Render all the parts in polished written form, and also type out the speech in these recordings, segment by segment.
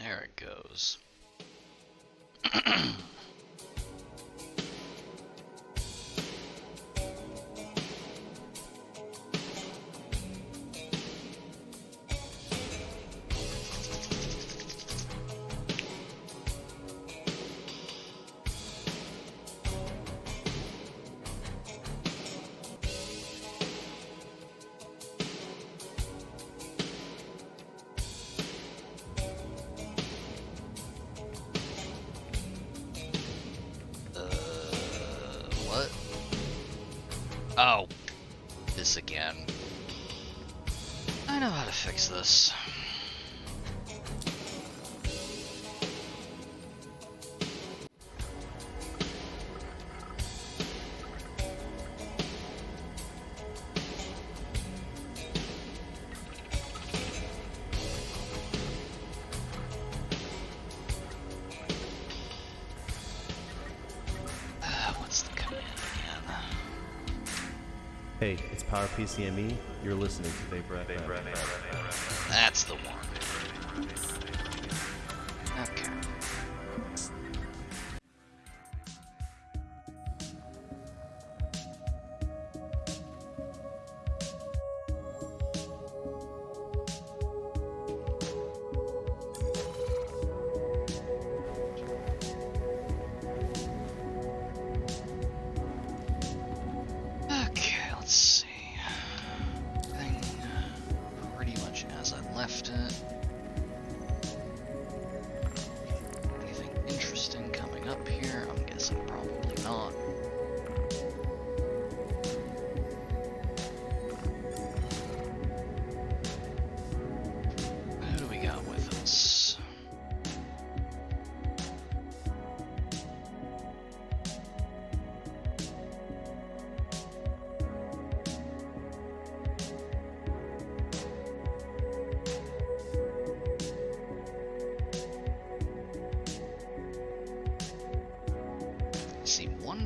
There it goes. What? Oh, this again. I know how to fix this. What's the command again? Hey, it's Power PCME. You're listening to Vapor FM. That's the one. Okay. Okay, let's see. Thing pretty much as I left it.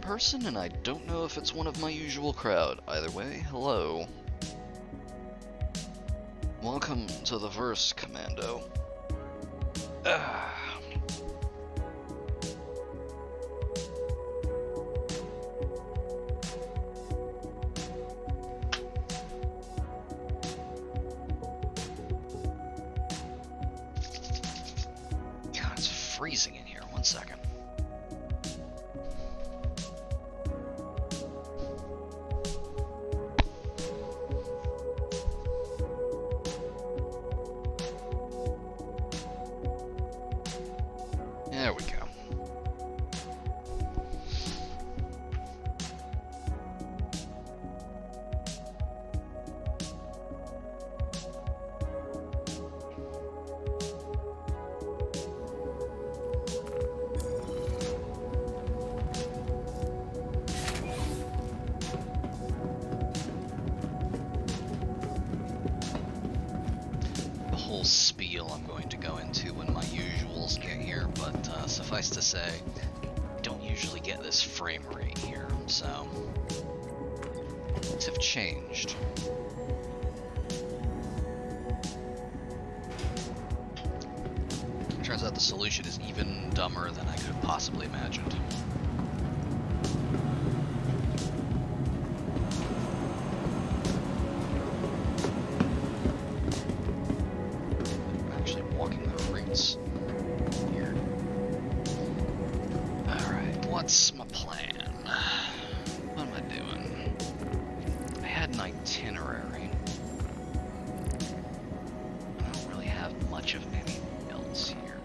person, and I don't know if it's one of my usual crowd. Either way, hello. Welcome to the verse, Commando. God, it's freezing in here. 1 second. There we go. The whole spiel I'm going to go into when my usuals get here, but suffice to say, I don't usually get this frame rate here, so things have changed. Turns out the solution is even dumber than I could have possibly imagined. I'm actually walking the routes here. Alright, what's my plan? What am I doing? I had an itinerary. I don't really have much of anything else here.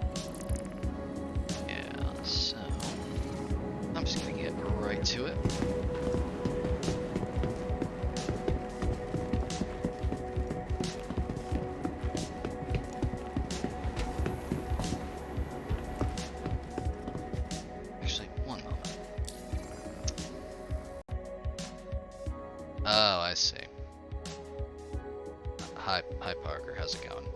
Yeah, so I'm just gonna get right to it. Actually, one moment. Oh, I see. Hi Parker, how's it going?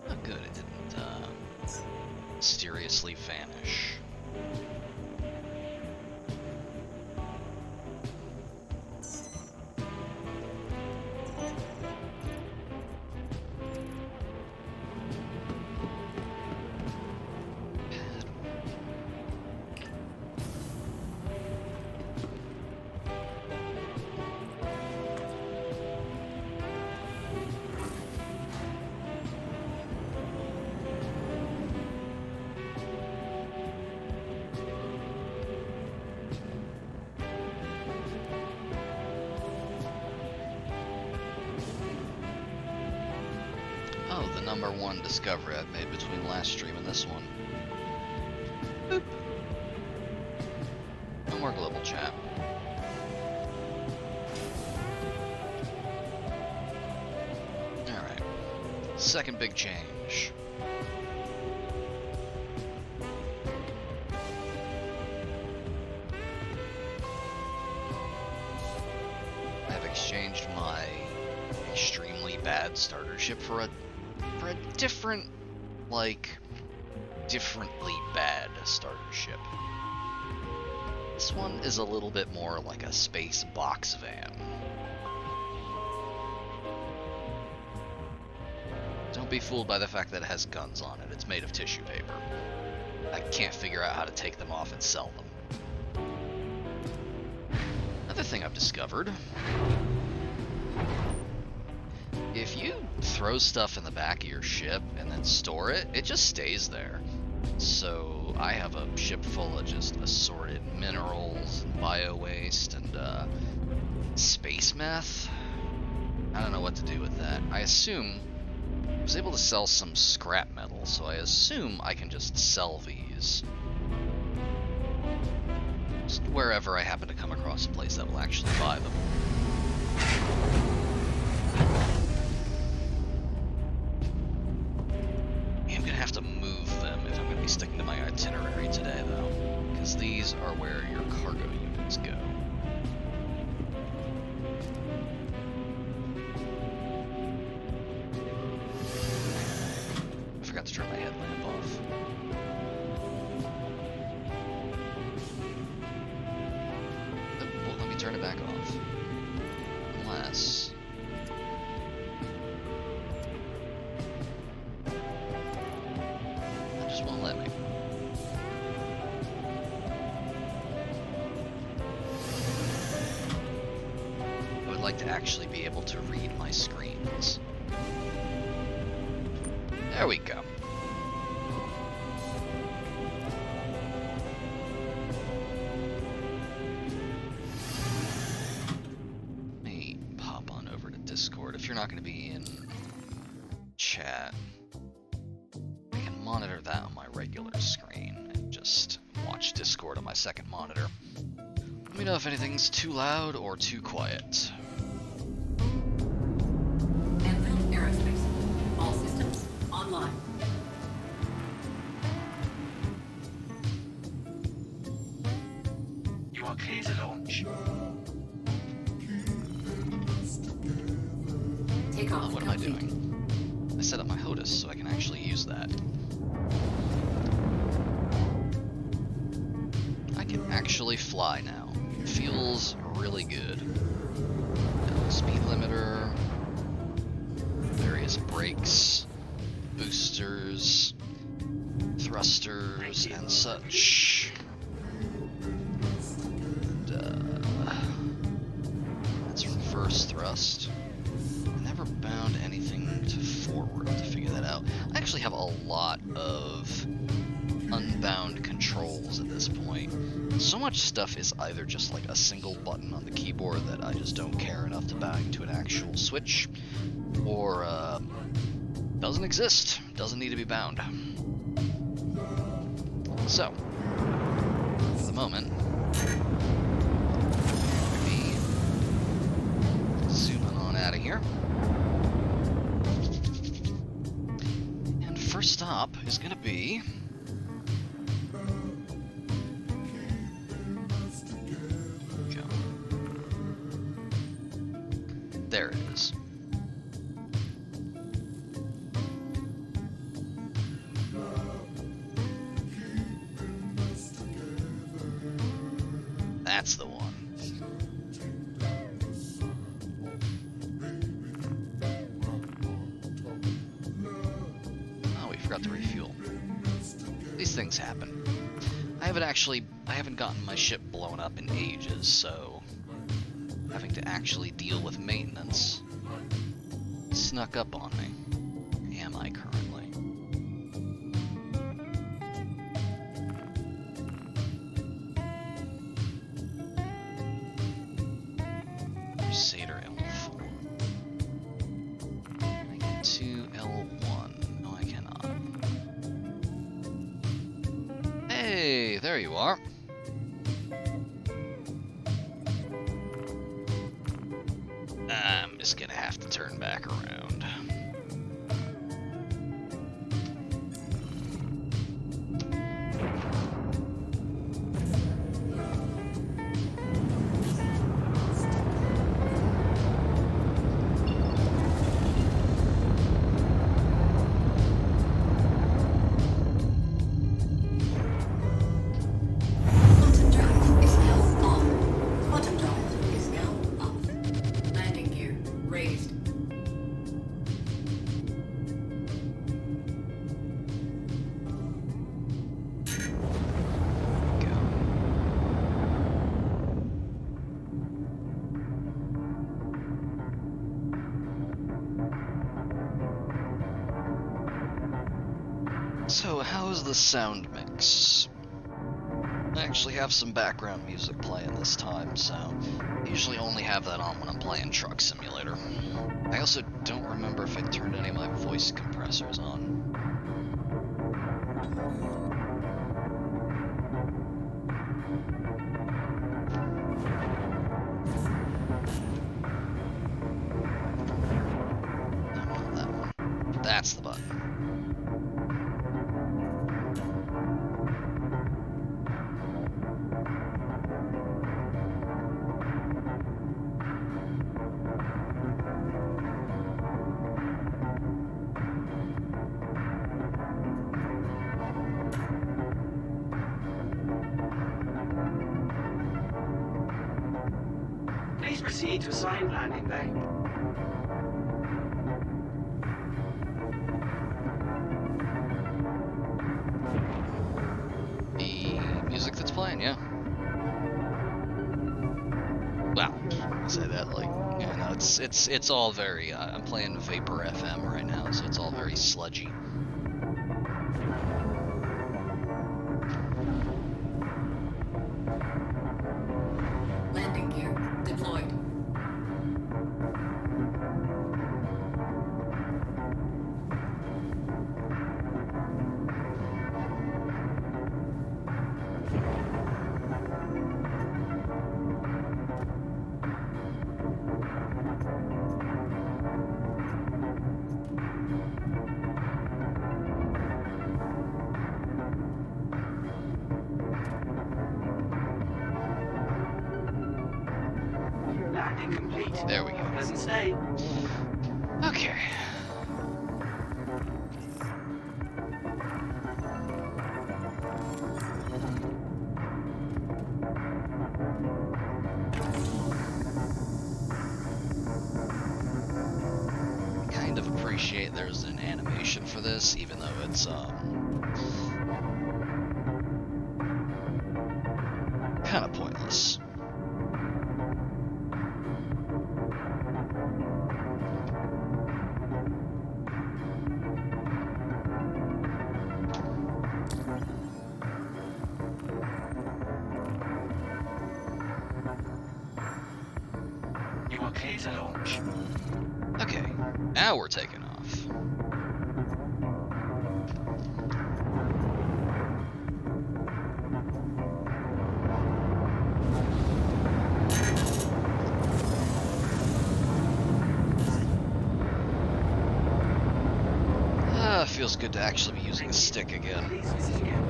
Oh, good, it didn't mysteriously vanish. Oh, the #1 discovery I've made between last stream and this one. Boop. No more global chat. Alright. Second big change. I've exchanged my extremely bad starter ship for a different, like, differently bad starter ship. This one is a little bit more like a space box van. Don't be fooled by the fact that it has guns on it. It's made of tissue paper. I can't figure out how to take them off and sell them. Another thing I've discovered: if you throw stuff in the back of your ship and then store it, it just stays there. So I have a ship full of just assorted minerals, and bio waste, and space meth. I don't know what to do with that. I assume I was able to sell some scrap metal, so I assume I can just sell these. Just wherever I happen to come across a place that will actually buy them. I'm gonna have to move them if I'm gonna be sticking to my itinerary today, though, because these are where your cargo units go. I forgot to turn my headlamp off. Oh, well, let me turn it back off. Unless... it just won't let me. I would like to actually be able to read my screens. There we go. Let me pop on over to Discord. If you're not going to be in chat, I can monitor that on my regular screen and just watch Discord on my second monitor. Let me know if anything's too loud or too quiet. Enfield Aerospace. All systems online. You are clear to launch. Takeoff What am I complete. doing? I set up my HOTAS so I can actually use that. I can actually fly now. Feels really good. Speed limiter, various brakes, boosters, thrusters, and such. That's reverse thrust. I never bound anything to forward to figure that out. I actually have a lot of unbound controls at this point. So much stuff is either just like a single button on the keyboard that I just don't care enough to bind to an actual switch, or doesn't exist, doesn't need to be bound. So, for the moment, let me zooming on out of here. And first stop is going to be... there it is. That's the one. Oh, we forgot to refuel. These things happen. I haven't gotten my ship blown up in ages, so having to actually deal with maintenance snuck up on me. Am I currently? Crusader L4. Can I get to L1? No, I cannot. Hey, there you are. I'm just gonna have to turn back around. Quantum drive is now on. Quantum drive is now off. Landing gear raised. Go. So, how's the sound mix? I actually have some background music playing this time, so I usually only have that on when I'm playing Truck Simulator. I also don't remember if I turned any of my voice compressors on. No, not that one. That's the button. Please proceed to assigned landing bay. The music that's playing, yeah. Well, I say that like, yeah, no, it's all very. I'm playing Vapor FM right now, so it's all very sludgy. Landing gear deployed. Landing complete. There we go. Pleasant stay. Okay. Kind of appreciate there's an animation for this, even though it's kind of pointless. You are clear to launch. Okay, now we're taking off. Feels good to actually be using a stick again. Please visit again.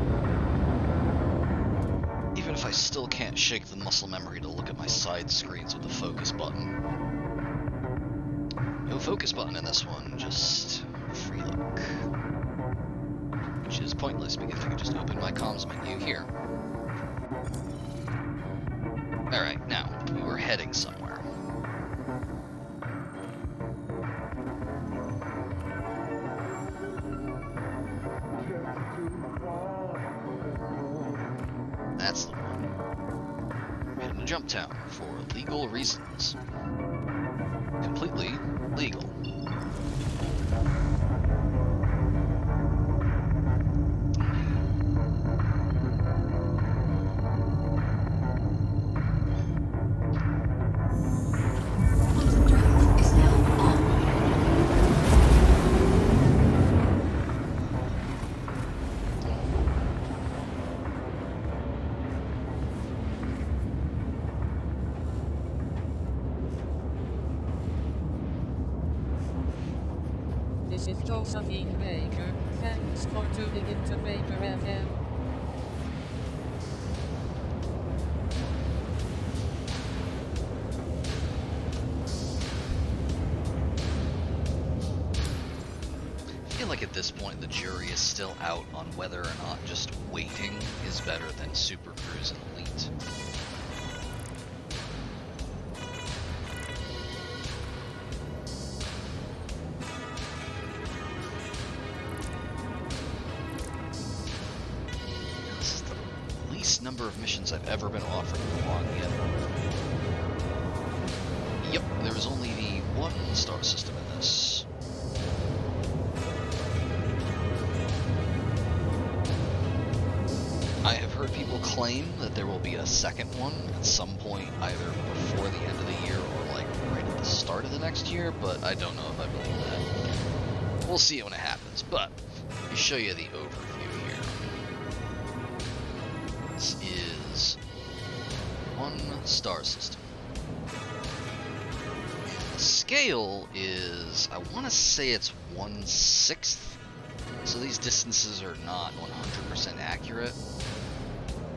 Even if I still can't shake the muscle memory to look at my side screens with the focus button. No focus button in this one, just free look. Which is pointless because I can just open my comms menu here. Alright, now, we were heading somewhere. That's the one. Heading to Jump Town for legal reasons. Completely legal. Quantum drive is now on. This is Josephine Baker. Thanks for tuning into Baker FM. I feel like at this point the jury is still out on whether or not just waiting is better than Super Cruise and Elite. This is the least number of missions I've ever been offered in a long yet. Yep, there is only the one star system in this. I have heard people claim that there will be a second one at some point, either before the end of the year or like right at the start of the next year, but I don't know if I believe that. We'll see it when it happens, but let me show you the overview here. This is one star system. The scale is, I want to say it's 1/6, so these distances are not 100% accurate.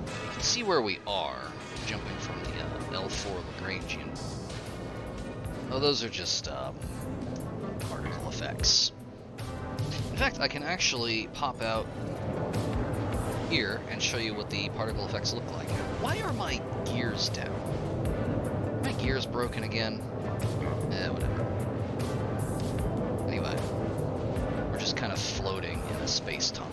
You can see where we are, jumping from the L4 Lagrangian. Oh, those are just particle effects. In fact, I can actually pop out here and show you what the particle effects look like. Why are my gears down? Are my gears broken again? Whatever. Anyway, we're just kind of floating in a space tunnel.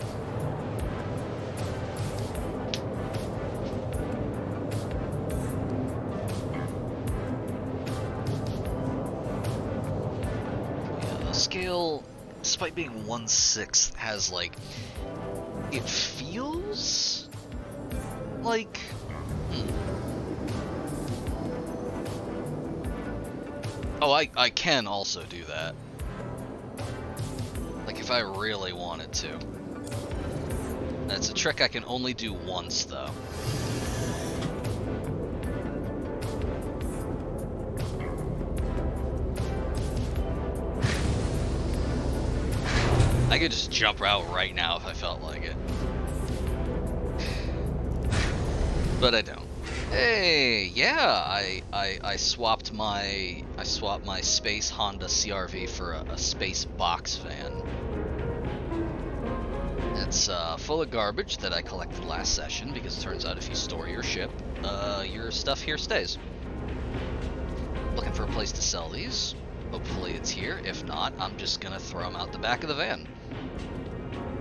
Yeah, the scale, despite being 1/6, has like, it feels like oh, I can also do that. Like if I really wanted to. That's a trick I can only do once though. I could just jump out right now if I felt like it. But I don't. Hey, yeah, I swapped my space Honda CRV for a space box van. It's full of garbage that I collected last session because it turns out if you store your ship, your stuff here stays. Looking for a place to sell these. Hopefully it's here. If not, I'm just gonna throw them out the back of the van.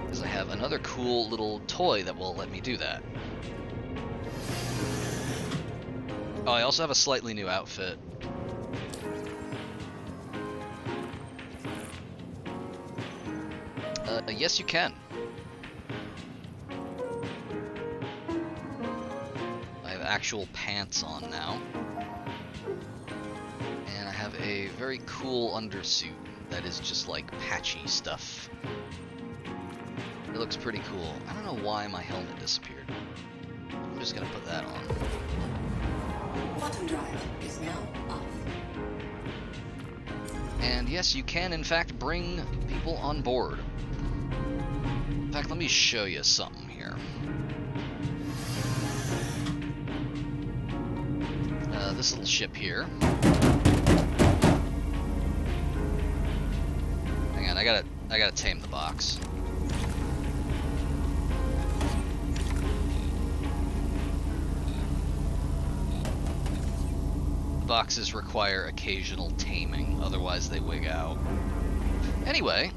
Because I have another cool little toy that will let me do that. Oh, I also have a slightly new outfit. Yes you can. I have actual pants on now. And I have a very cool undersuit that is just like patchy stuff. It looks pretty cool. I don't know why my helmet disappeared. I'm just gonna put that on. Quantum drive is now off. And yes, you can in fact bring people on board. In fact, let me show you something here. This little ship here. Hang on, I gotta tame the box. Boxes require occasional taming, otherwise they wig out. Anyway,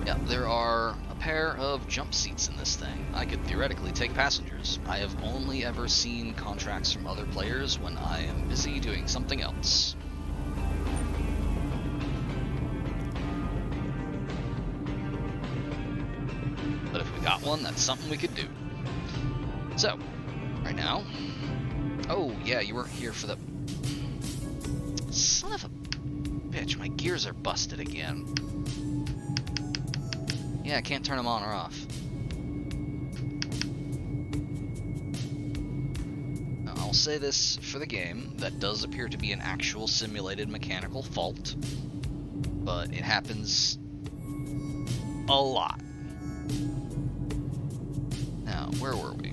yeah, there are a pair of jump seats in this thing. I could theoretically take passengers. I have only ever seen contracts from other players when I am busy doing something else. But if we got one, that's something we could do. So, right now. Oh, yeah, you weren't here for the... Son of a bitch, my gears are busted again. Yeah, I can't turn them on or off. Now, I'll say this for the game, that does appear to be an actual simulated mechanical fault, but it happens a lot. Now, where were we?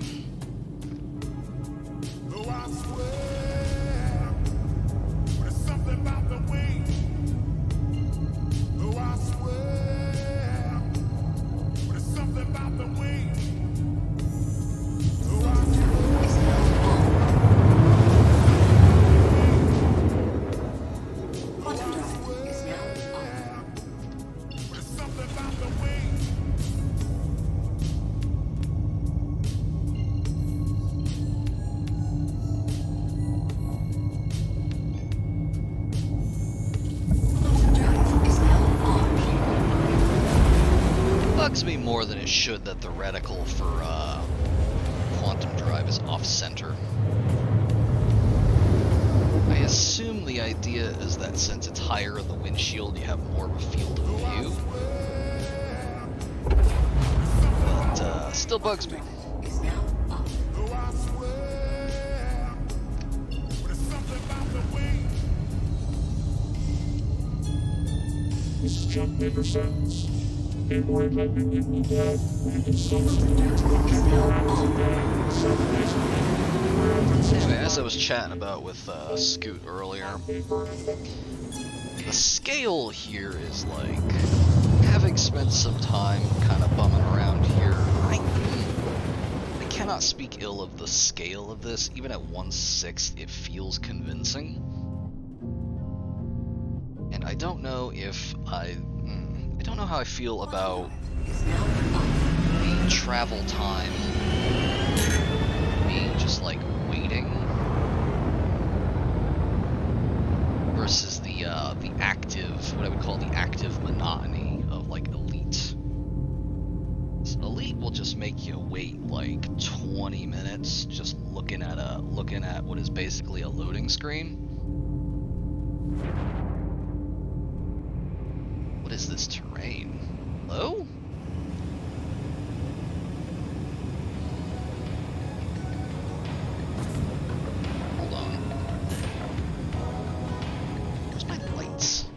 I swear, there's something about the way. Oh, I swear, there's something about the way. Oh, I Quantum drive is now off. there's something about the way. concerns me more than it should that the reticle for quantum drive is off-center. I assume the idea is that since it's higher in the windshield, you have more of a field of view. But still bugs me. Is now up. Though I swear, there's something about the way. This is Jack Nickerson's Airborne Lightning in Gulag. We can see Anyway, as I was chatting about with Scoot earlier, the scale here is like, having spent some time kind of bumming around here, I cannot speak ill of the scale of this. Even at 1/6, it feels convincing. And I don't know if I don't know how I feel about Is now up. the travel time being just like waiting versus the active, what I would call the active monotony of like Elite. So Elite will just make you wait like 20 minutes just looking at what is basically a loading screen. What is this terrain? Hello? Hold on. Where's my lights?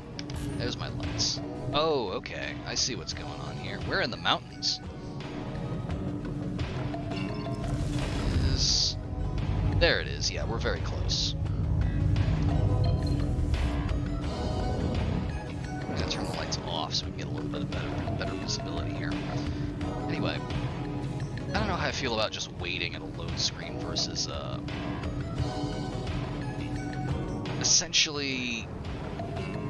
There's my lights. Oh, okay. I see what's going on here. We're in the mountains. There it is. Yeah, we're very close. I'm gonna turn the lights off so we can get a little bit of better visibility here. Anyway, I don't know how I feel about just waiting at a load screen versus essentially,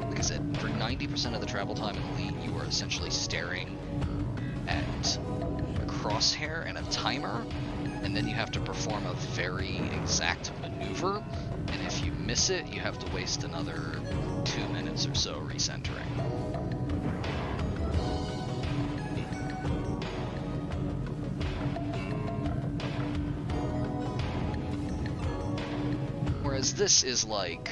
like I said, for 90% of the travel time in Elite, you are essentially staring at a crosshair and a timer, and then you have to perform a very exact maneuver, and if you miss it, you have to waste another 2 minutes or so recentering. Whereas this is like,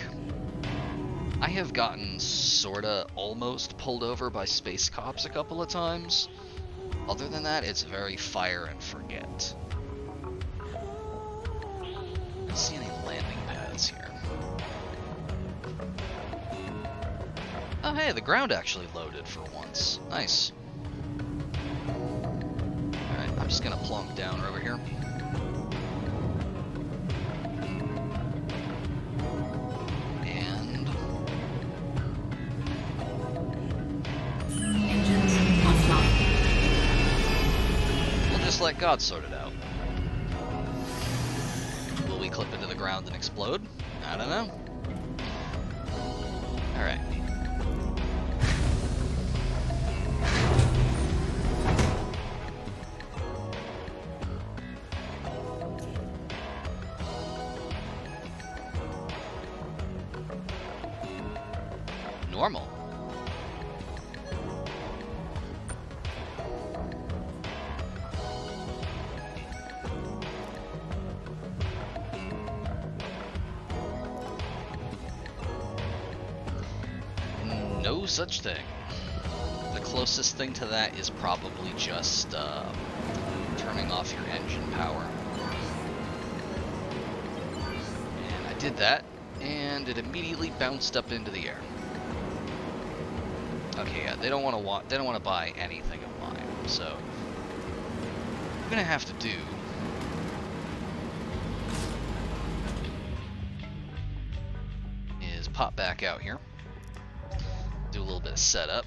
I have gotten sorta almost pulled over by space cops a couple of times. Other than that, it's very fire and forget. I don't see any landing pads here. Oh hey, the ground actually loaded for once. Nice. Alright, I'm just gonna plonk down over here. And Engines offline. we'll just let God sort it out. Will we clip into the ground and explode? I don't know. Alright. Normal. No such thing. The closest thing to that is probably just turning off your engine power. And I did that, and it immediately bounced up into the air. Okay, yeah, they don't want to buy anything of mine, so what I'm gonna have to do is pop back out here, do a little bit of setup.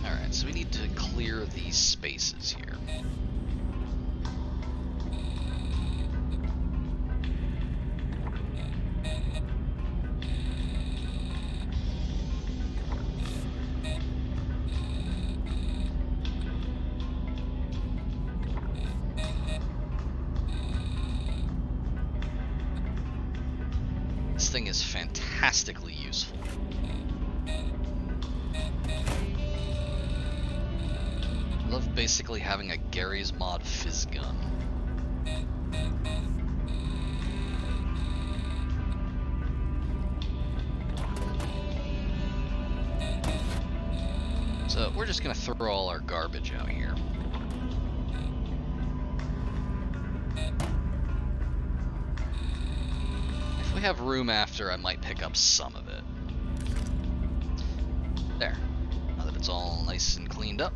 Alright, so we need to clear these spaces here. thing is fantastically useful. I love basically having a Gary's Mod fizz gun. So we're just gonna throw all our garbage out here. If we have room after, I might pick up some of it. There. Now that it's all nice and cleaned up,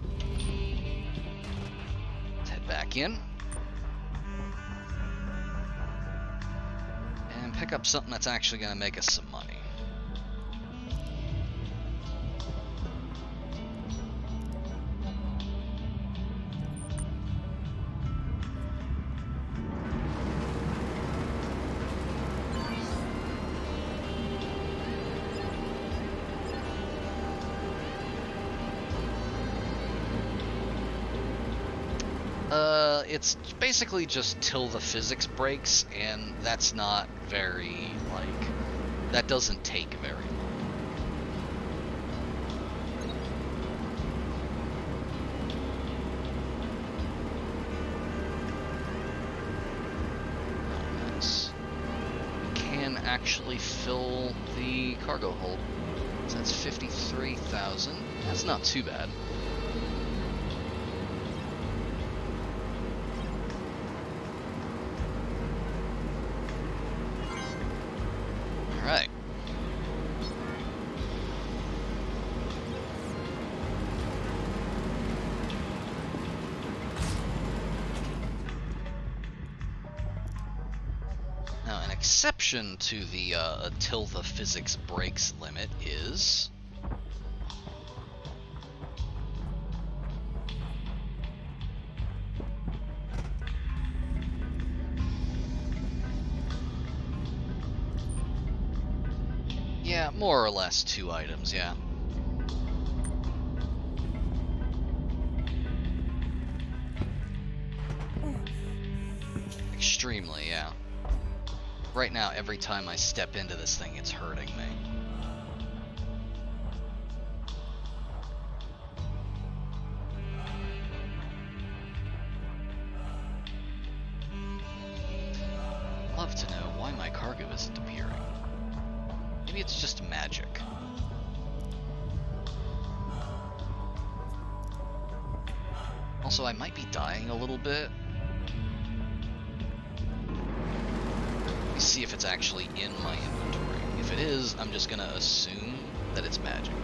let's head back in. And pick up something that's actually gonna make us some money. It's basically just till the physics breaks, and that's not very, like, that doesn't take very long. Oh, nice. We can actually fill the cargo hold. So that's 53,000. That's not too bad. Alright. Now, an exception to the till the physics breaks limit is yeah, more or less 2 items, yeah. Extremely, yeah. Right now, every time I step into this thing, it's hurting me. Love to know why my cargo isn't appearing. Maybe it's just magic. Also, I might be dying a little bit. Let me see if it's actually in my inventory. If it is, I'm just gonna assume that it's magic.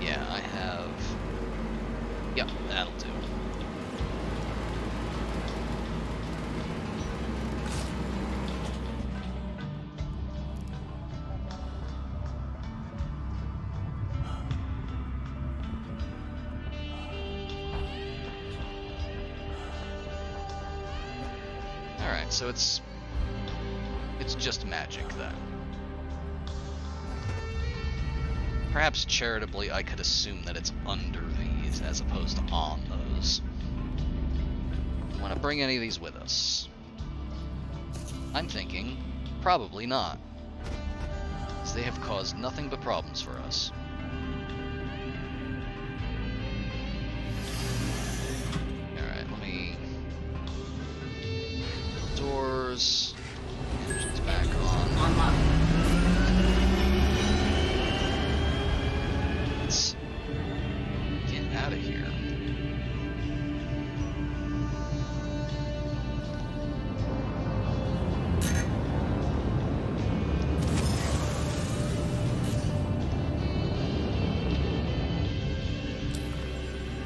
Yeah, I have... Yep, that'll do. Alright, so it's just magic then. Perhaps charitably I could assume that it's under these as opposed to on those. Do you want to bring any of these with us? I'm thinking probably not, as they have caused nothing but problems for us. Alright, let me... Doors... Engine's back on. Let's get out of here.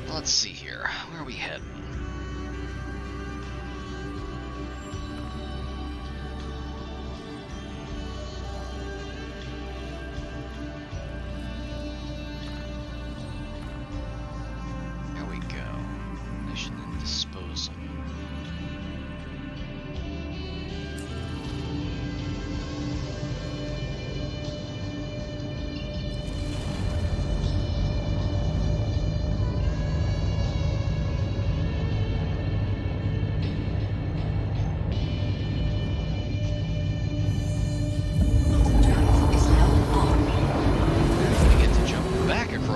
Let's see here. Where are we heading? There we go. Mission and disposal.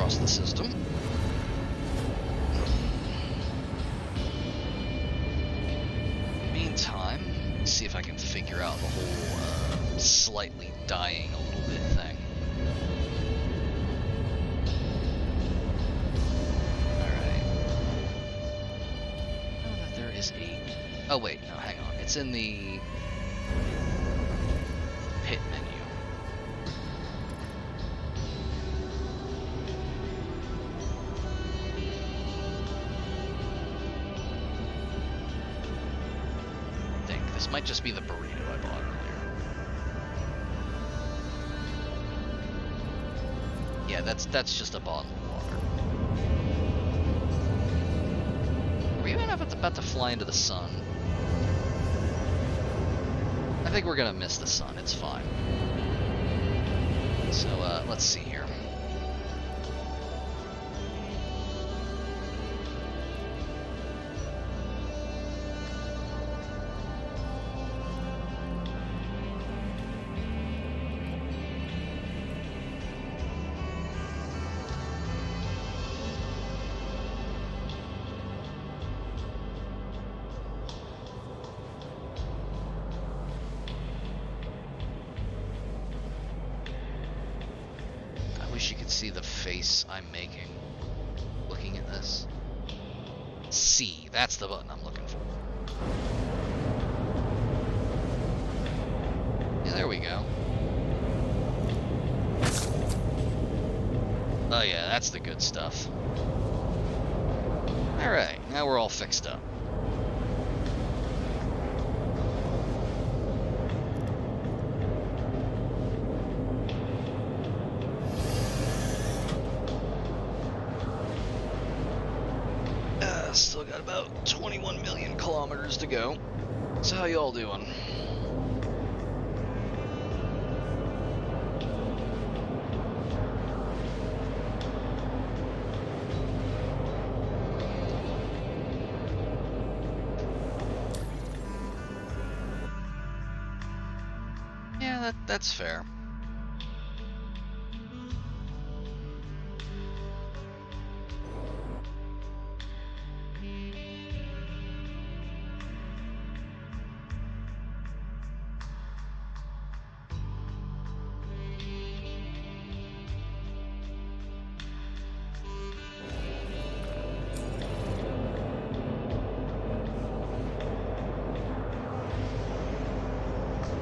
across the system. Meantime, see if I can figure out the whole slightly dying a little bit thing. Alright. Know that there is a... Oh wait, no, hang on. It's in the pit menu. This might just be the burrito I bought earlier. Yeah, that's just a bottle of water. Are we even about to fly into the sun? I think we're gonna miss the sun, it's fine. So, let's see here. Wish you could see the face I'm making looking at this. C, that's the button I'm looking for. Yeah, there we go. Oh yeah, that's the good stuff. Alright, now we're all fixed up. Still got about 21 million kilometers to go. So how y'all doing? Yeah, that's fair.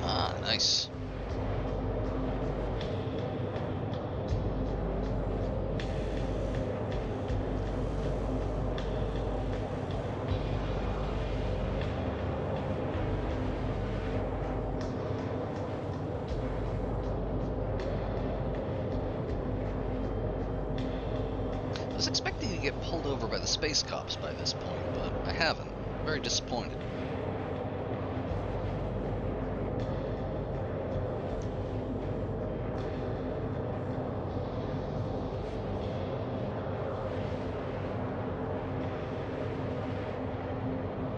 Ah, nice. I was expecting to get pulled over by the space cops by this point, but I haven't. Very disappointed.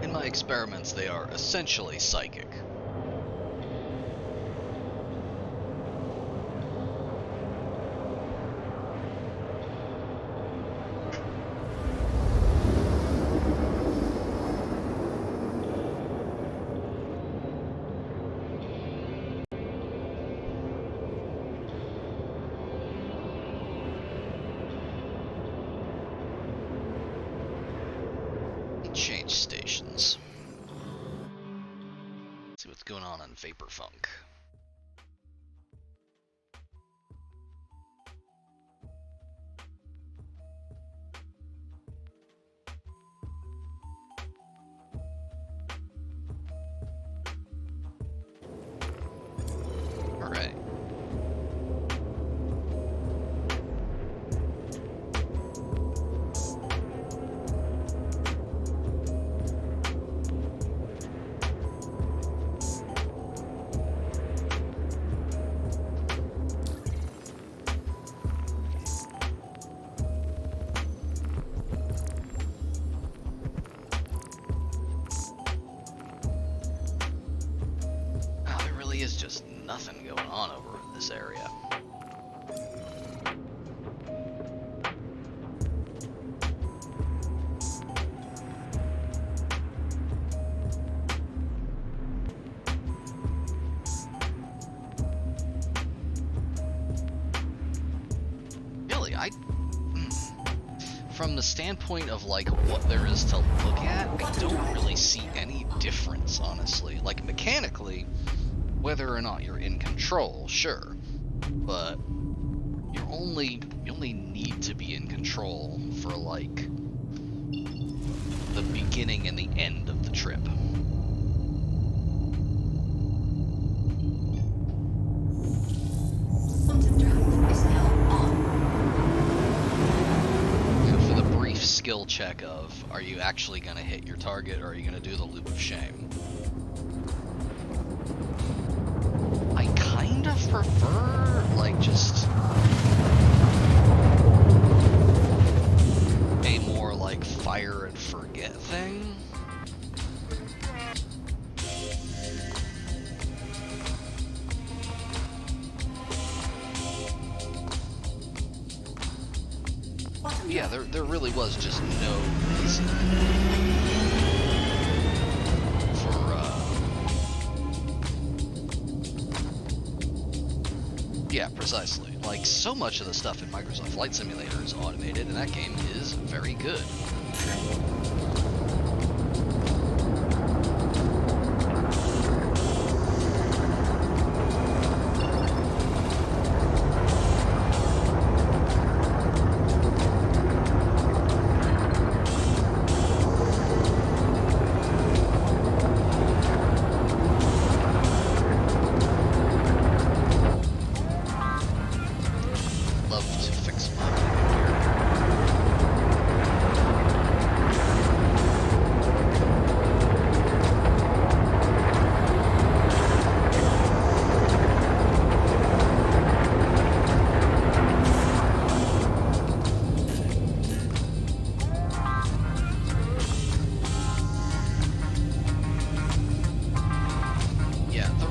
In my experiments, they are essentially psychic. Change stations. See what's going on Vapor Funk. All right. Is just nothing going on over in this area. from the standpoint of like what there is to look at, I don't really see any difference, honestly. Like mechanically, whether or not you're in control, sure, but you only need to be in control for like the beginning and the end of the trip. Quantum drive is now on. So for the brief skill check of, are you actually going to hit your target, or are you going to do the loop of shame? I kind of prefer, like, just a more, like, fire and forget thing. Quantum Yeah, drive. there really was just no reason for, yeah, precisely. Like, so much of the stuff in Microsoft Flight Simulator is automated, and that game is very good. Love to fix my gear. Yeah, the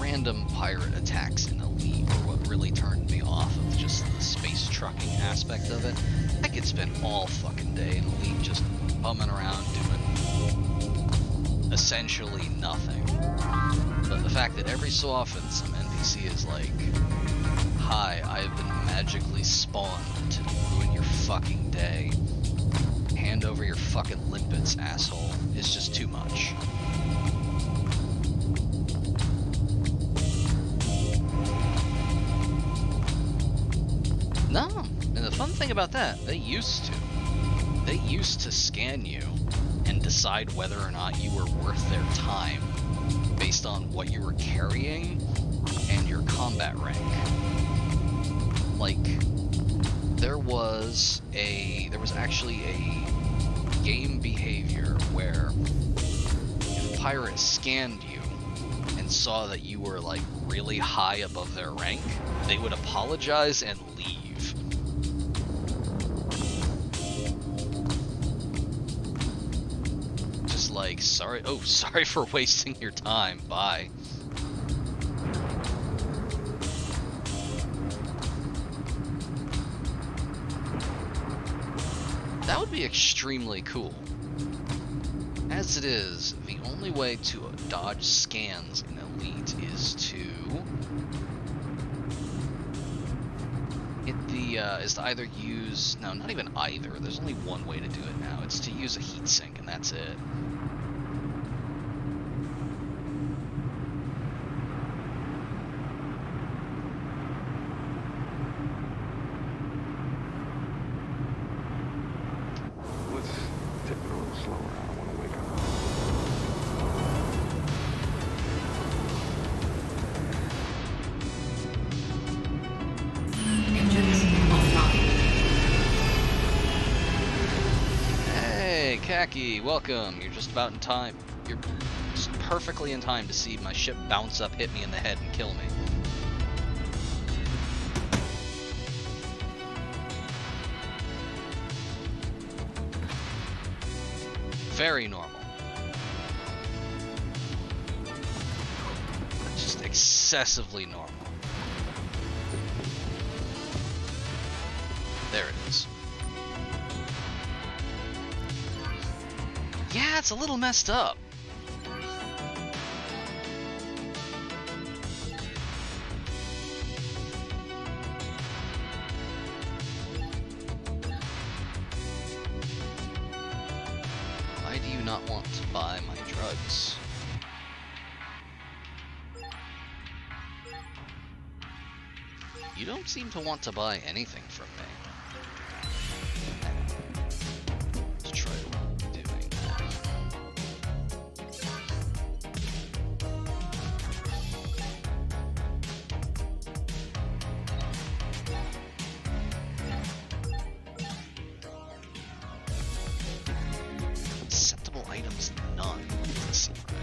random pirate attacks in Elite were what really turned me off of just the space trucking aspect of it. I could spend all fucking day in Elite just bumming around doing essentially nothing. But the fact that every so often some NPC is like, "Hi, I have been magically spawned to ruin your fucking day. Hand over your fucking limpets, asshole," is just too much. No, and the fun thing about that, they used to scan you and decide whether or not you were worth their time based on what you were carrying and your combat rank. Like, there was actually a game behavior where if a pirate scanned you and saw that you were like really high above their rank, they would apologize and leave. Just like, sorry for wasting your time, bye. That would be extremely cool. As it is, the only way to dodge scans in Elite is to either use, no, not even either. There's only one way to do it now. It's to use a heatsink, and that's it. Let's take it a little slower. I want to wake up. Engines offline. Hey, Khaki, welcome. You're just about in time. You're just perfectly in time to see my ship bounce up, hit me in the head, and kill me. Very normal. Just excessively normal. There it is. Yeah, it's a little messed up. Why do you not want to buy my drugs? You don't seem to want to buy anything from me. Let's try doing that. Acceptable items, none. Doesn't seem right.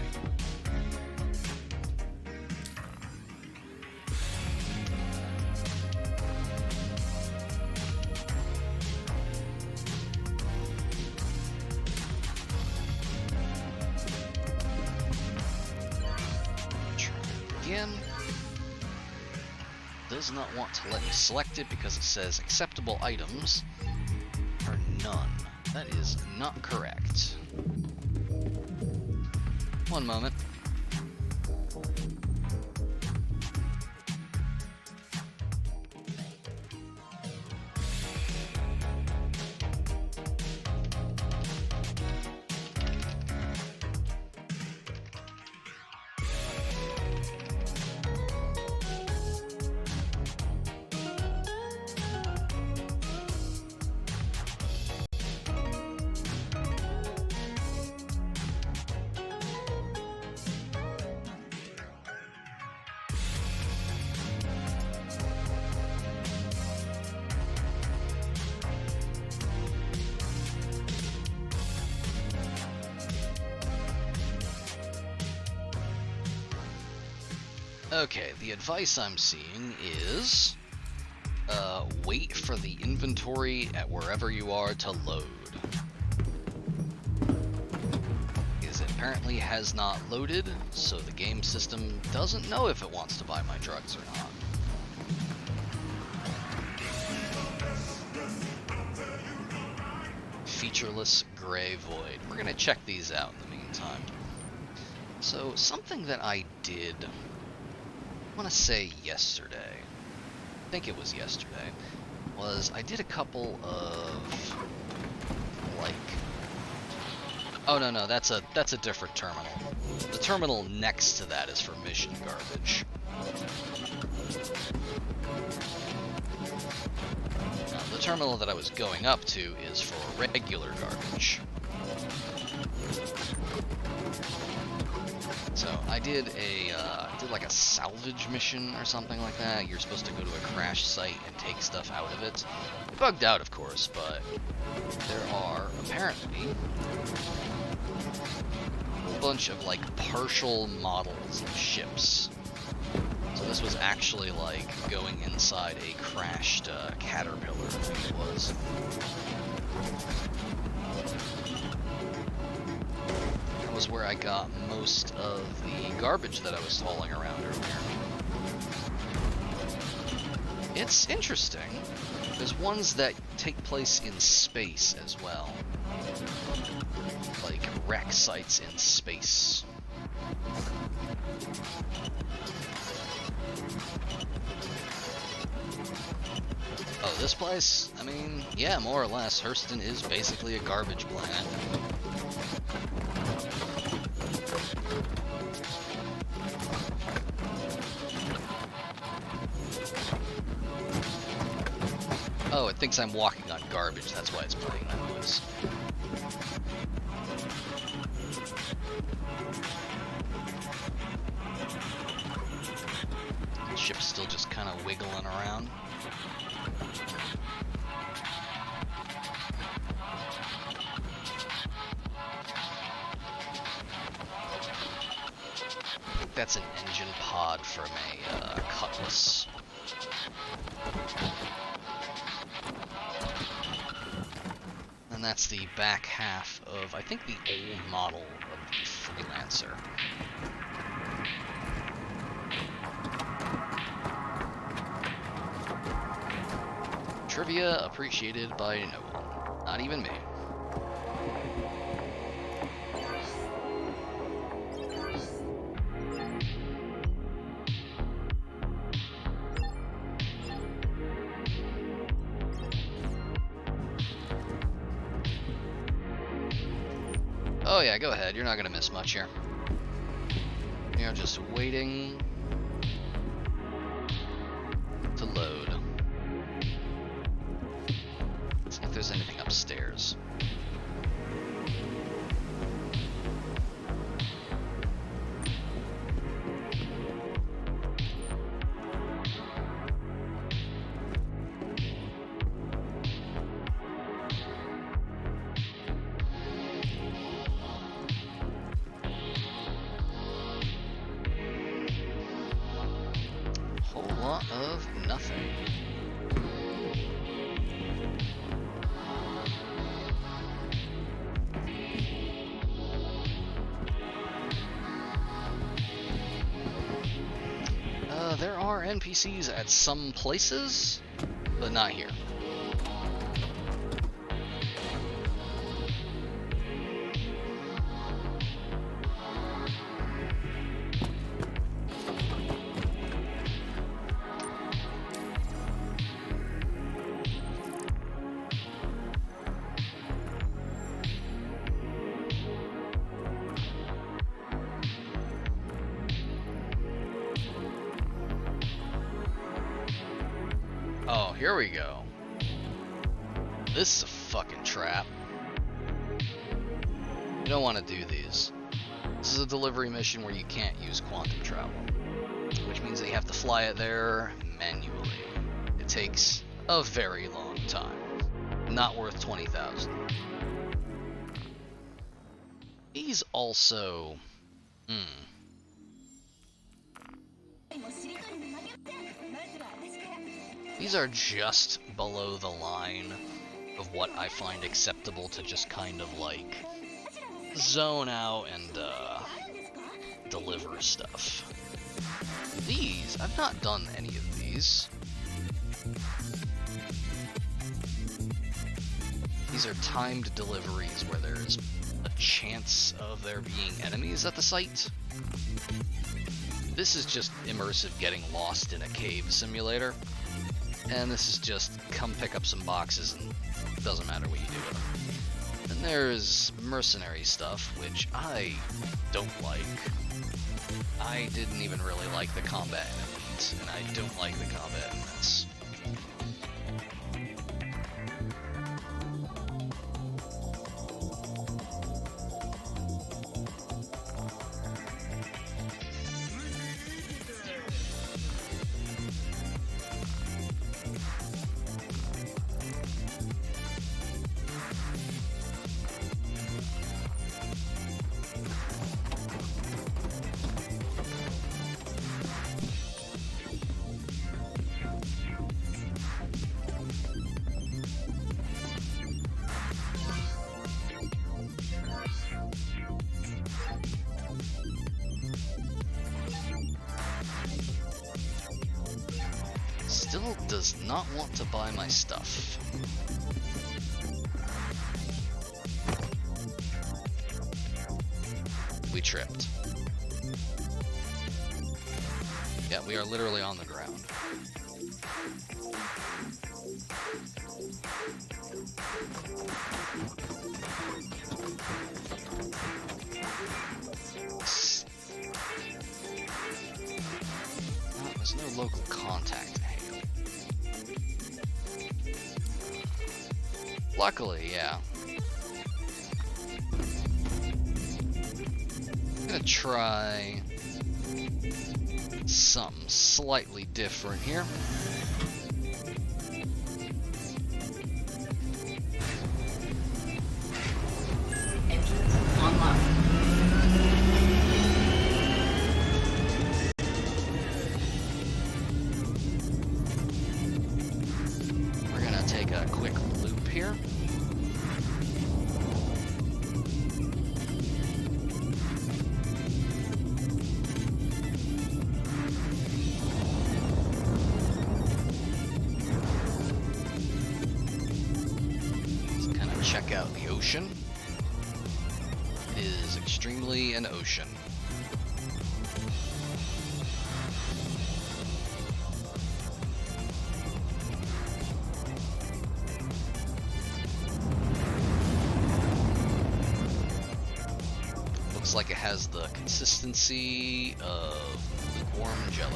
Again, does not want to let me select it because it says acceptable items are none. That is not correct. One moment. Okay, the advice I'm seeing is wait for the inventory at wherever you are to load. Because it apparently has not loaded, so the game system doesn't know if it wants to buy my drugs or not. Featureless Gray Void. We're gonna check these out in the meantime. So, something that I did, I want to say yesterday, I think it was yesterday, was I did a couple of, like, oh no, that's a different terminal. The terminal next to that is for mission garbage. The terminal that I was going up to is for regular garbage. So I did like a salvage mission or something like that. You're supposed to go to a crash site and take stuff out of it. It bugged out, of course, but there are apparently a bunch of like partial models of ships. So this was actually like going inside a crashed caterpillar, I think it was. That was where I got most of the garbage that I was hauling around earlier. It's interesting. There's ones that take place in space as well. Like wreck sites in space. Oh, this place? I mean, yeah, more or less. Hurston is basically a garbage planet. Oh, it thinks I'm walking on garbage, that's why it's playing that noise. The ship's still just kind of wiggling around. I think that's an engine pod from a Cutlass. And that's the back half of, I think, the old model of the Freelancer. Trivia appreciated by no one. Not even me. Oh yeah, go ahead. You're not gonna miss much here. You're just waiting to load. Let's see if there's anything upstairs. Whole lot of nothing. There are NPCs at some places, but not here. Oh, here we go. This is a fucking trap. You don't want to do these. This is a delivery mission where you can't use quantum travel, which means that you have to fly it there manually. It takes a very long time. Not worth 20,000. These also... These are just below the line of what I find acceptable to just kind of like zone out and deliver stuff. These, I've not done any of these. These are timed deliveries where there's a chance of there being enemies at the site. This is just immersive getting lost in a cave simulator. And this is just come pick up some boxes and it doesn't matter what you do with them. Then there's mercenary stuff, which I don't like. I didn't even really like the combat in Elite, and I don't like the combat in this. Still does not want to buy my stuff. We tripped. Yeah, we are literally on the ground. Oh, there's no local contact to hail. Luckily, yeah. I'm gonna try something slightly different here. Engines online. We're gonna take a quick loop here. Check out the ocean. It is extremely an ocean. Looks like it has the consistency of lukewarm jello.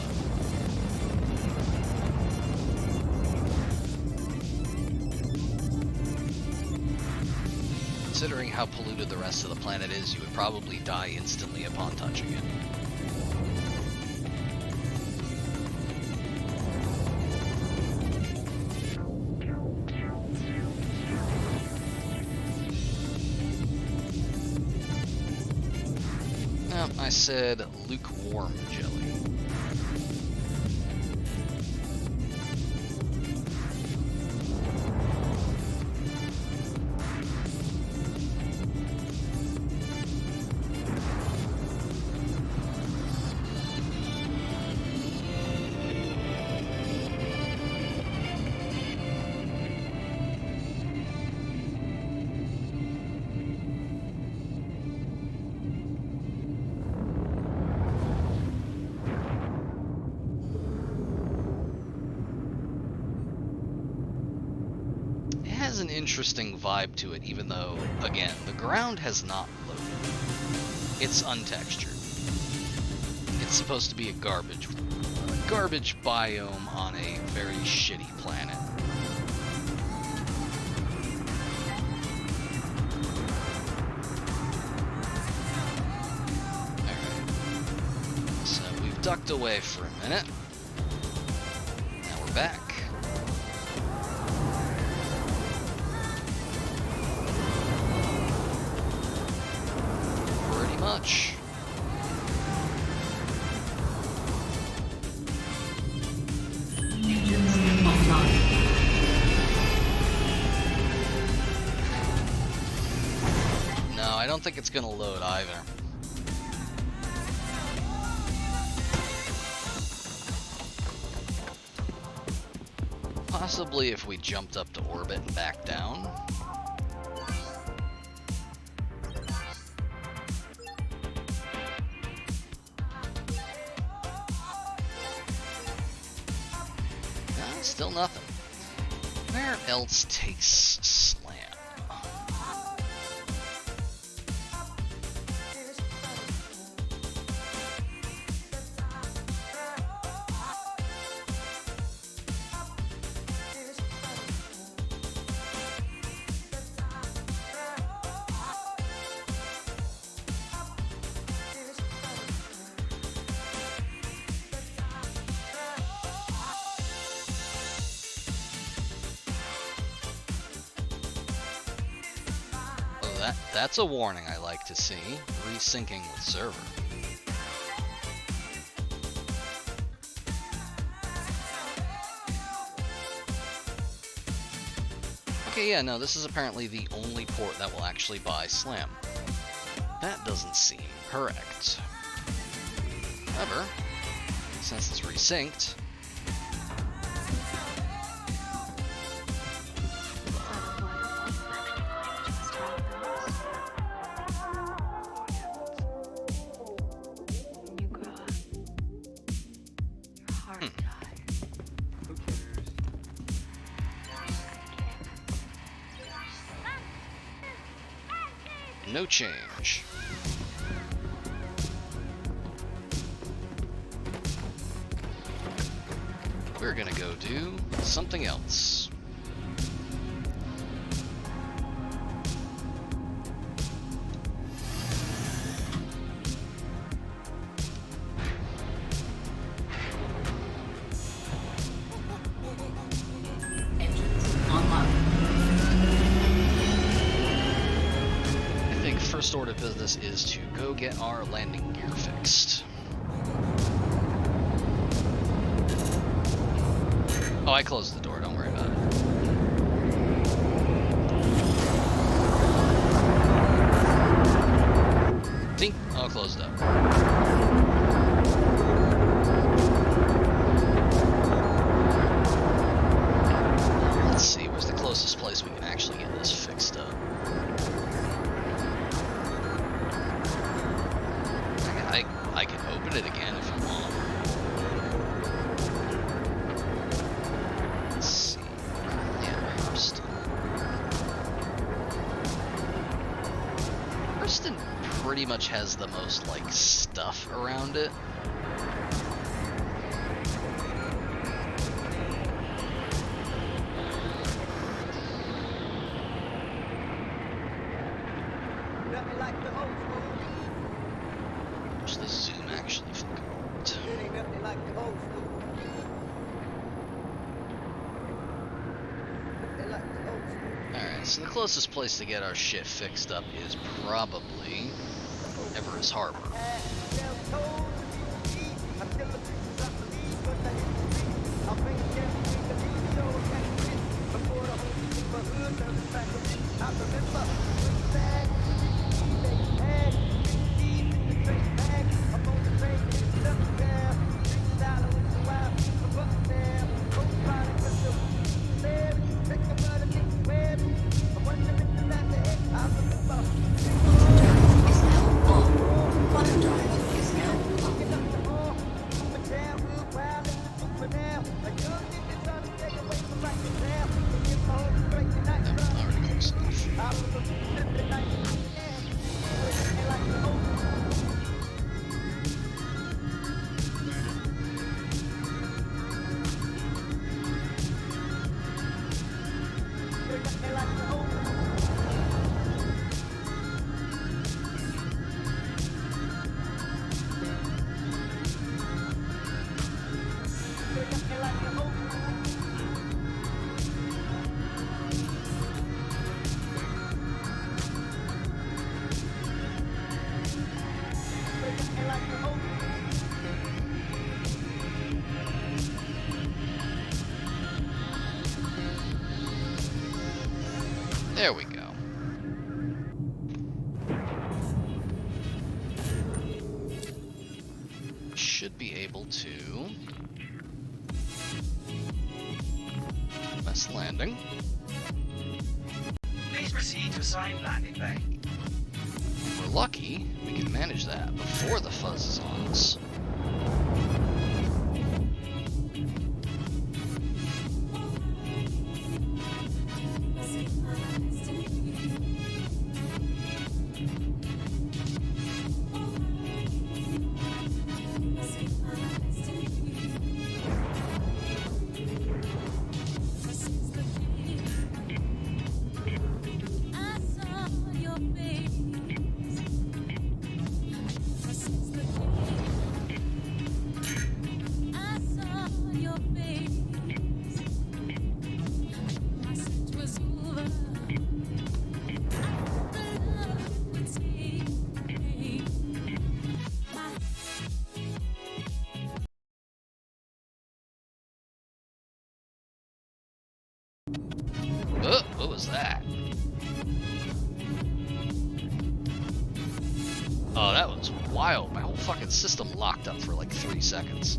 Considering how polluted the rest of the planet is, you would probably die instantly upon touching it. No, I said lukewarm jelly. Has an interesting vibe to it, even though, again, the ground has not loaded. It's untextured. It's supposed to be a garbage biome on a very shitty planet. Alright. So we've ducked away for a minute. Now we're back. Much. Engines offline. No, I don't think it's gonna load either. Possibly if we jumped up to orbit and back down. Still nothing. Where else takes slam? That's a warning I like to see. Resyncing with server. Okay, yeah, no, this is apparently the only port that will actually buy SLAM. That doesn't seem correct. However, since it's resynced, no change. We're gonna go do something else. Engines online. First order of business is to go get our landing gear fixed. Oh, I closed the door, don't worry about it. Tink, oh, closed up. Let's see, where's the closest place we can actually get this fixed up? I can open it again if you want. Let's see. Yeah, Hurston. Hurston pretty much has the most, like, stuff around it. Wish the zoom actually fucking worked. Alright, so the closest place to get our shit fixed up is probably Everest Harbor. Is now on. Quantum drive is now on. Already close enough. There we go. Should be able to best landing. Please proceed to assigned landing bay. If we're lucky, we can manage that before the fuzz is on us. What was that? Oh, that was wild. My whole fucking system locked up for like 3 seconds.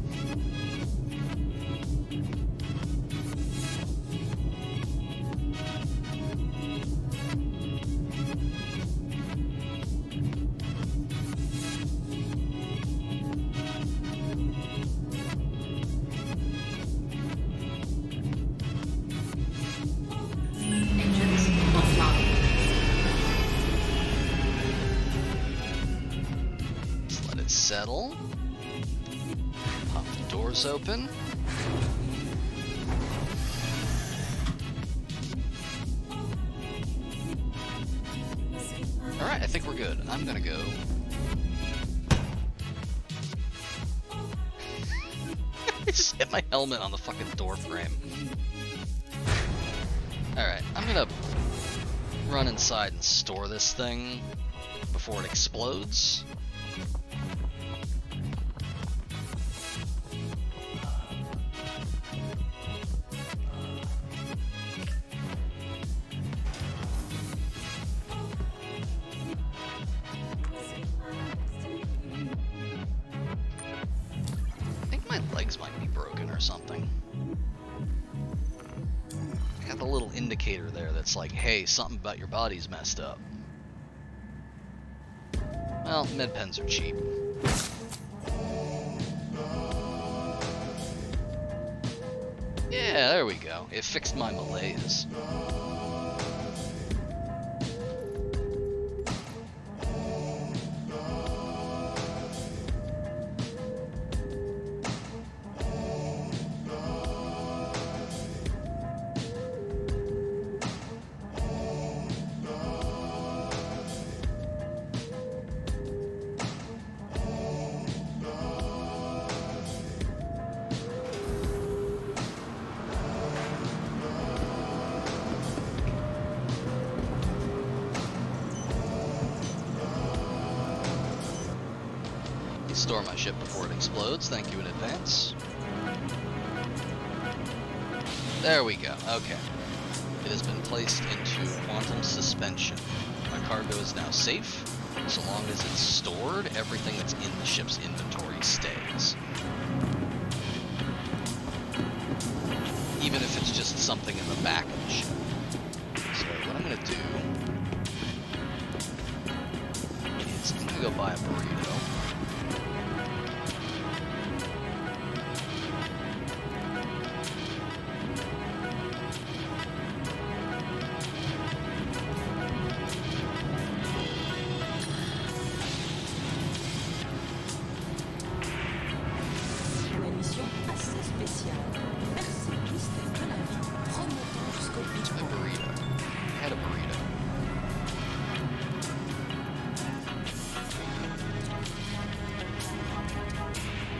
Engines offline. Just let it settle. Pop the doors open. Alright, I think we're good. I'm gonna go. I just hit my helmet on the fucking door frame. Alright, I'm gonna run inside and store this thing before it explodes. I think my legs might be broken or something. I got the little indicator there that's like, hey, something about your body's messed up. Well, med pens are cheap. Yeah, there we go. It fixed my malaise. Store my ship before it explodes. Thank you in advance. There we go. Okay. It has been placed into quantum suspension. My cargo is now safe. So long as it's stored, everything that's in the ship's inventory stays. Even if it's just something in the back of the ship. So what I'm gonna do is I'm gonna go buy a burrito. Une émission assez spéciale. Merci tous d'être là. Remontons jusqu'au A Big Bang. burrito. I had a burrito.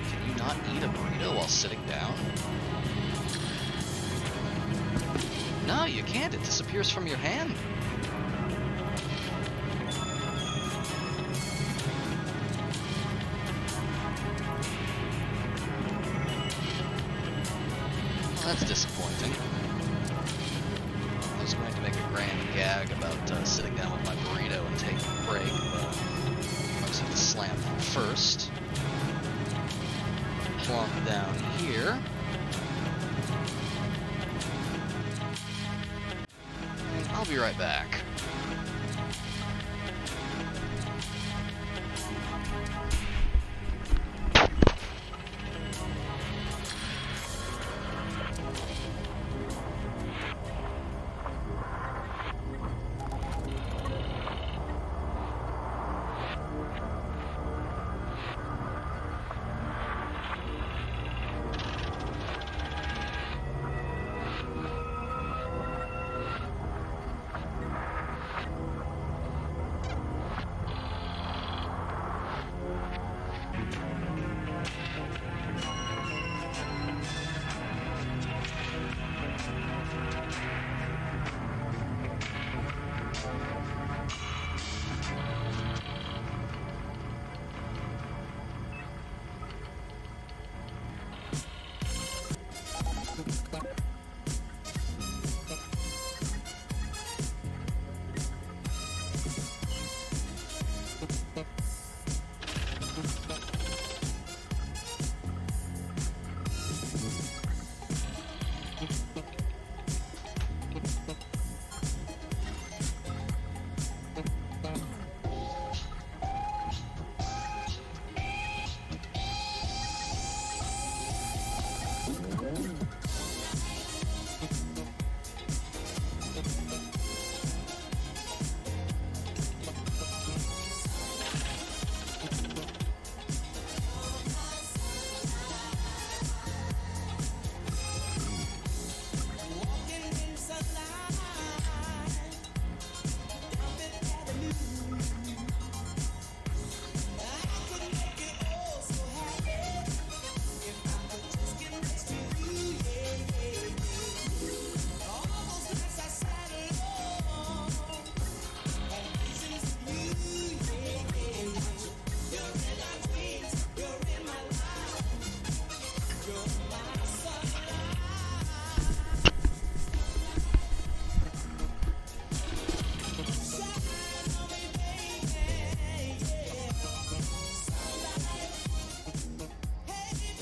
Can you not eat a burrito while sitting down? No, you can't. It disappears from your hand. Well, that's disappointing. I was going to make a grand gag about sitting down with my burrito and taking a break, but I just have to slam that first. Plonk down here. And I'll be right back.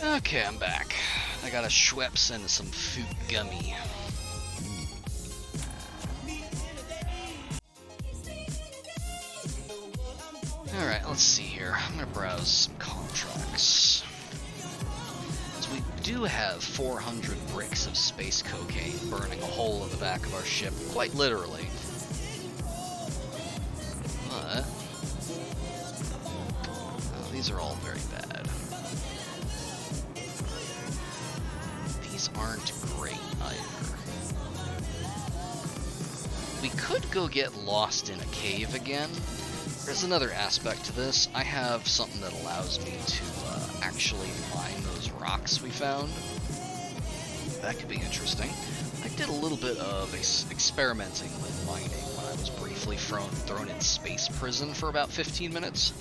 Okay, I'm back. I got a Schweppes and some fruit gummy. Alright, let's see here. I'm gonna browse some contracts. So we do have 400 bricks of space cocaine burning a hole in the back of our ship, quite literally. But oh, these are all very bad. These aren't great either. We could go get lost in a cave again. There's another aspect to this. I have something that allows me to actually mine those rocks we found. That could be interesting. I did a little bit of experimenting with mining when I was briefly thrown in space prison for about 15 minutes.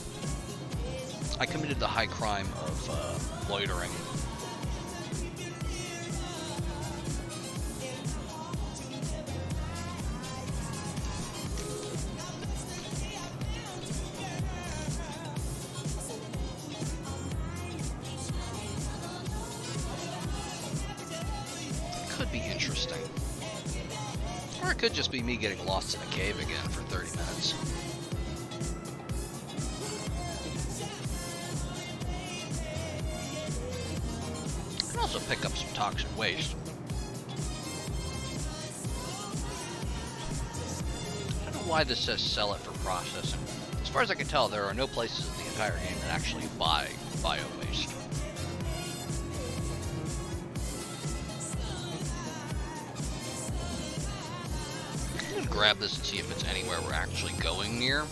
I committed the high crime of loitering. Could be interesting. Or it could just be me getting lost in a cave again for 30 minutes. I can also pick up some toxic waste. I don't know why this says sell it for processing. As far as I can tell, there are no places in the entire game that actually buy bio-waste. I'm gonna grab this and see if it's anywhere we're actually going near.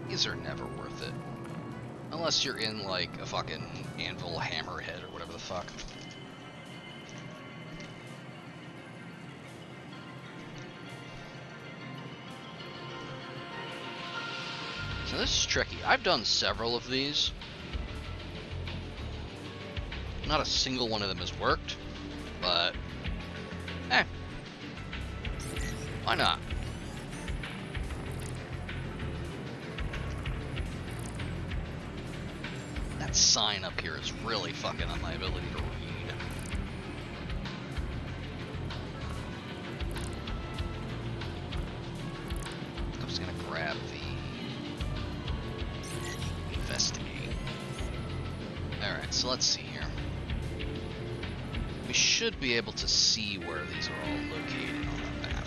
These are never worth it. Unless you're in, like, a fucking anvil hammerhead or whatever the fuck. So this is tricky. I've done several of these. Not a single one of them has worked, but why not? That sign up here is really fucking on my ability to read. I'm just gonna grab the investigate. Alright, so let's see here. We should be able to see where these are all located on the map.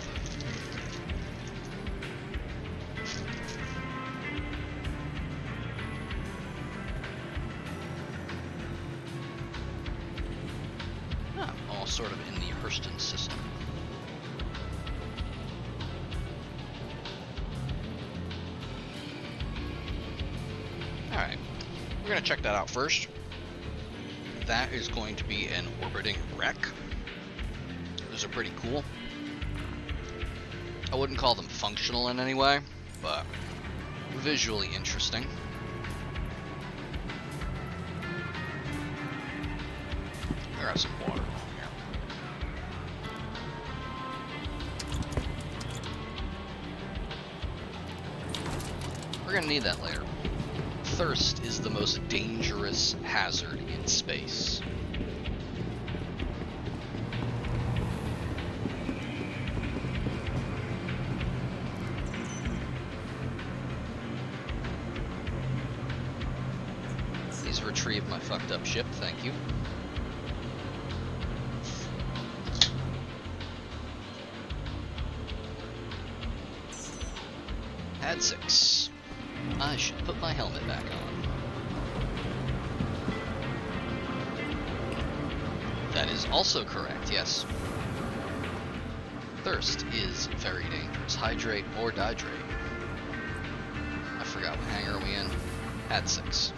All sort of in the Hurston system. Alright, we're going to check that out first. That is going to be an orbiting wreck. Those are pretty cool. I wouldn't call them functional in any way, but visually interesting. There are some water along here. We're gonna need that later. Thirst is the most dangerous hazard in space. Please retrieve my fucked up ship, thank you. Pad 6. I should put my helmet back on. That is also correct, yes. Thirst is very dangerous. Hydrate or dihydrate. I forgot what hangar are we in. Pad 6.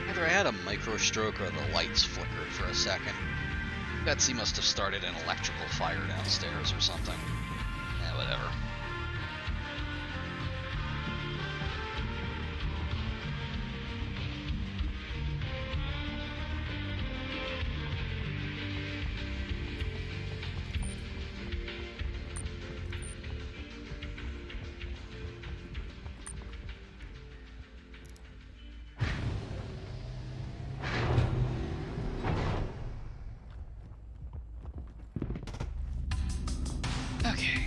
Either I had a micro stroke or the lights flickered for a second. Betsy must have started an electrical fire downstairs or something. Yeah, whatever. Okay.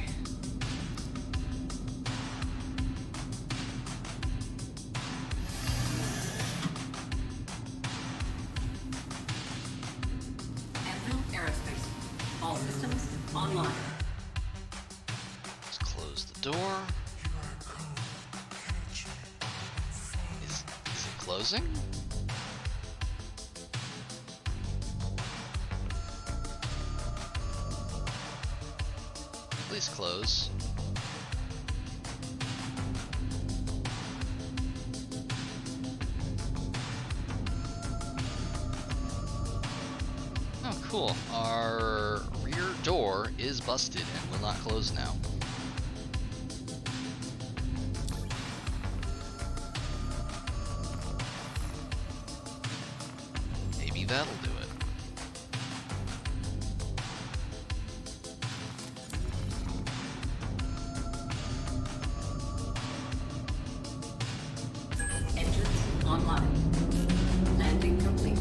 Anvil Aerospace. All systems online. Let's close the door. Is it closing? Please close. Oh, cool. Our rear door is busted and will not close now. Maybe that'll do it. Engines online. Landing complete.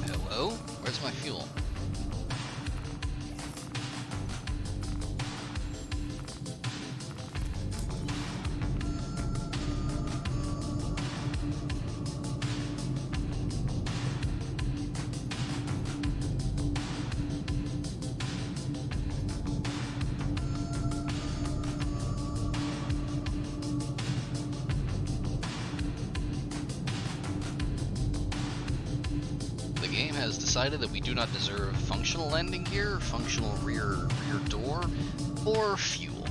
Hello? Where's my fuel? The game has decided that we do not deserve functional landing gear, functional rear door, or fuel.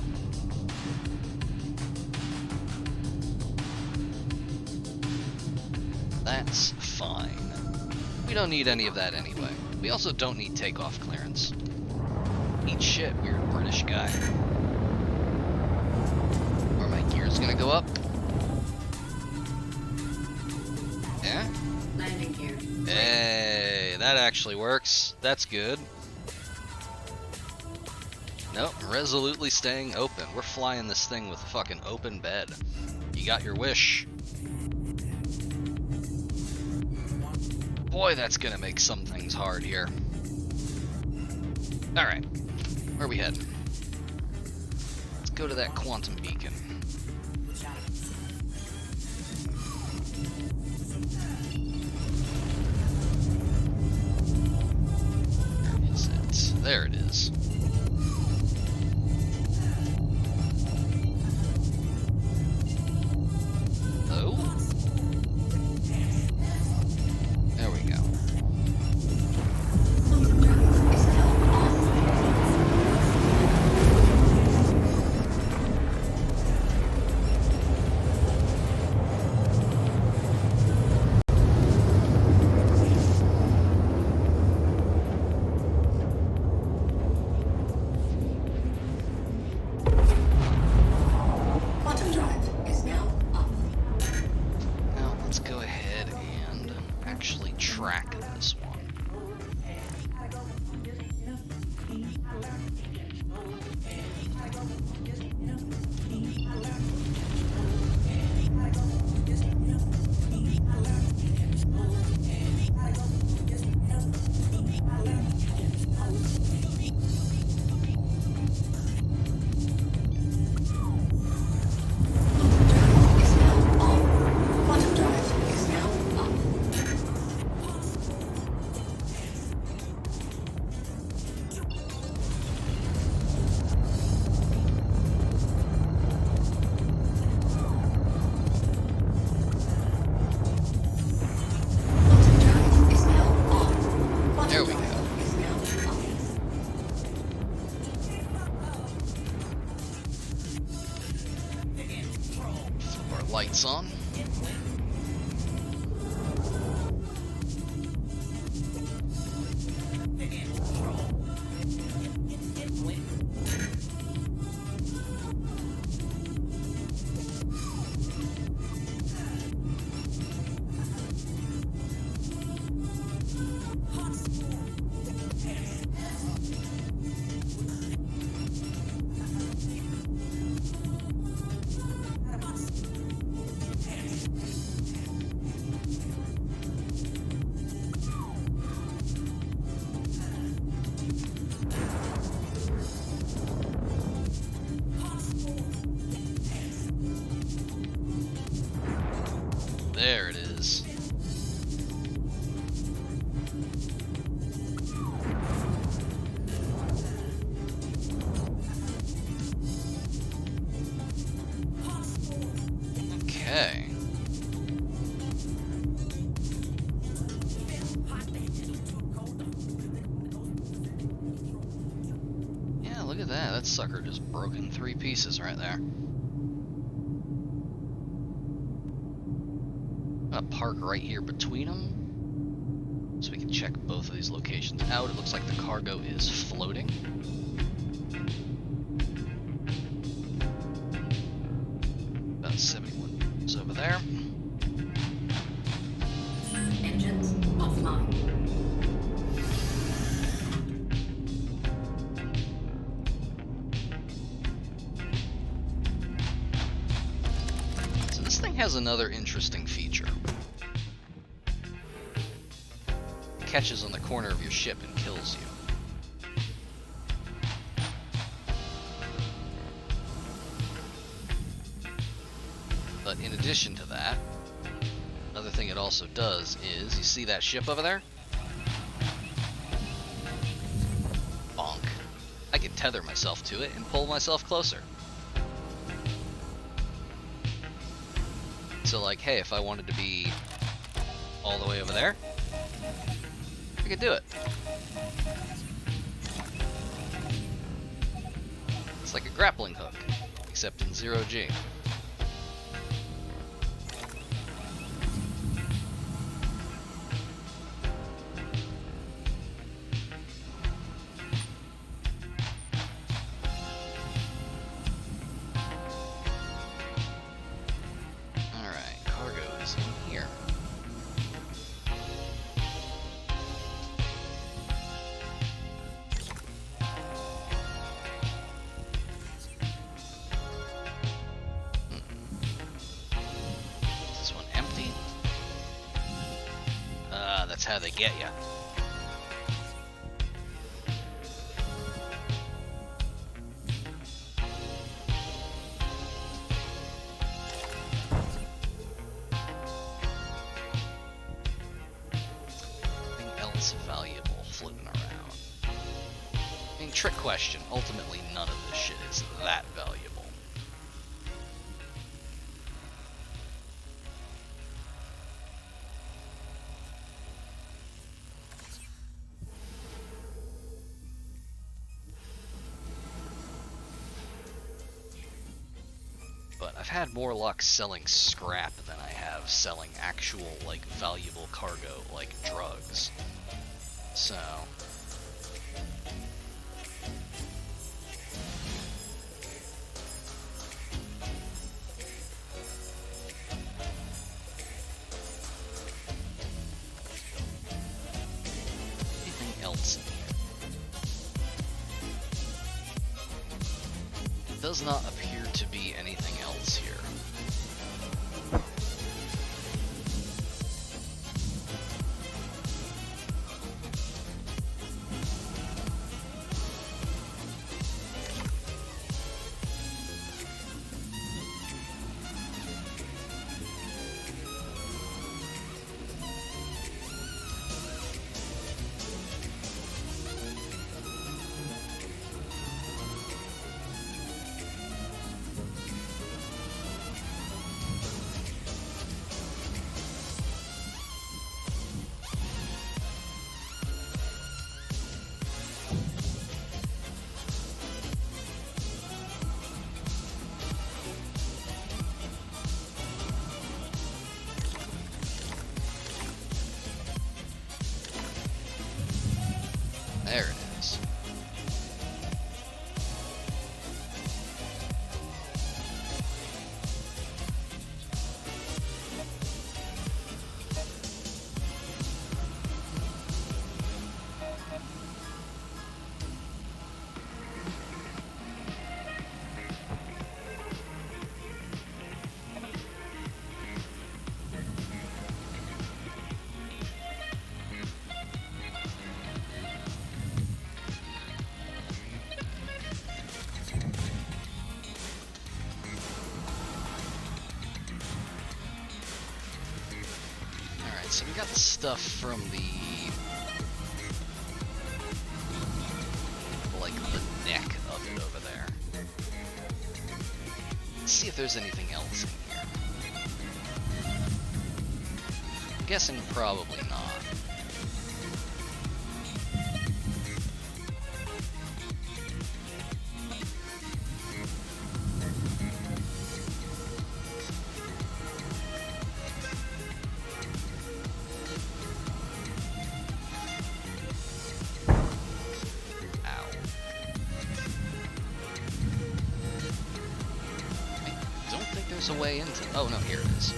That's fine. We don't need any of that anyway. We also don't need takeoff clearance. Eat shit, weird British guy. Are my gears gonna go up? Yeah? Landing gear. Hey, that actually works. That's good. Nope, resolutely staying open. We're flying this thing with a fucking open bed. You got your wish. Boy, that's gonna make some things hard here. Alright, where are we heading? Let's go to that quantum beacon. Where is it? There it is. Oh? There we go. Is now off. Quantum drive is now off. Now let's go ahead and actually track this one. Is now on. Quantum drive is now off. Quantum drive is now on. Quantum There we drive go. is now off. Flip our lights on. Okay. Yeah, look at that. That sucker just broke in 3 pieces right there. I'm gonna park right here between them, so we can check both of these locations out. It looks like the cargo is floating. About 71 is over there. Engines offline. So this thing has another interesting feature. It catches on the corner of your ship and kills you. But in addition to that, another thing it also does is, you see that ship over there? Bonk. I can tether myself to it and pull myself closer. So like, hey, if I wanted to be all the way over there, I could do it. It's like a grappling hook, except in 0G. Alright, cargo is in here. Is this one empty? That's how they get ya. Anything else valuable floating around? I mean, trick question. Ultimately, none of this shit is that valuable. But I've had more luck selling scrap than I have selling actual, like, valuable cargo, like drugs. So... anything else in here? It does not appear to be anything else here. There it is. So we got the stuff from the see if there's anything else in here. I'm guessing probably not. There's a way into... Oh, no, here it is.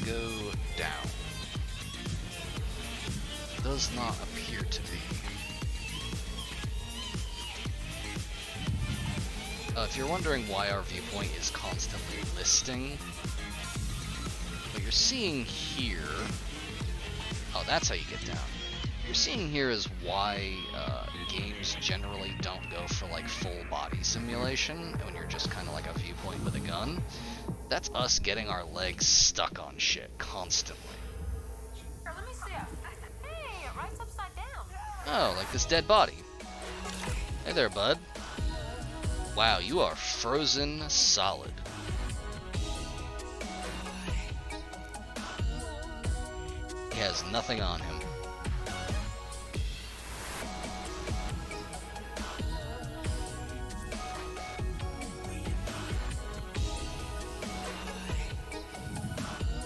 Go down. Does not appear to be. If you're wondering why our viewpoint is constantly listing, what you're seeing here... Oh, that's how you get down. What you're seeing here is why games generally don't go for like full body simulation when you're just kind of like a viewpoint with a gun. That's us getting our legs stuck on shit constantly. Here, let me see it. Hey, it rides upside down. Oh, like this dead body. Hey there, bud. Wow, you are frozen solid. He has nothing on him.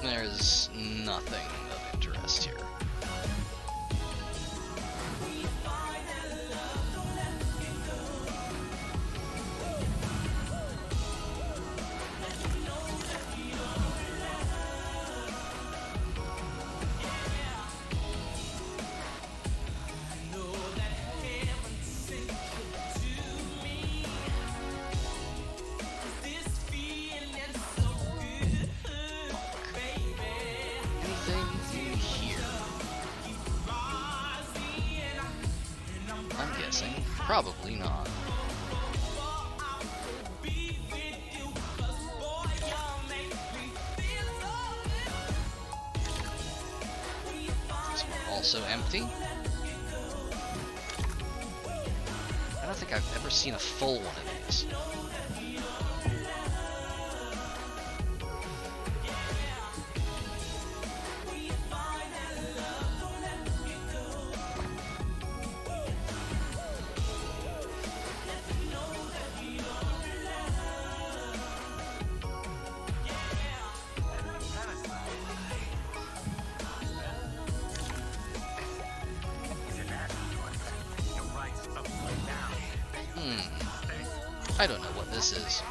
There's nothing of interest here. Probably not. These were also empty. I don't think I've ever seen a full one of these. I don't know what this is.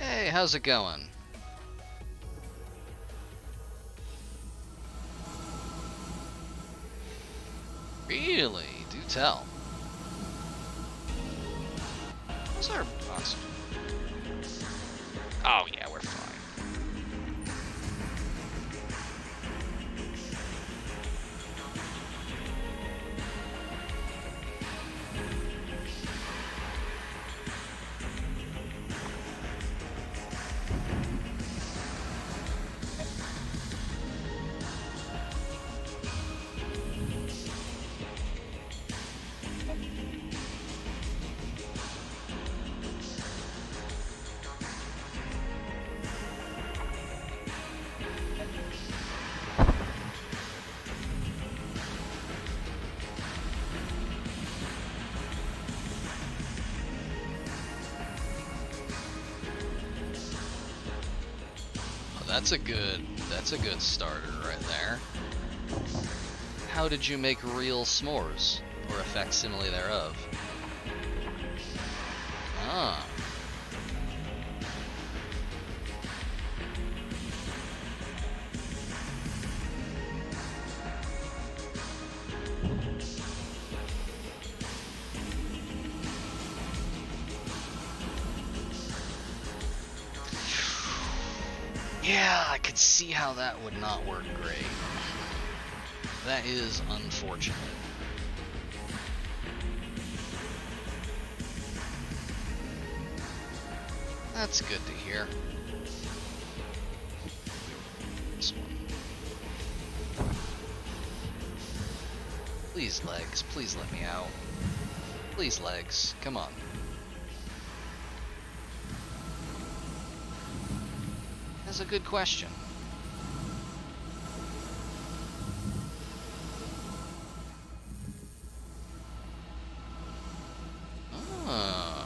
Hey, how's it going? Really? Do tell. What's our box? Oh yeah, we're fine. that's a good starter right there. How did you make real s'mores, or a facsimile thereof? Ah. Yeah, I could see how that would not work great. That is unfortunate. That's good to hear. This one. Please, legs, please let me out. Please, legs, come on. That's a good question. Oh.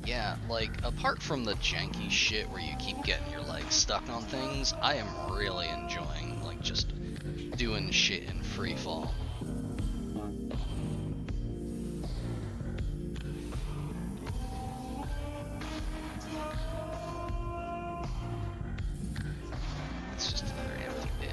Yeah, like, apart from the janky shit where you keep getting your legs stuck on things, I am really enjoying, like, just doing shit in free fall. It's just another empty bin.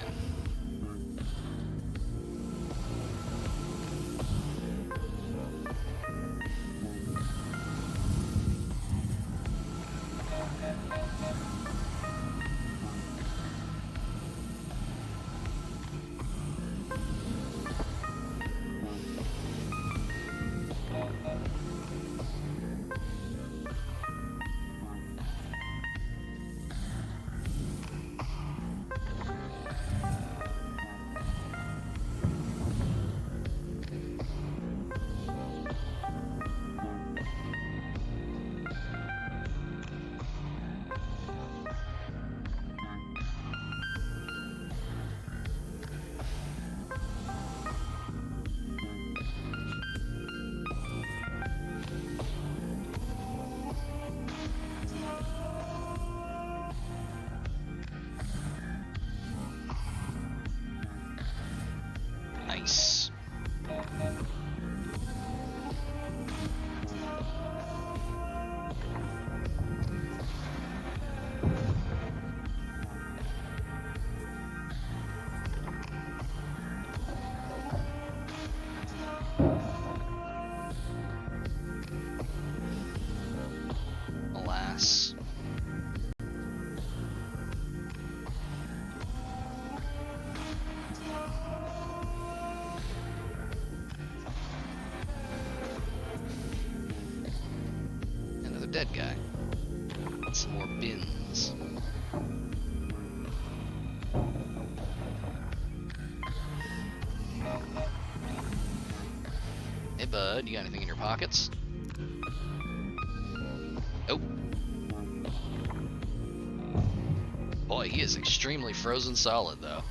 Nice. Alas. Another dead guy. Some more bins. Hey bud, you got anything in your pockets? Oh. Boy, he is extremely frozen solid though.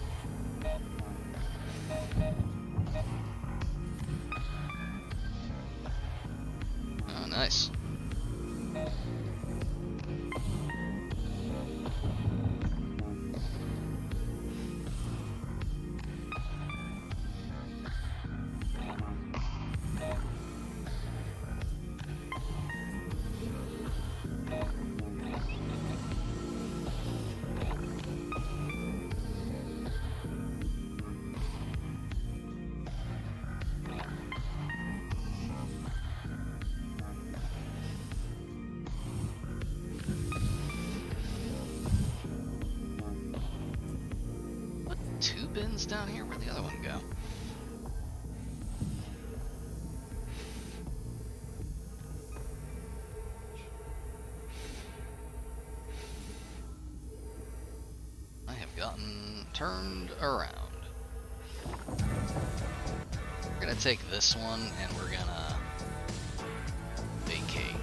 Oh, nice. Two bins down here? Where'd the other one go? I have gotten turned around. We're gonna gonna take this one and we're gonna vacate.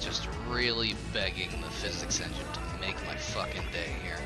Just really begging the physics engine to make my fucking day here.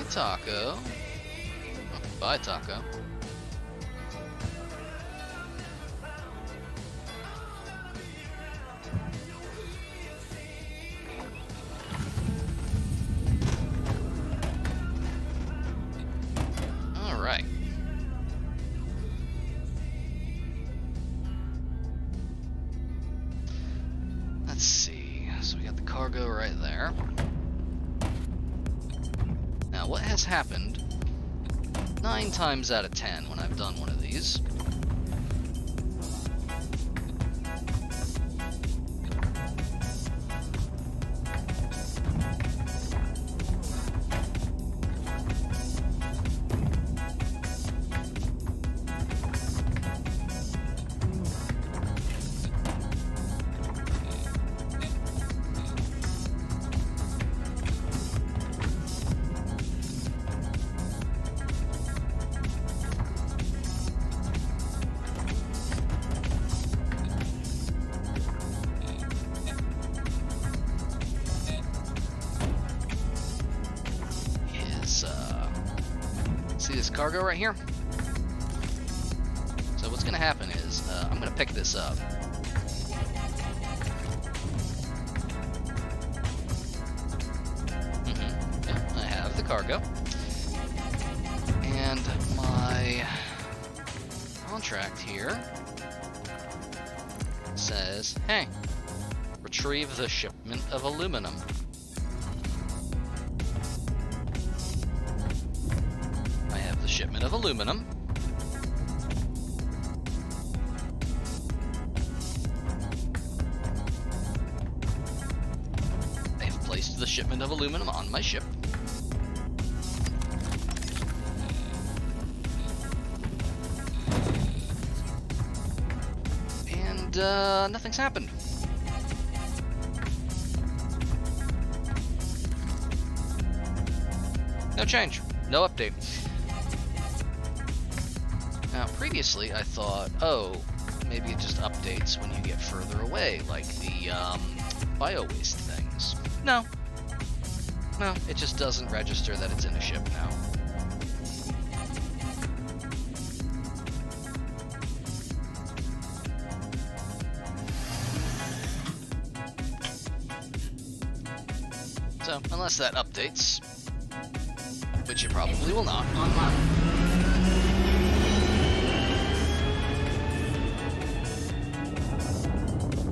Taco. Oh, bye, Taco. All right. Let's see. So we got the cargo right there. Now, what has happened 9 times out of 10 when I've done one of these? See this cargo right here? So what's gonna happen is I'm gonna pick this up. Yeah, I have the cargo. And my contract here says, hey, retrieve the shipment of aluminum. Shipment of aluminum. I have placed the shipment of aluminum on my ship. nothing's happened. No change. No update. Now, previously I thought, oh, maybe it just updates when you get further away, like the bio-waste things. No. No, it just doesn't register that it's in a ship now. So, unless that updates, which it probably will not.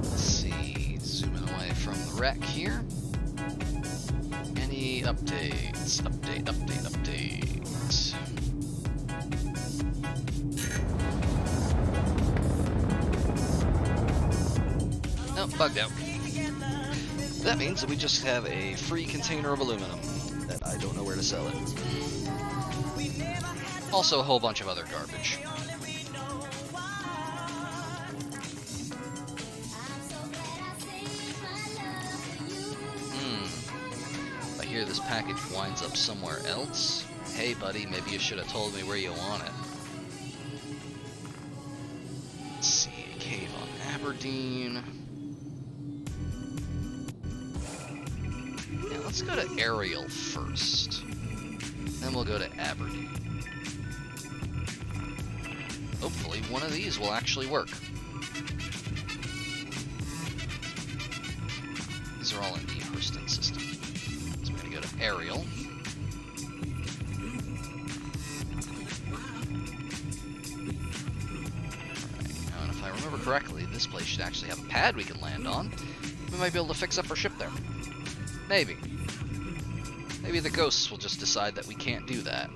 Let's see, zooming away from the wreck here. Any updates? Update. Nope, bugged out. That means that we just have a free container of aluminum that I don't know where to sell it. Also a whole bunch of other garbage. If I hear this package winds up somewhere else, hey buddy, maybe you should have told me where you want it. Let's see, a cave on Aberdeen. Yeah, let's go to Ariel first. Then we'll go to Aberdeen. Hopefully one of these will actually work. These are all in the Hurston system. So we're gonna go to Ariel. Alright, now and if I remember correctly, this place should actually have a pad we can land on. We might be able to fix up our ship there. Maybe. Maybe the ghosts will just decide that we can't do that.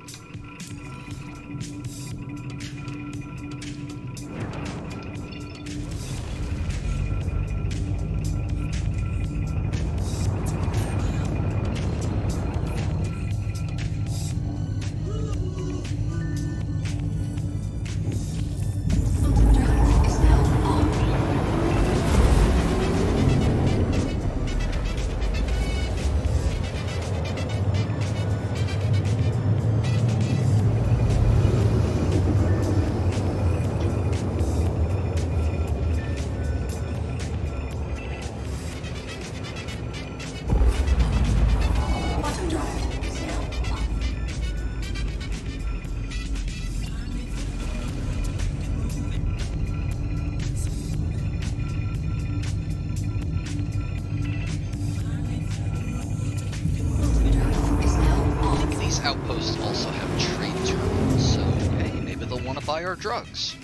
Outposts also have trade terminals, so hey, maybe they'll want to buy our drugs.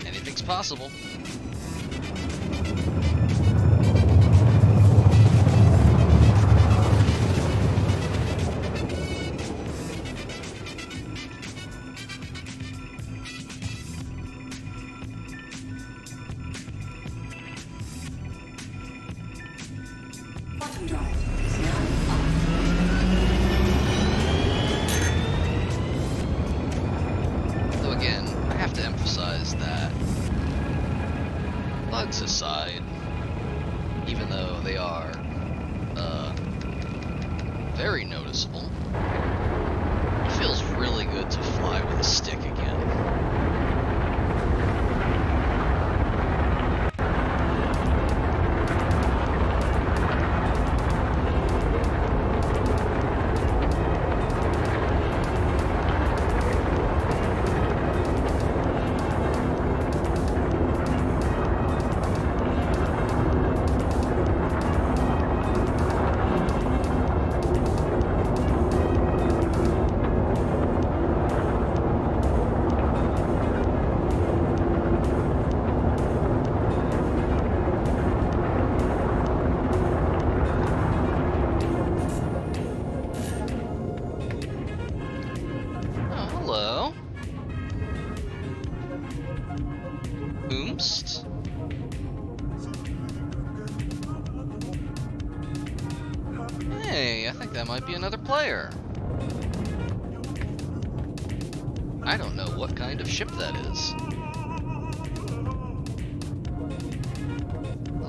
Anything's possible. Bottom drive is now up. Though again, I have to emphasize that, bugs aside, even though they are very noticeable, it feels really good to fly with a stick again. Oomst. Hey, I think that might be another player. I don't know what kind of ship that is.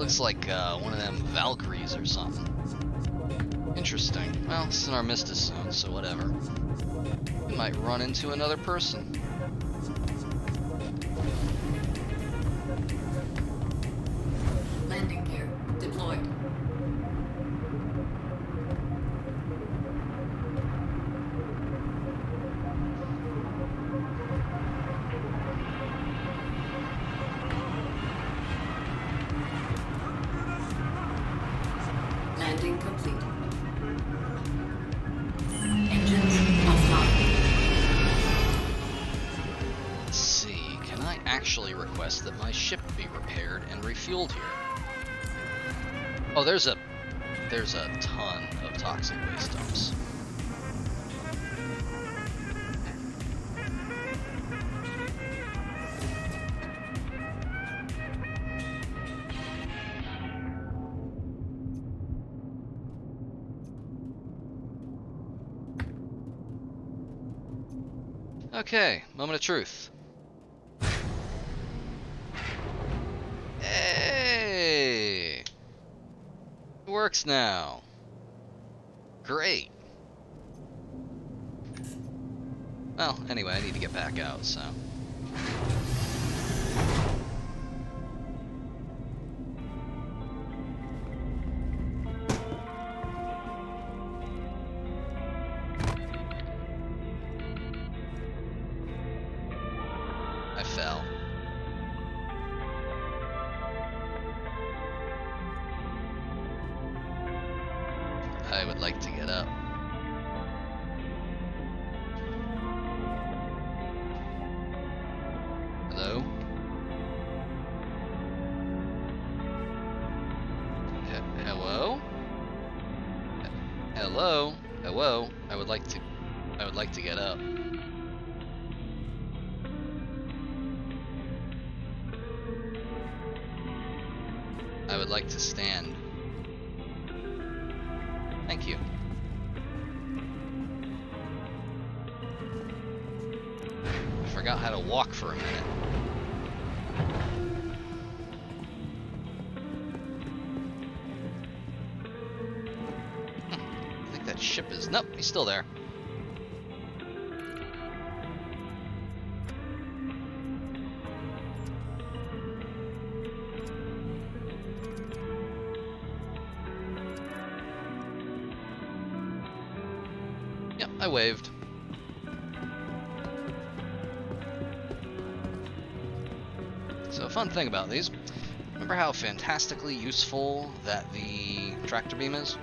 looks like one of them Valkyries or something. Interesting. Well, it's an Armistice zone, so whatever. We might run into another person. Landing gear deployed. Landing complete. Engines offline. Let's see, can I actually request that my ship be repaired and refueled here? Oh, there's a ton of toxic waste dumps. Okay, moment of truth. Hey! It works now. Great. Well, anyway, I need to get back out, so. I fell. I would like to get up. Hello? Hello? Hello? Hello? I would like to get up. I would like to stand. Thank you. I forgot how to walk for a minute. I think that ship is... Nope, he's still there. Yep, I waved. So a fun thing about these, remember how fantastically useful that the tractor beam is?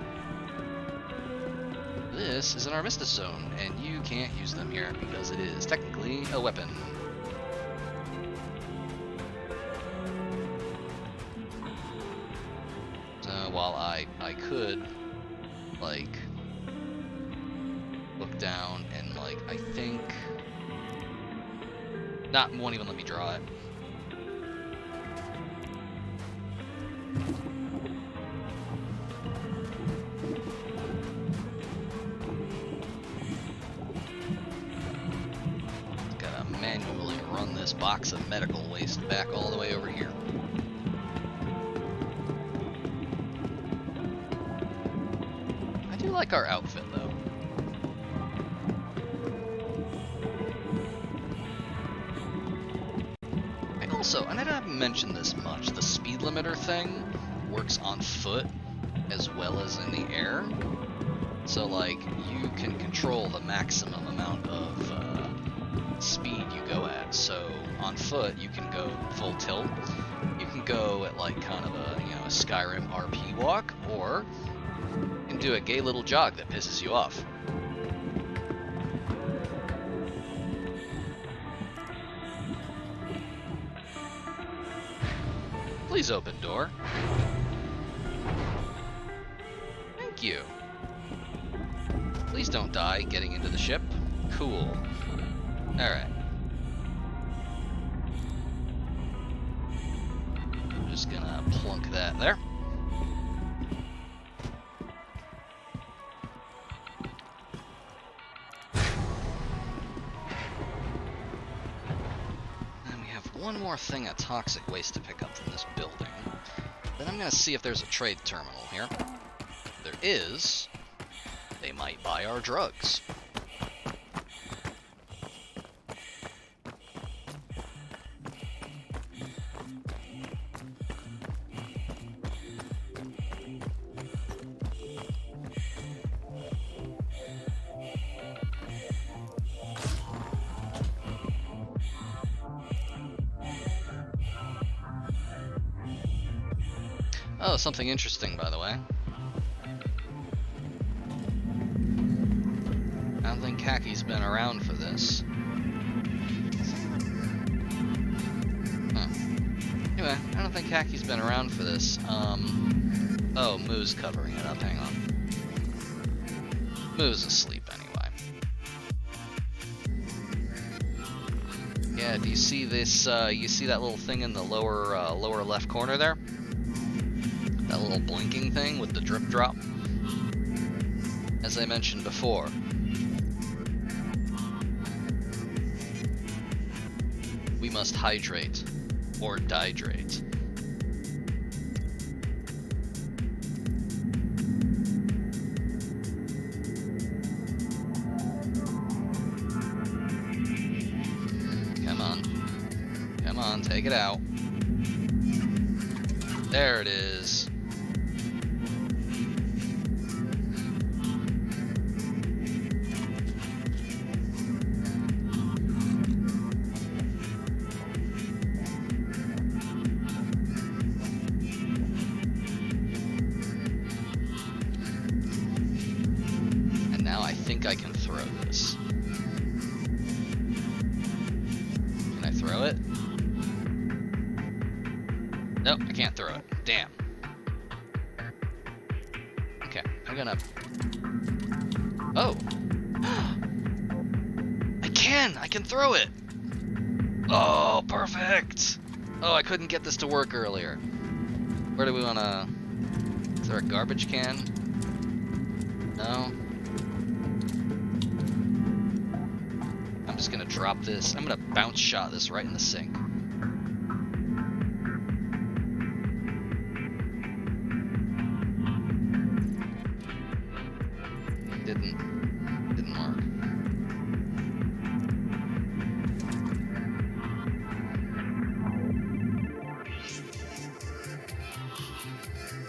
This is an Armistice zone, and you can't use them here because it is technically a weapon. So while I could, like, look down and, like, I think... won't even let me draw it. Gotta manually run this box of medical waste back all the way over here. I do like our outfit, though. Also, and I haven't mentioned this much, the speed limiter thing works on foot as well as in the air. So, like, you can control the maximum amount of speed you go at. So, on foot, you can go full tilt. You can go at, like, kind of a, you know, a Skyrim RP walk, or you can do a gay little jog that pisses you off. Please open door. Thank you. Please don't die getting into the ship. Cool. Alright. I'm just gonna plunk that there. And we have one more thing of toxic waste to pick up from this building. Then I'm gonna see if there's a trade terminal here. If there is, they might buy our drugs. Oh, something interesting, by the way. I don't think Kaki's been around for this. Huh. Anyway, I don't think Kaki's been around for this. Oh, Moo's covering it up, hang on. Moo's asleep anyway. Yeah, do you see this, you see that little thing in the lower left corner there? That little blinking thing with the drip drop. As I mentioned before, we must hydrate or dihydrate. Come on. Come on, take it out. There it is. I can throw this. Can I throw it? Nope, I can't throw it. Damn. Okay, I'm gonna... Oh! I can throw it! Oh, perfect! Oh, I couldn't get this to work earlier. Where do we wanna... Is there a garbage can? No? I'm just gonna drop this. I'm gonna bounce shot this right in the sink. Didn't work.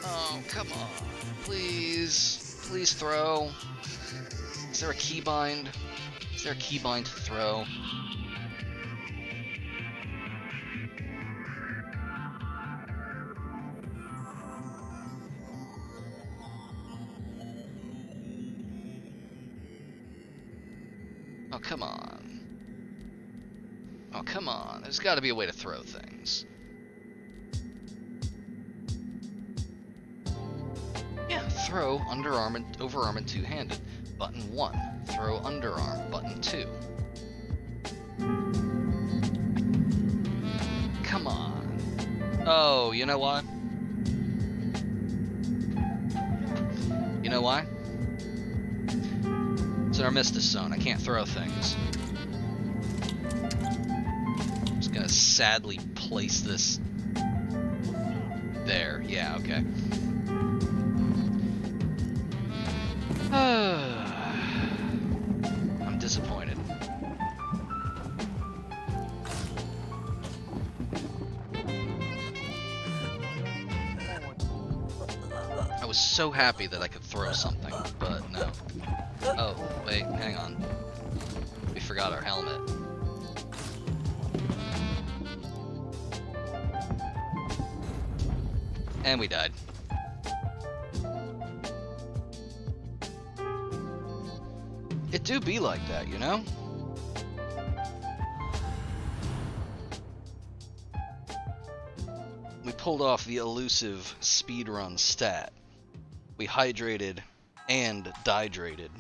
Oh, come on. Please throw. Is there a keybind? Is there a keybind to throw? Oh, come on. Oh, come on. There's got to be a way to throw things. Yeah, throw, underarm, and overarm, and two-handed. Button 1. Throw underarm. Button 2. Come on. Oh, you know what? You know why? It's an armistice zone. I can't throw things. I'm just gonna sadly place this there. Yeah, okay. I'm disappointed. I was so happy that I could throw something, but no. Oh, wait, hang on. We forgot our helmet. And we died. It do be like that, you know? We pulled off the elusive speedrun stat. We hydrated and dihydrated.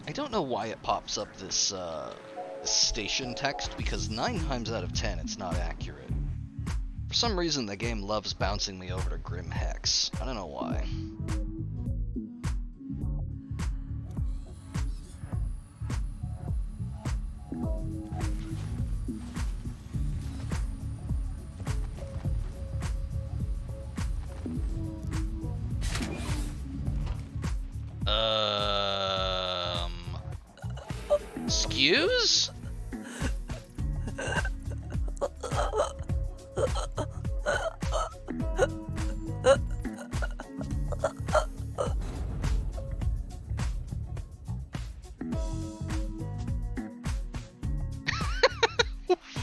I don't know why it pops up this station text because 9 times out of 10 it's not accurate. For some reason the game loves bouncing me over to Grim Hex. I don't know why. Excuse?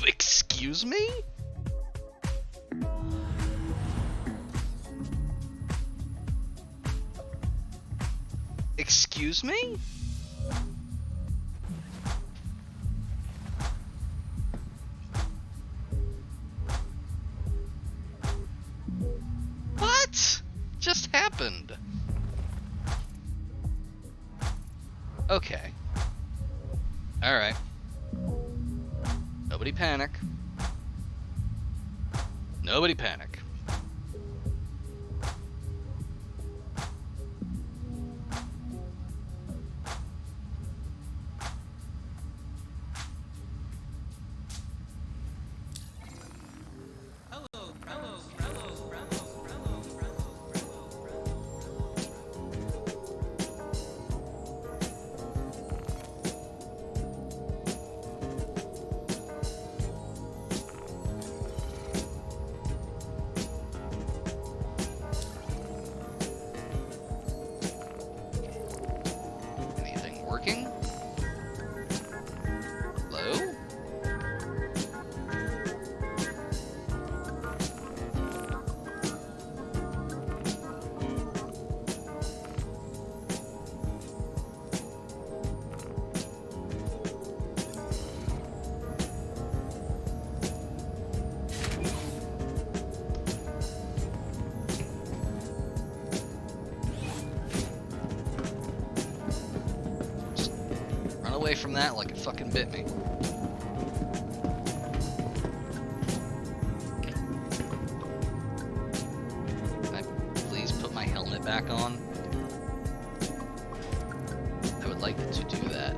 Excuse me? Excuse me? What just happened? Okay. Alright. Nobody panic. Nobody panic. Anything working? Hello? Just run away from that like it fucking bit me. Can I please put my helmet back on? I would like to do that.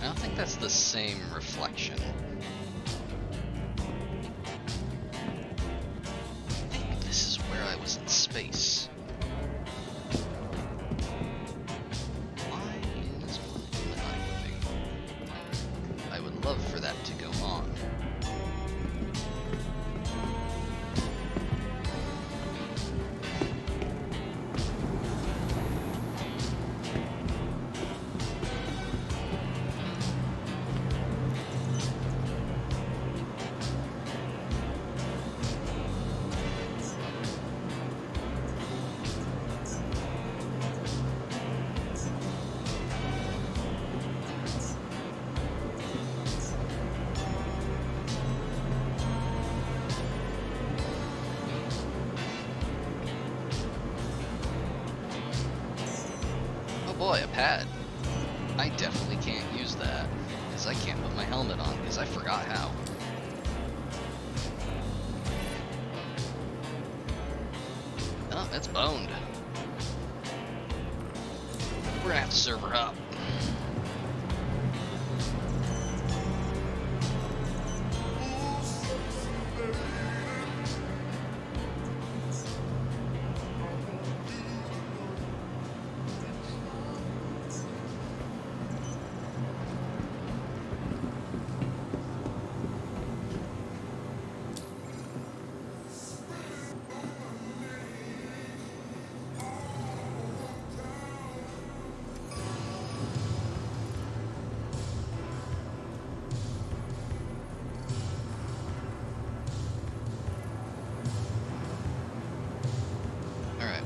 I don't think that's the same reflection. I think this is where I was in space. Why is my moving? I would love for that to go on. Oh boy, a pad. I definitely can't use that, because I can't put my helmet on, because I forgot how. It's boned. We're gonna have to server hop.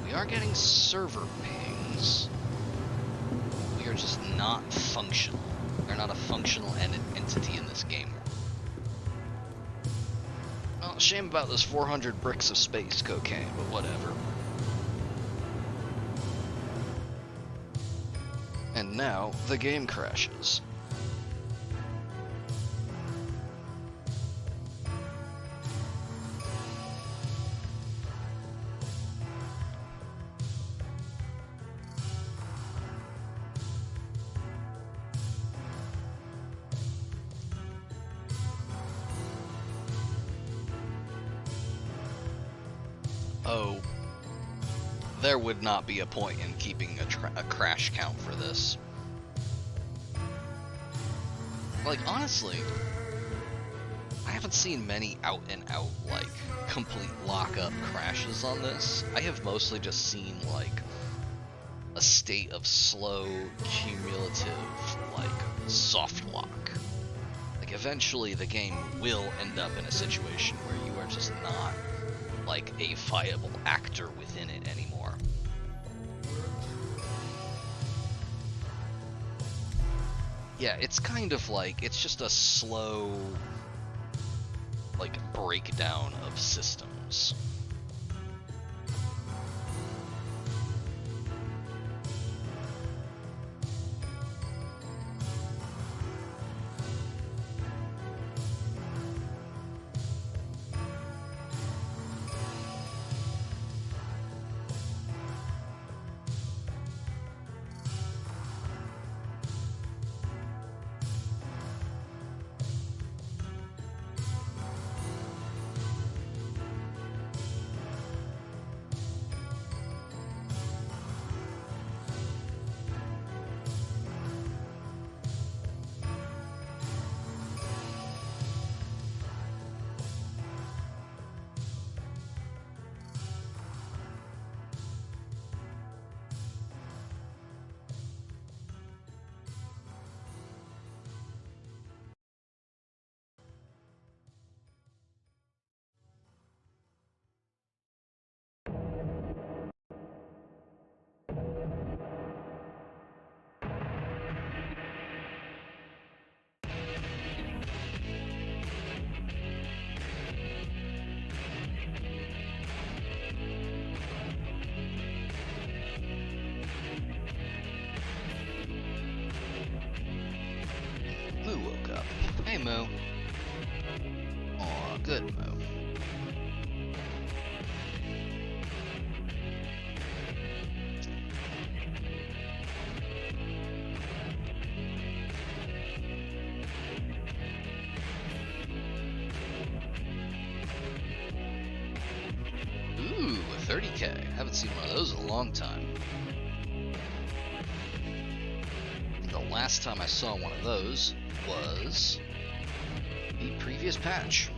We are getting server pings. We are just not functional. They're not a functional entity in this game. Well, shame about those 400 bricks of space cocaine, but whatever. And now, the game crashes. Oh, there would not be a point in keeping a crash count for this. Like, honestly, I haven't seen many out and out, like, complete lockup crashes on this. I have mostly just seen, like, a state of slow, cumulative, like, soft lock. Like, eventually the game will end up in a situation where you are just not like a viable actor within it anymore. Yeah, it's kind of like, it's just a slow, like, breakdown of systems. Moo woke up. Hey, Moo. Aw, good, Moo. Ooh, a 30K. Haven't seen one of those in a long time. The last time I saw one of those was the previous patch.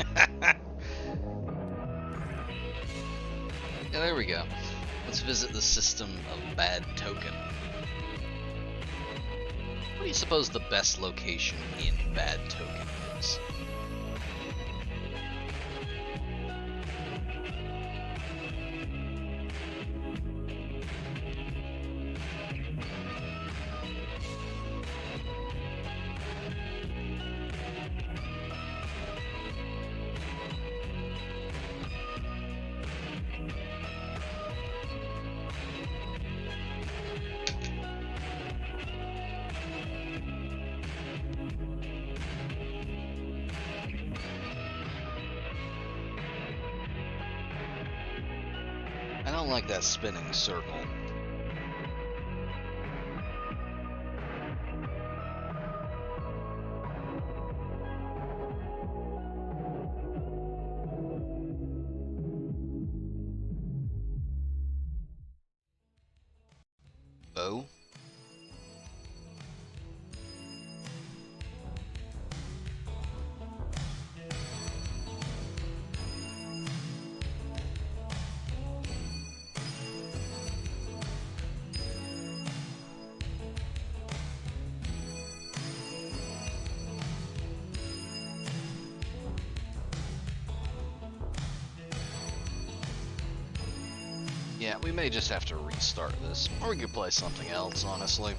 Yeah, there we go. Let's visit the system of bad token. What do you suppose the best location in bad token is? don't like that spinning circle. Oh. Yeah, we may just have to restart this, or we could play something else, honestly.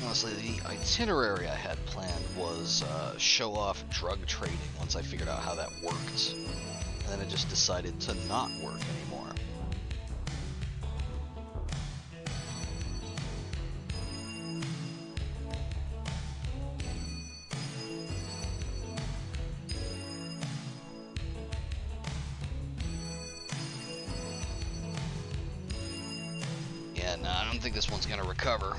Honestly, the itinerary I had planned was show off drug trading once I figured out how that worked. And then it just decided to not work anymore. Yeah, no, I don't think this one's gonna recover.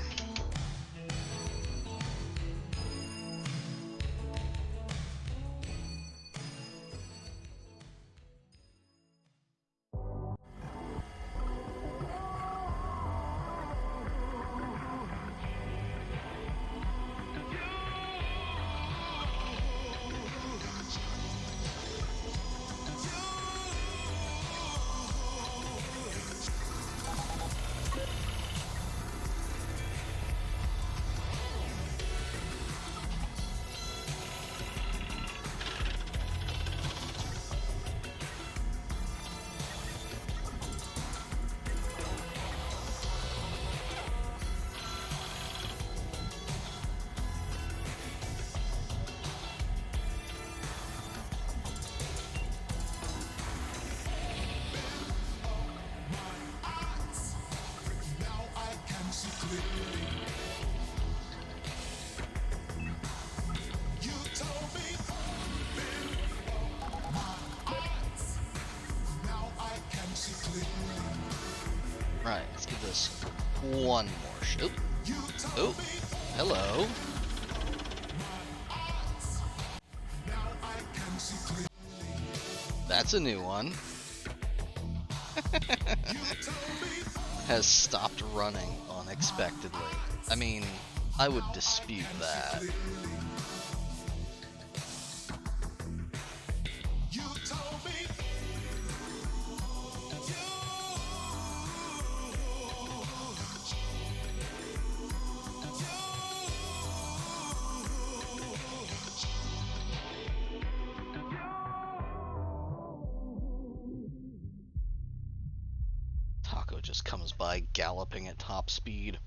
Right, let's give this one more shoot. Oh, hello. That's a new one. Has stopped running unexpectedly. I mean, I would dispute that. Taco just comes by galloping at top speed.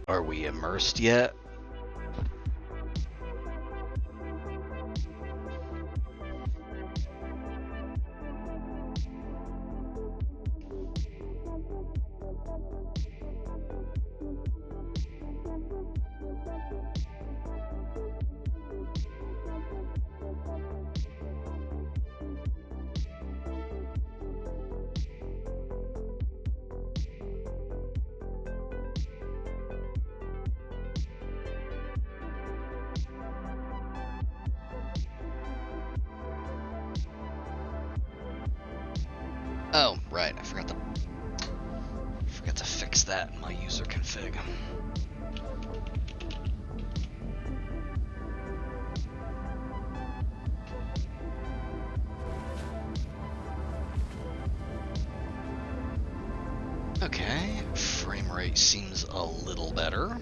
Are we immersed yet? Oh, right, I forgot to fix that in my user config. Okay, frame rate seems a little better.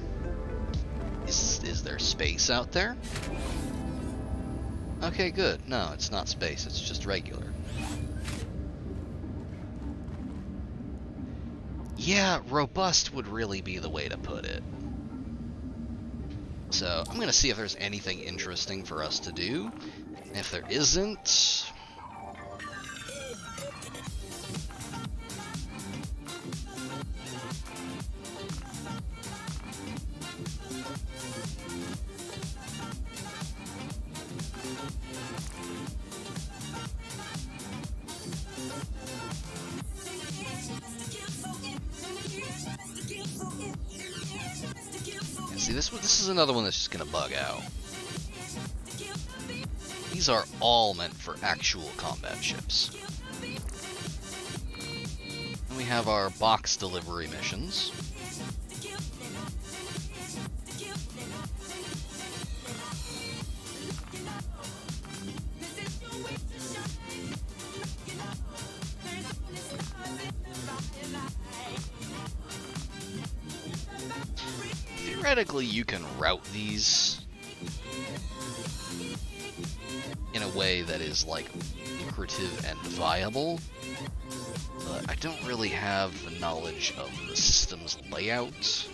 Is there space out there? Okay, good. No, it's not space, it's just regular. Yeah, robust would really be the way to put it. So, I'm gonna see if there's anything interesting for us to do. And if there isn't... See, this is another one that's just gonna bug out. These are all meant for actual combat ships. And we have our box delivery missions. Theoretically, you can route these in a way that is, like, lucrative and viable, but I don't really have the knowledge of the system's layout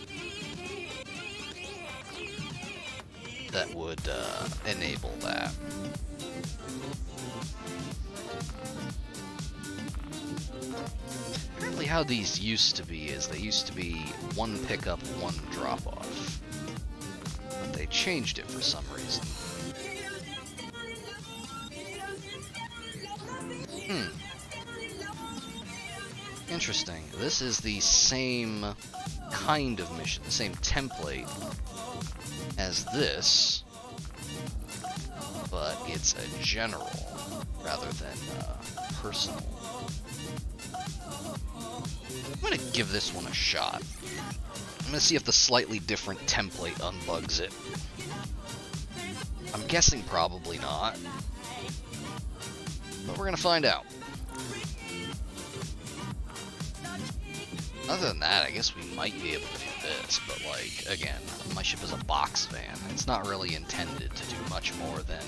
that would enable that. Apparently how these used to be is they used to be one pickup, one drop-off. But they changed it for some reason. Interesting. This is the same kind of mission, the same template as this, but it's a general rather than personal. I'm gonna give this one a shot. I'm gonna see if the slightly different template unbugs it. I'm guessing probably not, but we're gonna find out. Other than that, I guess we might be able to do this, but like, again, my ship is a box van. It's not really intended to do much more than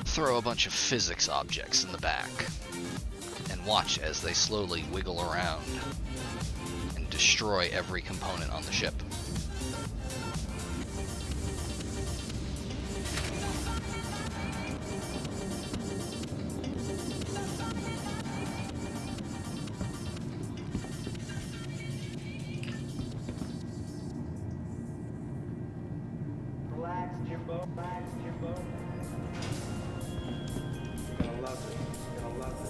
throw a bunch of physics objects in the back and watch as they slowly wiggle around and destroy every component on the ship. Relax, Jimbo. Relax, Jimbo. You're gonna love it. You're gonna love it.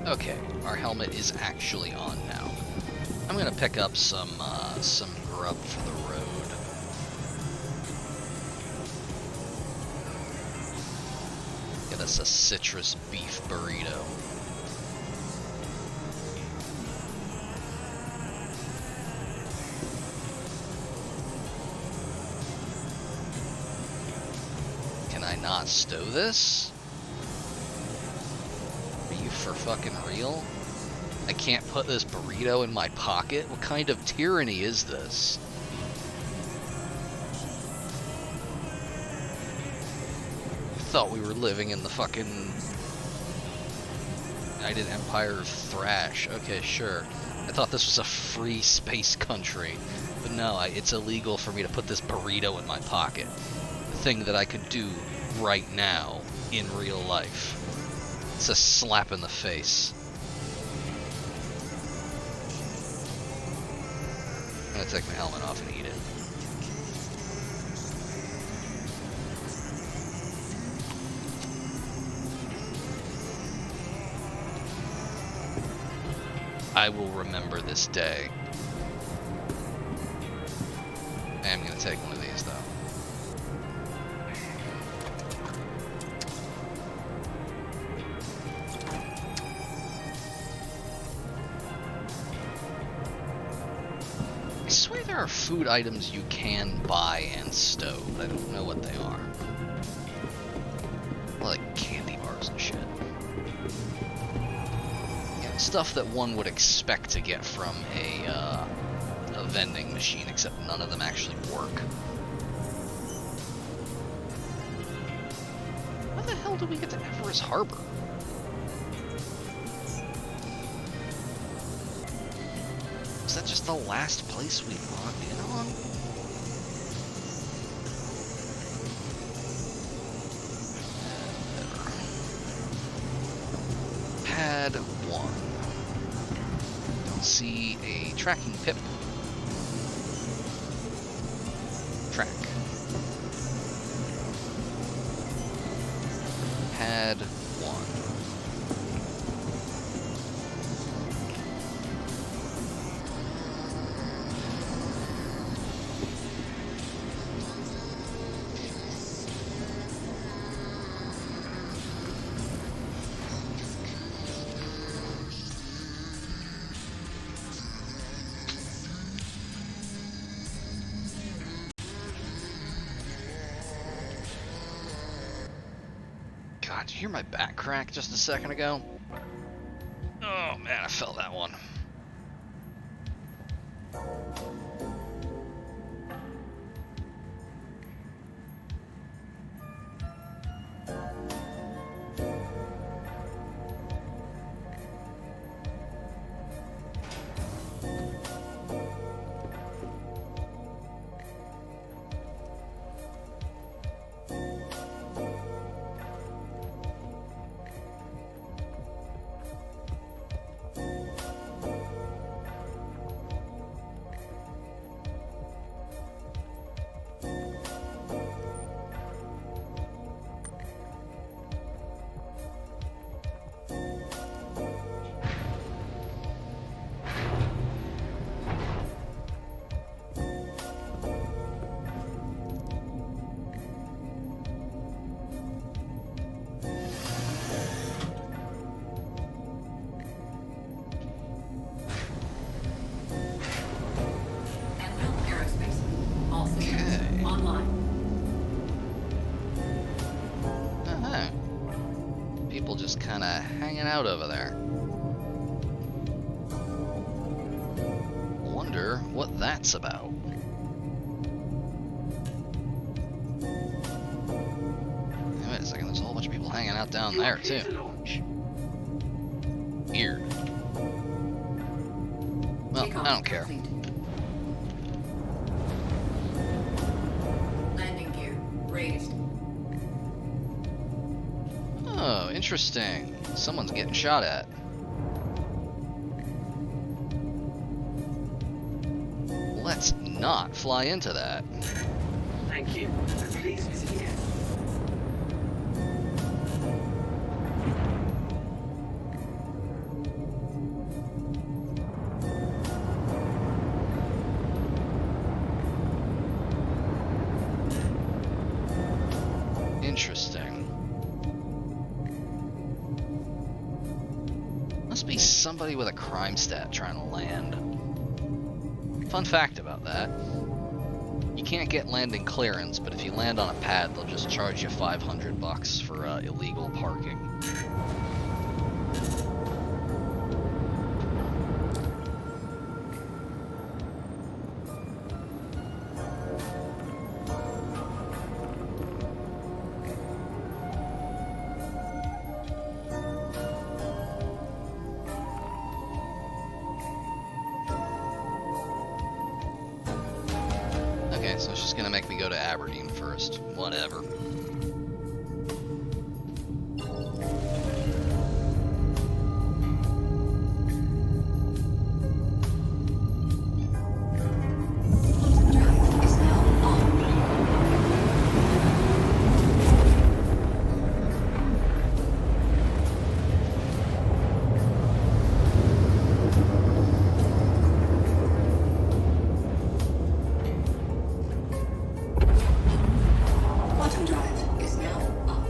Okay, our helmet is actually on now. I'm gonna pick up some grub for the road. Get us a citrus beef burrito. Can I not stow this? Are you for fucking real? I can't put this burrito in my pocket? What kind of tyranny is this? Thought we were living in the fucking United Empire of Thrash. Okay, sure. I thought this was a free space country. But no, it's illegal for me to put this burrito in my pocket. The thing that I could do right now in real life. It's a slap in the face. I'm gonna take my helmet off and eat it. I will remember this day. I am gonna take one of these though. I swear there are food items you can buy and stow, but I don't know what they are. Like candy bars and shit. Yeah, stuff that one would expect to get from a vending machine, except none of them actually work. How the hell do we get to Everest Harbor? Is that just the last place we logged in on? Pad 1. Don't see a tracking pip. Track. Pad 1. God, did you hear my back crack just a second ago? Oh man, I felt that one. Just kind of hanging out over there. Wonder what that's about. Wait a second, there's a whole bunch of people hanging out down there too. Weird. Well, I don't care. Landing gear raised. Oh, interesting. Someone's getting shot at. Let's not fly into that. Thank you. Please visit again. Interesting. Must be somebody with a crime stat trying to land. Fun fact about that. You can't get landing clearance, but if you land on a pad, they'll just charge you $500 for illegal parking. Okay, so it's just gonna make me go to Aberdeen first. Whatever. Drive is now on. Quantum drive is now off.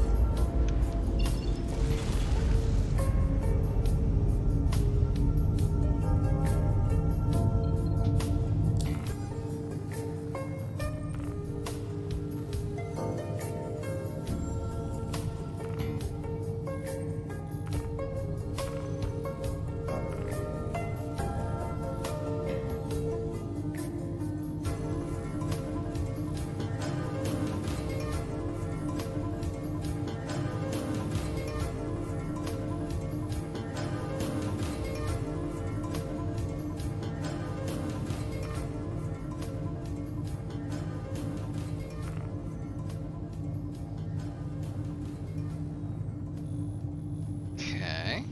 Okay.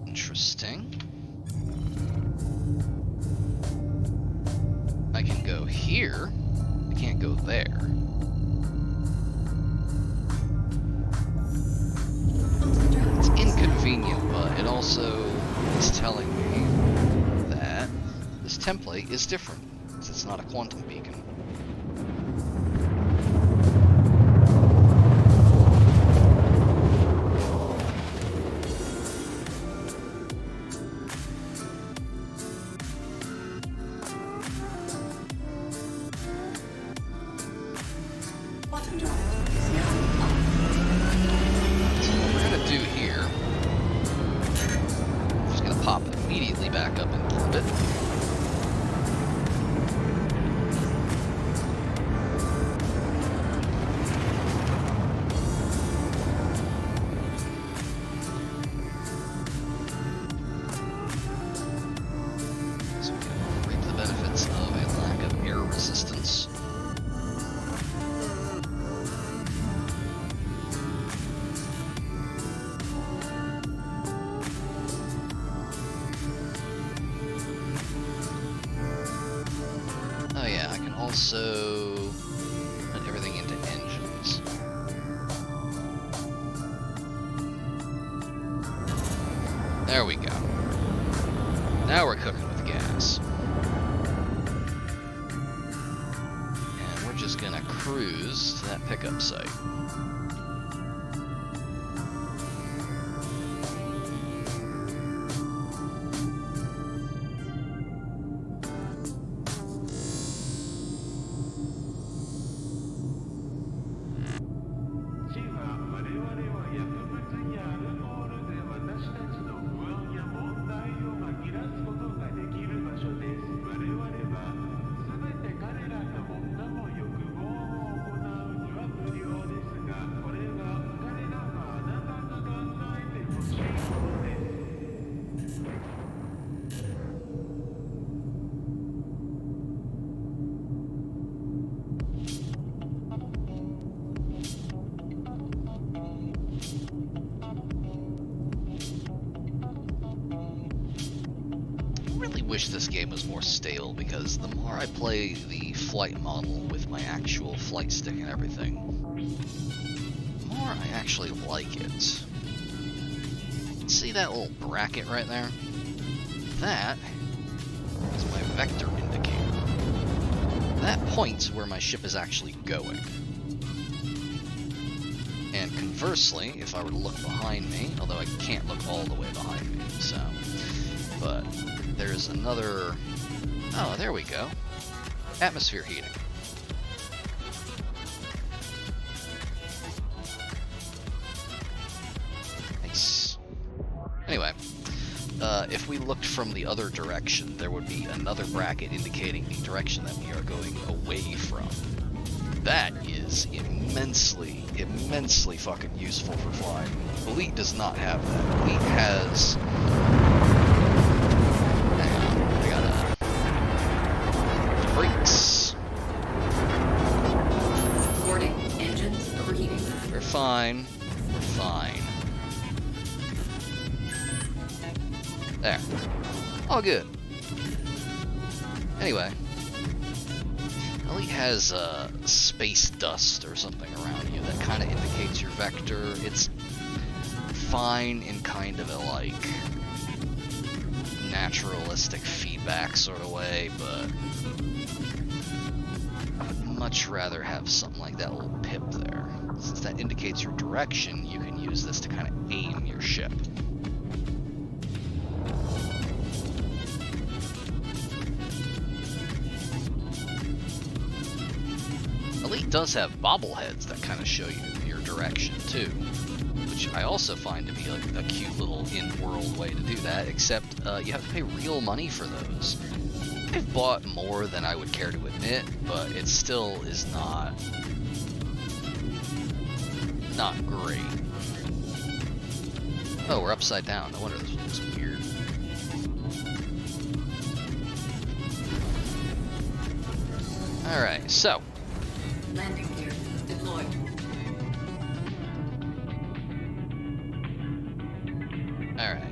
Interesting. I can go here. I can't go there. Quantum drive It's is now inconvenient, but it also is telling me that this template is different, since it's not a quantum beacon. Quantum drive is now off. So what we're gonna do here, I'm just gonna pop immediately back up in orbit. So we can reap the benefits of a lack of air resistance. Oh yeah, I can also put everything into engines. There we go. Now we're cooking with gas. And we're just gonna cruise to that pickup site. Wish this game was more stale, because the more I play the flight model with my actual flight stick and everything, the more I actually like it. See that little bracket right there? That is my vector indicator. That points where my ship is actually going. And conversely, if I were to look behind me, although I can't look all the way behind me, so... But there's another... Oh, there we go. Atmosphere heating. Nice. Anyway, if we looked from the other direction, there would be another bracket indicating the direction that we are going away from. That is immensely, immensely fucking useful for flying. Elite does not have that. Elite has... Hang on, I gotta... Brakes. Warning, engines overheating. We're fine. We're fine. There. All good. Anyway. Elite has space dust or something around you that kind of indicates your vector. It's fine in kind of a, like, naturalistic feedback sort of way, but I would much rather have something like that little pip there. Since that indicates your direction, you can use this to kind of aim your ship. Elite does have bobbleheads that kind of show you your direction too, which I also find to be like a cute little in-world way to do that, except you have to pay real money for those. I've bought more than I would care to admit, but it still is not great. Oh, we're upside down. No wonder this looks weird. Alright, so Landing gear deployed. alright.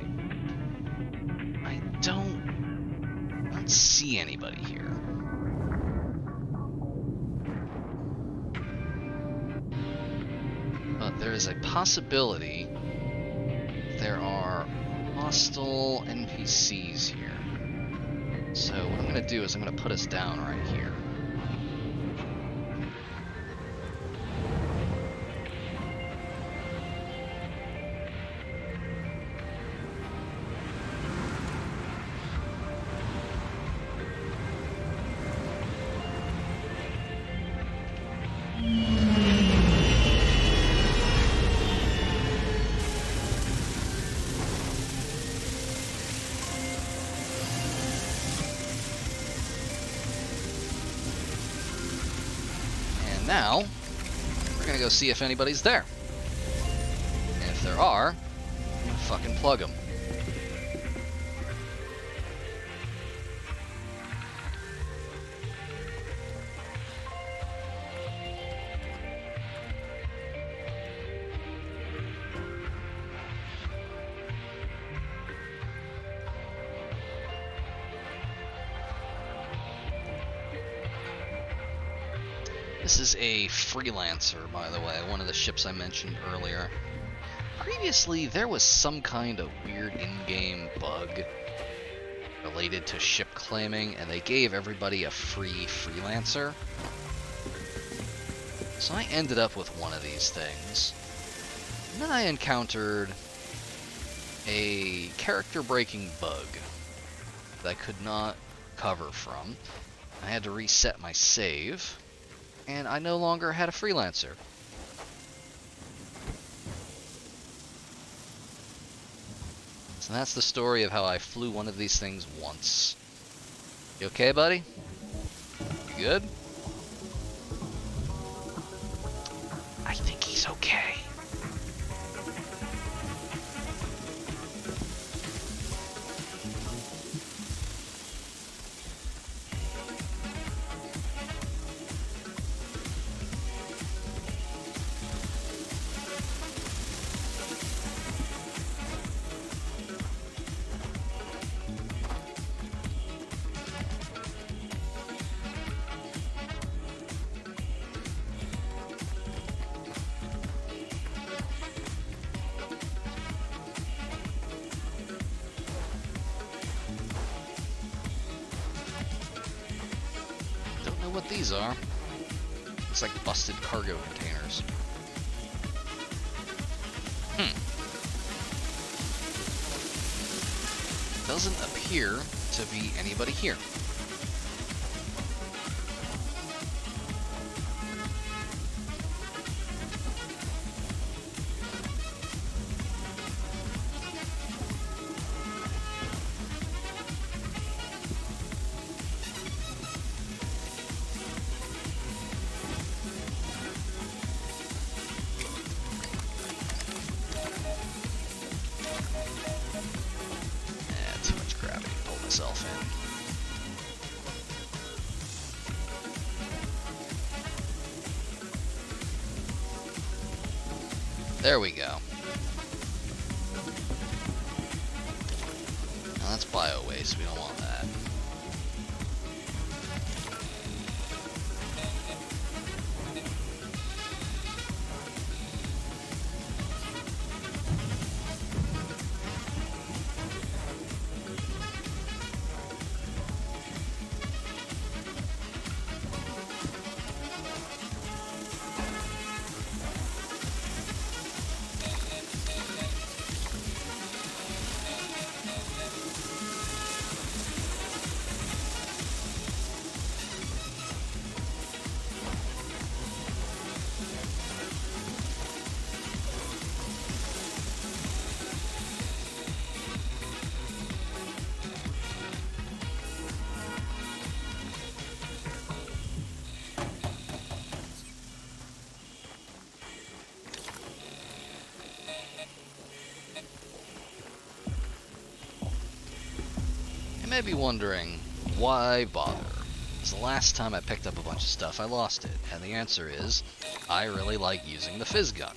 I don't see anybody here. But there is a possibility there are hostile NPCs here. So what I'm going to do is I'm going to put us down right here. Now, we're gonna go see if anybody's there. And if there are, I'm gonna fucking plug them. This is a Freelancer, by the way, one of the ships I mentioned earlier. Previously, there was some kind of weird in-game bug related to ship claiming, and they gave everybody a free Freelancer. So I ended up with one of these things. And then I encountered a character-breaking bug that I could not recover from. I had to reset my save, and I no longer had a Freelancer. So that's the story of how I flew one of these things once. You okay, buddy? You good? I think he's okay. What these are. Looks like busted cargo containers. Doesn't appear to be anybody here. Too much gravity to pull myself in. There we go. Now that's bio waste, we don't want that. You may be wondering, why bother? Because the last time I picked up a bunch of stuff, I lost it. And the answer is, I really like using the fizz gun.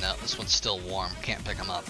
No, this one's still warm. Can't pick them up.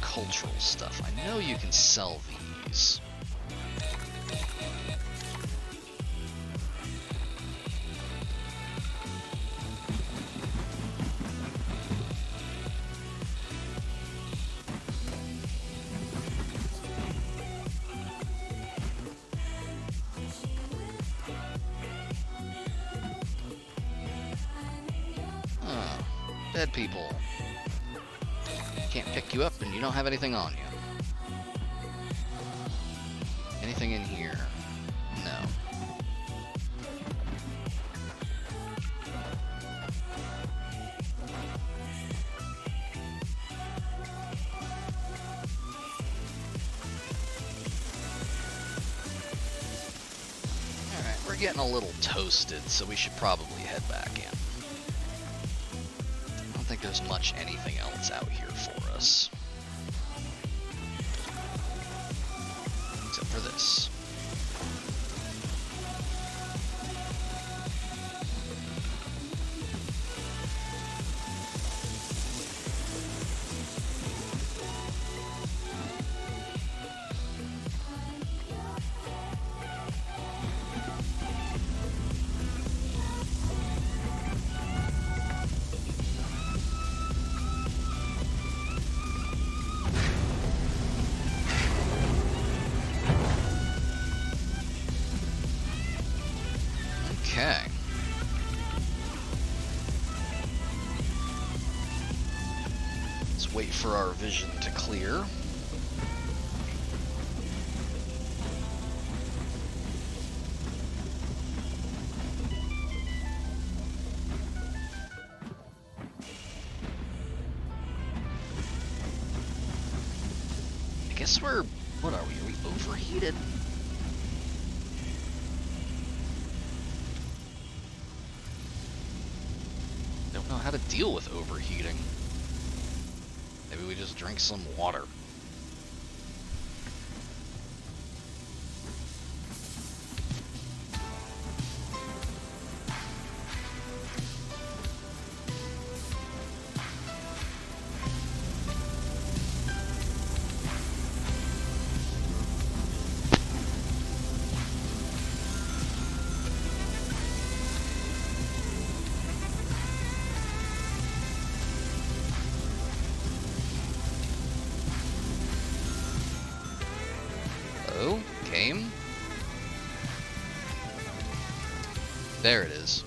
Cultural stuff. I know you can sell these. Oh, dead people. Can't pick you up and you don't have anything on you. Anything in here? No. Alright, we're getting a little toasted, so we should probably head back in. I don't think there's much anything else out here for us. for this. Okay. Let's wait for our vision to clear. I guess we're... what are we? Are we overheated? Don't know how to deal with overheating. Maybe we just drink some water. Oh, came. There it is.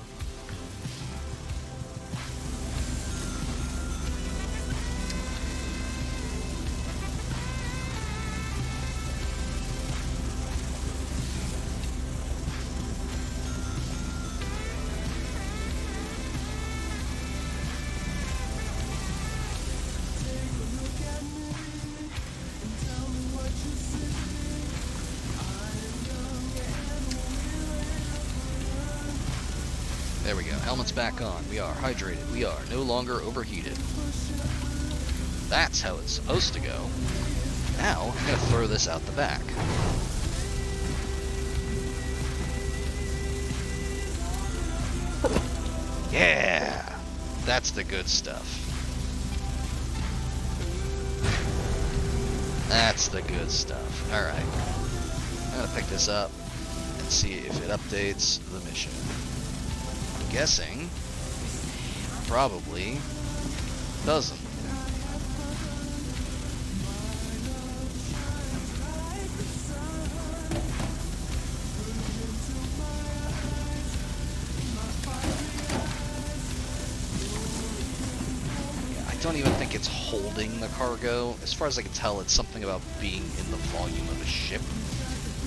There we go. Helmet's back on. We are hydrated. We are no longer overheated. That's how it's supposed to go. Now, I'm going to throw this out the back. Yeah! That's the good stuff. That's the good stuff. Alright. I'm going to pick this up and see if it updates the mission. Guessing probably doesn't. Yeah, I don't even think it's holding the cargo. As far as I can tell, it's something about being in the volume of a ship.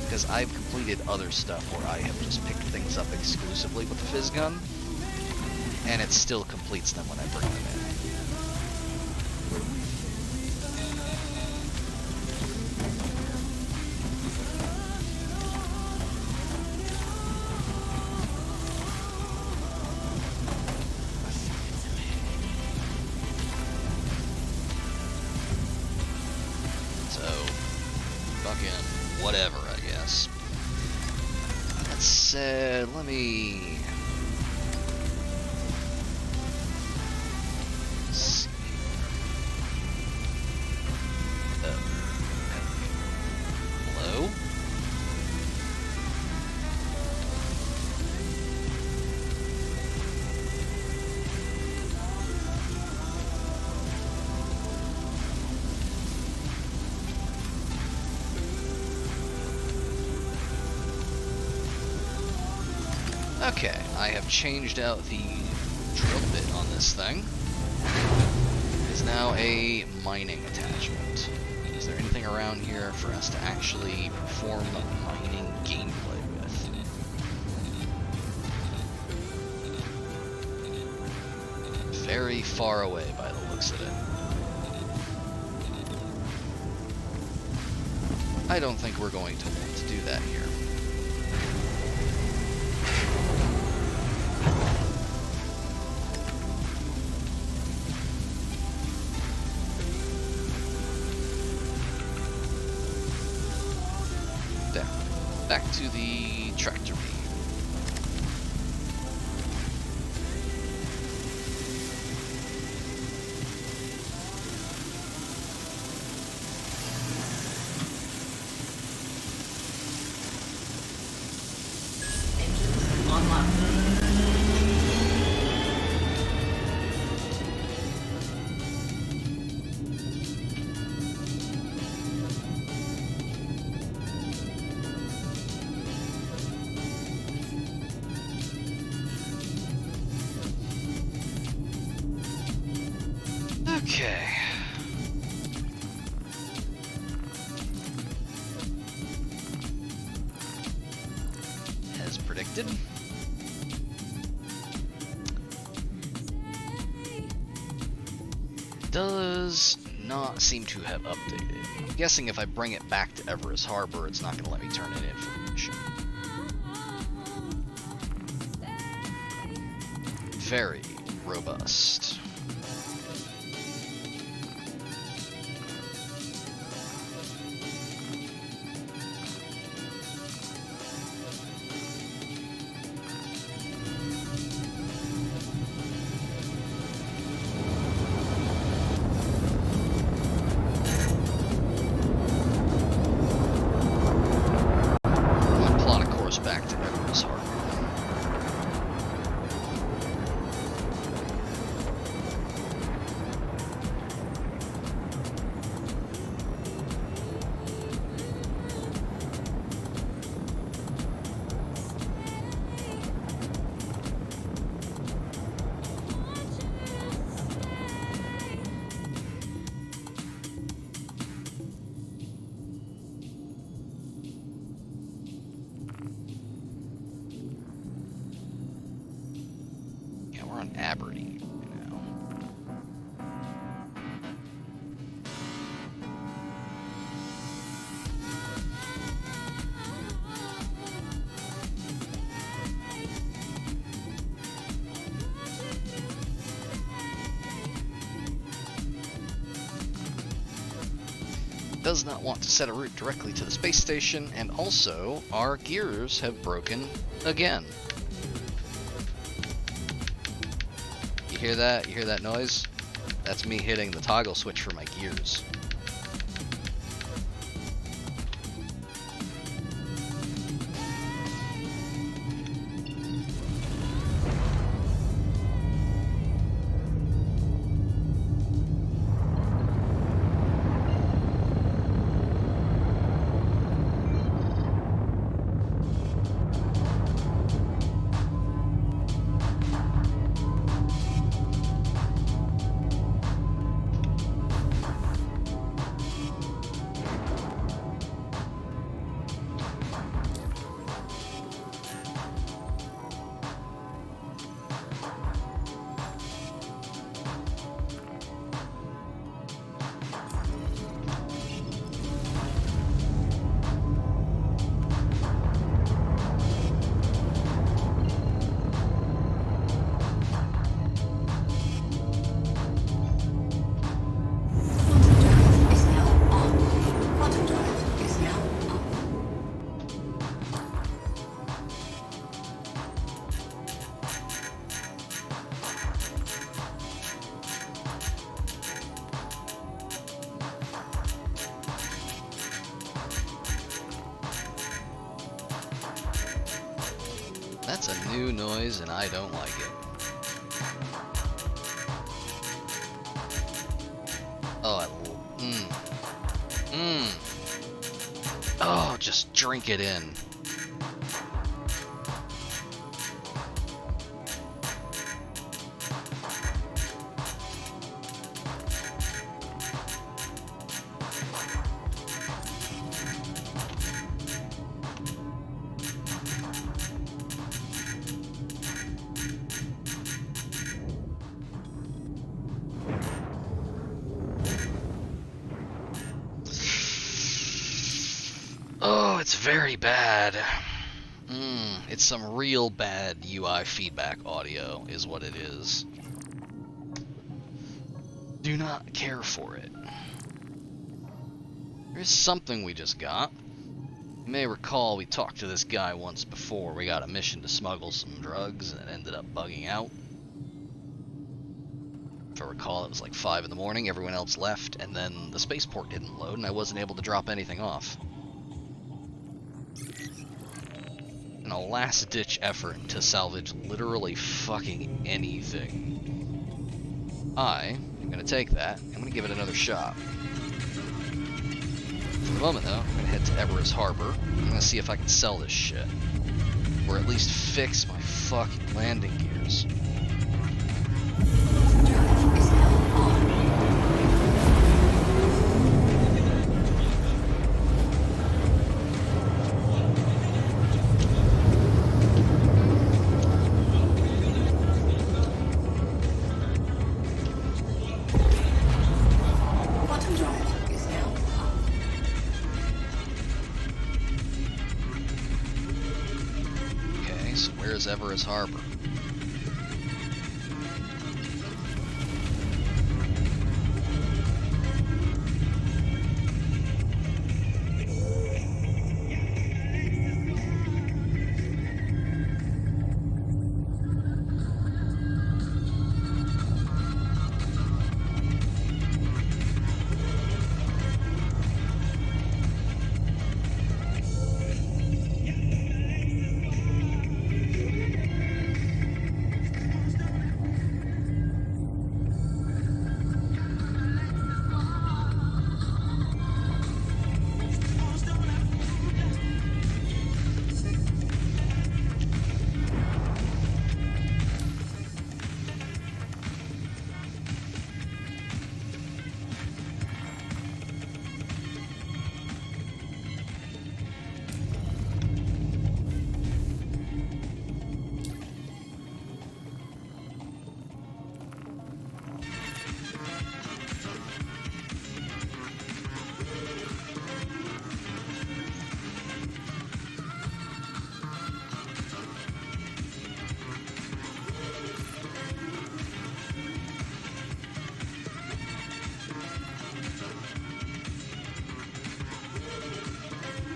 Because I've completed other stuff where I have just picked things up exclusively with the fizz gun, and it still completes them when I bring them in. So, fucking whatever, I guess. Let's, let me... see. Hello? Okay, I have changed out the drill bit on this thing. It is now a mining attachment. Is there anything around here for us to actually perform mining gameplay with? Very far away by the looks of it. I don't think we're going to want to do that here. back to the tractor beam. Engines online. Okay. As predicted. Does not seem to have updated. I'm guessing if I bring it back to Everest Harbor, it's not going to let me turn in information. Very robust. Plot a course back to Everest Harbor. Yeah, we're on Aberdeen now. Does not want to set a route directly to the space station, and also our gears have broken again. You hear that? You hear that noise? That's me hitting the toggle switch for my gears. That's a new noise and I don't like it. Oh, Oh, just drink it in. Oh, it's very bad. It's some real bad UI feedback audio is what it is. Do not care for it. Here's something we just got. You may recall we talked to this guy once before. We got a mission to smuggle some drugs and it ended up bugging out. If I recall, it was like 5 in the morning, everyone else left, and then the spaceport didn't load and I wasn't able to drop anything off. In a last-ditch effort to salvage literally fucking anything, I am going to take that, I'm going to give it another shot. For the moment, though, I'm going to head to Everest Harbor. I'm going to see if I can sell this shit. Or at least fix my fucking landing gears. Quantum drive is now off. Okay, so where's Everest Harbor?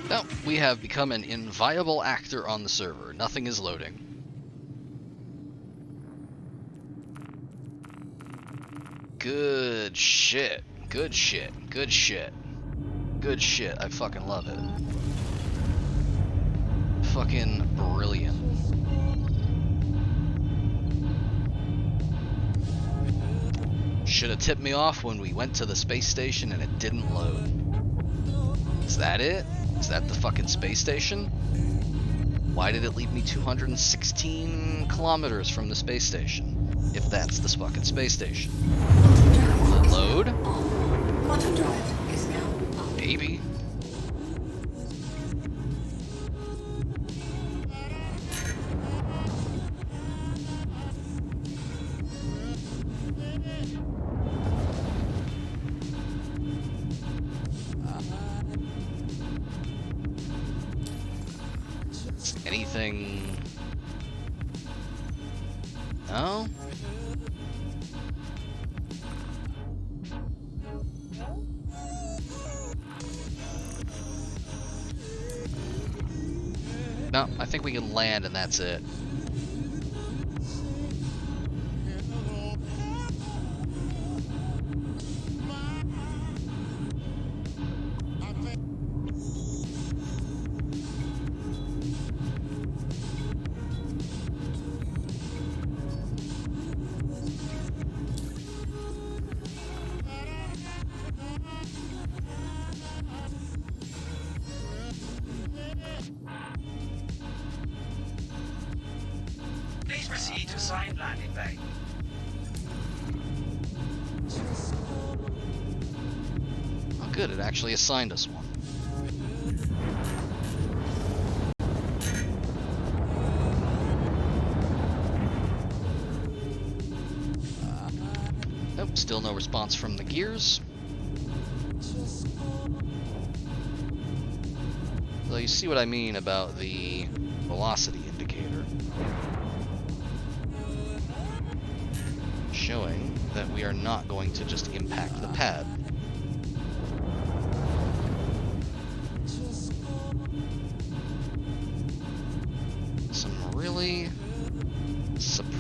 Well, we have become an inviolable actor on the server. Nothing is loading. Good shit. Good shit. Good shit. Good shit. I fucking love it. Fucking brilliant. Should have tipped me off when we went to the space station and it didn't load. Is that it? Is that the fucking space station? Why did it leave me 216 kilometers from the space station? If that's the fucking space station. Will it load? Quantum drive is now off. Maybe. Anything? No? No, I think we can land and that's it. Please proceed to assigned landing bay. Oh good, it actually assigned us one. Nope, still no response from the gears. So you see what I mean about the velocity indicator. Showing that we are not going to just impact the pad.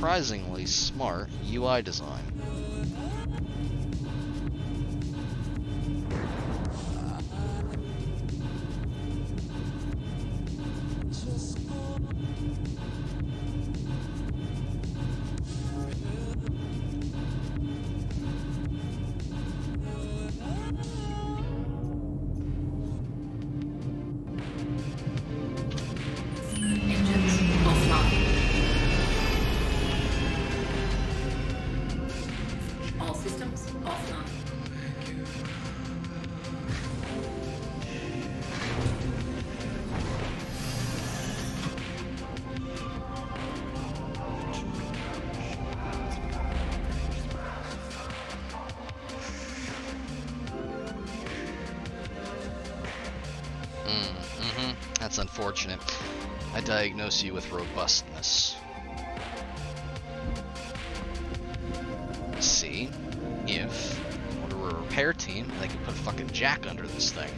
surprisingly smart UI design. Engines offline. All systems offline. That's unfortunate. I diagnose you with robustness. See, if we were a repair team, they could put a fucking jack under this thing.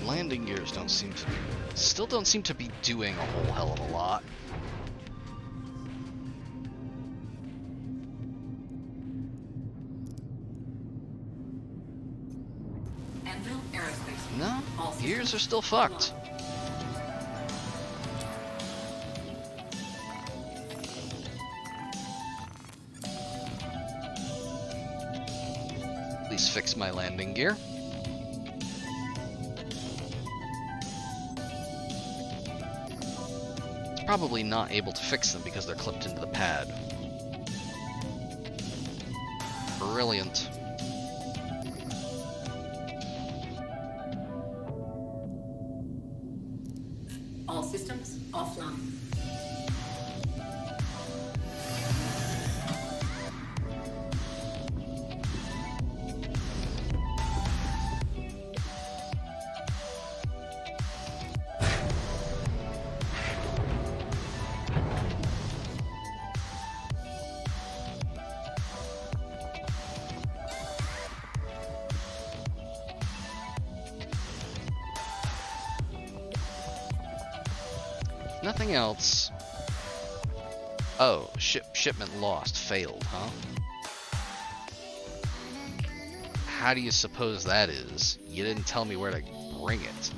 Landing gears still don't seem to be doing a whole hell of a lot. Anvil Aerospace. No, All gears systems are still fucked. Please fix my landing gear. Probably not able to fix them because they're clipped into the pad. Brilliant. All systems offline. Nothing else. Oh, shipment lost. Failed, huh? How do you suppose that is? You didn't tell me where to bring it.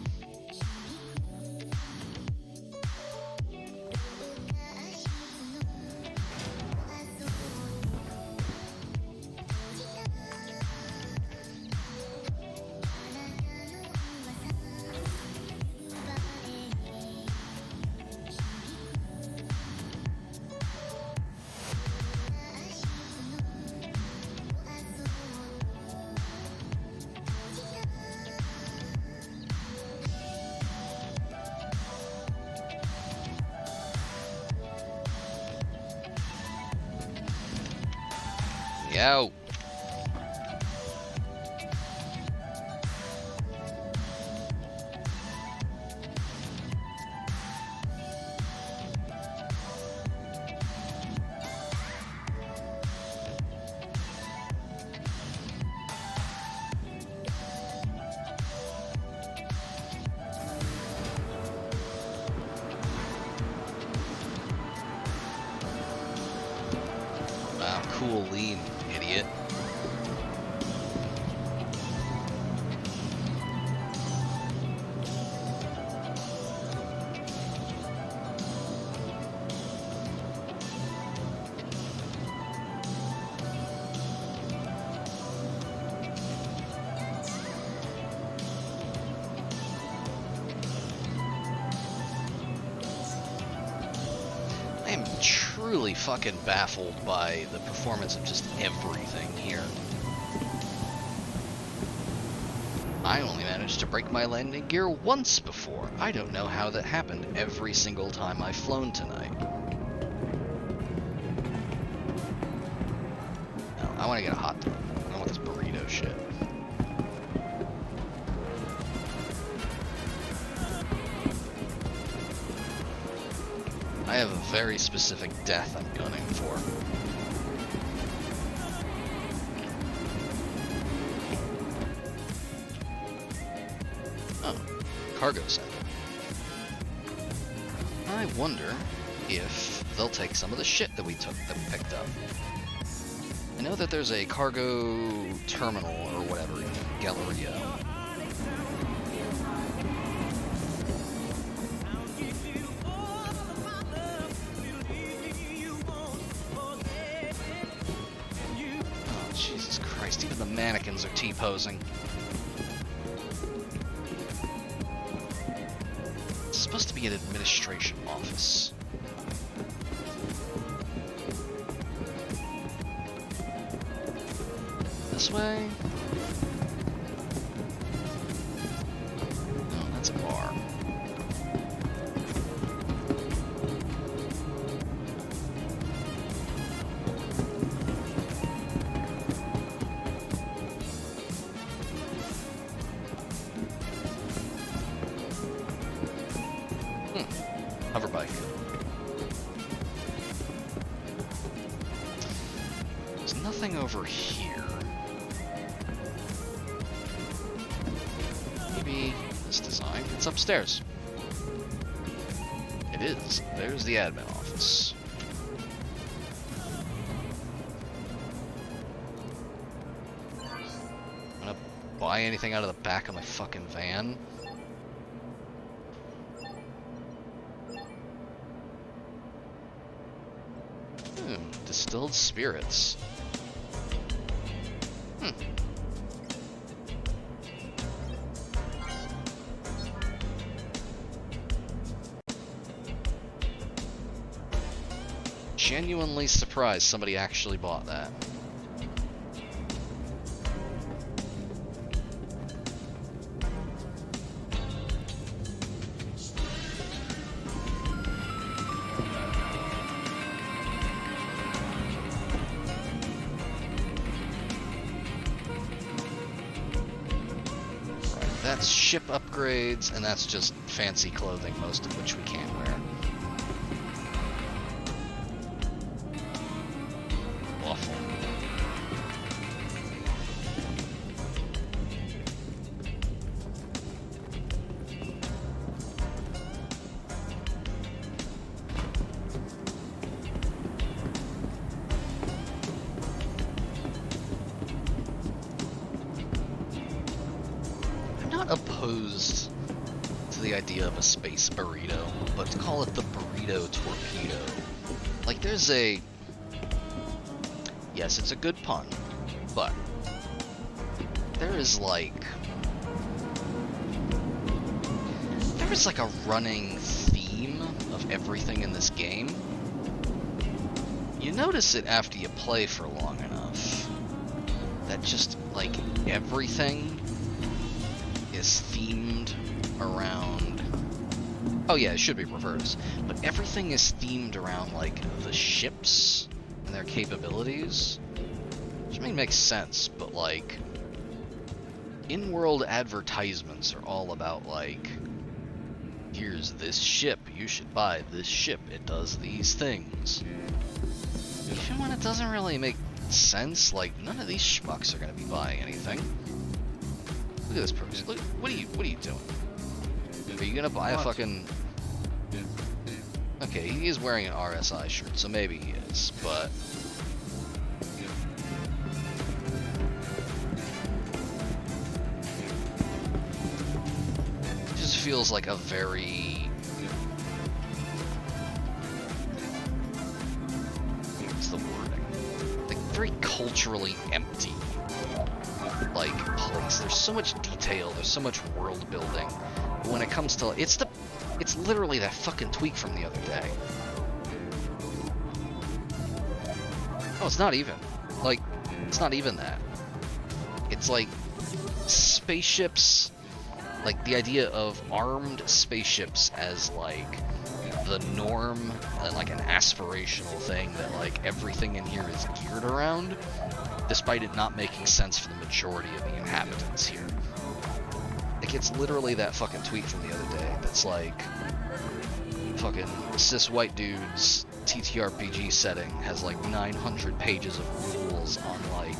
Yo. Wow, cool lean, idiot. I am truly truly fucking baffled by the performance of just everything here. I only managed to break my landing gear once before. I don't know how that happened every single time I've flown tonight. No, I want to get a hot dog. I don't want this burrito shit. I have a very specific death I'm gunning for. Oh, cargo center. I wonder if they'll take some of the shit that we picked up. I know that there's a cargo terminal or whatever in Galleria. Oh, Jesus Christ, even the mannequins are T-posing. It's supposed to be an administration office. This way? No, that's a bar. Hoverbike. There's nothing over here. Maybe this design? It's upstairs. It is. There's the admin office. I'm gonna buy anything out of the back of my fucking van. Distilled spirits. Genuinely surprised somebody actually bought that. That's ship upgrades, and that's just fancy clothing, most of which we can't wear. Awful. Opposed to the idea of a space burrito, but to call it the burrito torpedo. Like, there's a... Yes, it's a good pun, but there is like... There is like a running theme of everything in this game. You notice it after you play for long enough. That just, like, everything is themed around... Oh yeah, it should be reversed. But everything is themed around, like, the ships and their capabilities. Which may make sense, but, like... in-world advertisements are all about, like... Here's this ship, you should buy this ship, it does these things. Even when it doesn't really make sense, like, none of these schmucks are gonna be buying anything. Look at this person. Look, what are you doing? Are you gonna buy a fucking... Okay, he is wearing an RSI shirt, so maybe he is, but... It just feels like a very... What's the wording? Like, very culturally empty. Like, place. There's so much detail, there's so much world building. But when it comes to... It's literally that fucking tweak from the other day. Oh, it's not even. Like, it's not even that. It's like spaceships, like the idea of armed spaceships as like the norm and like an aspirational thing that like everything in here is geared around, despite it not making sense for the majority of the inhabitants here. Like, it's literally that fucking tweet from the other day that's like, fucking cis white dudes TTRPG setting has like 900 pages of rules on like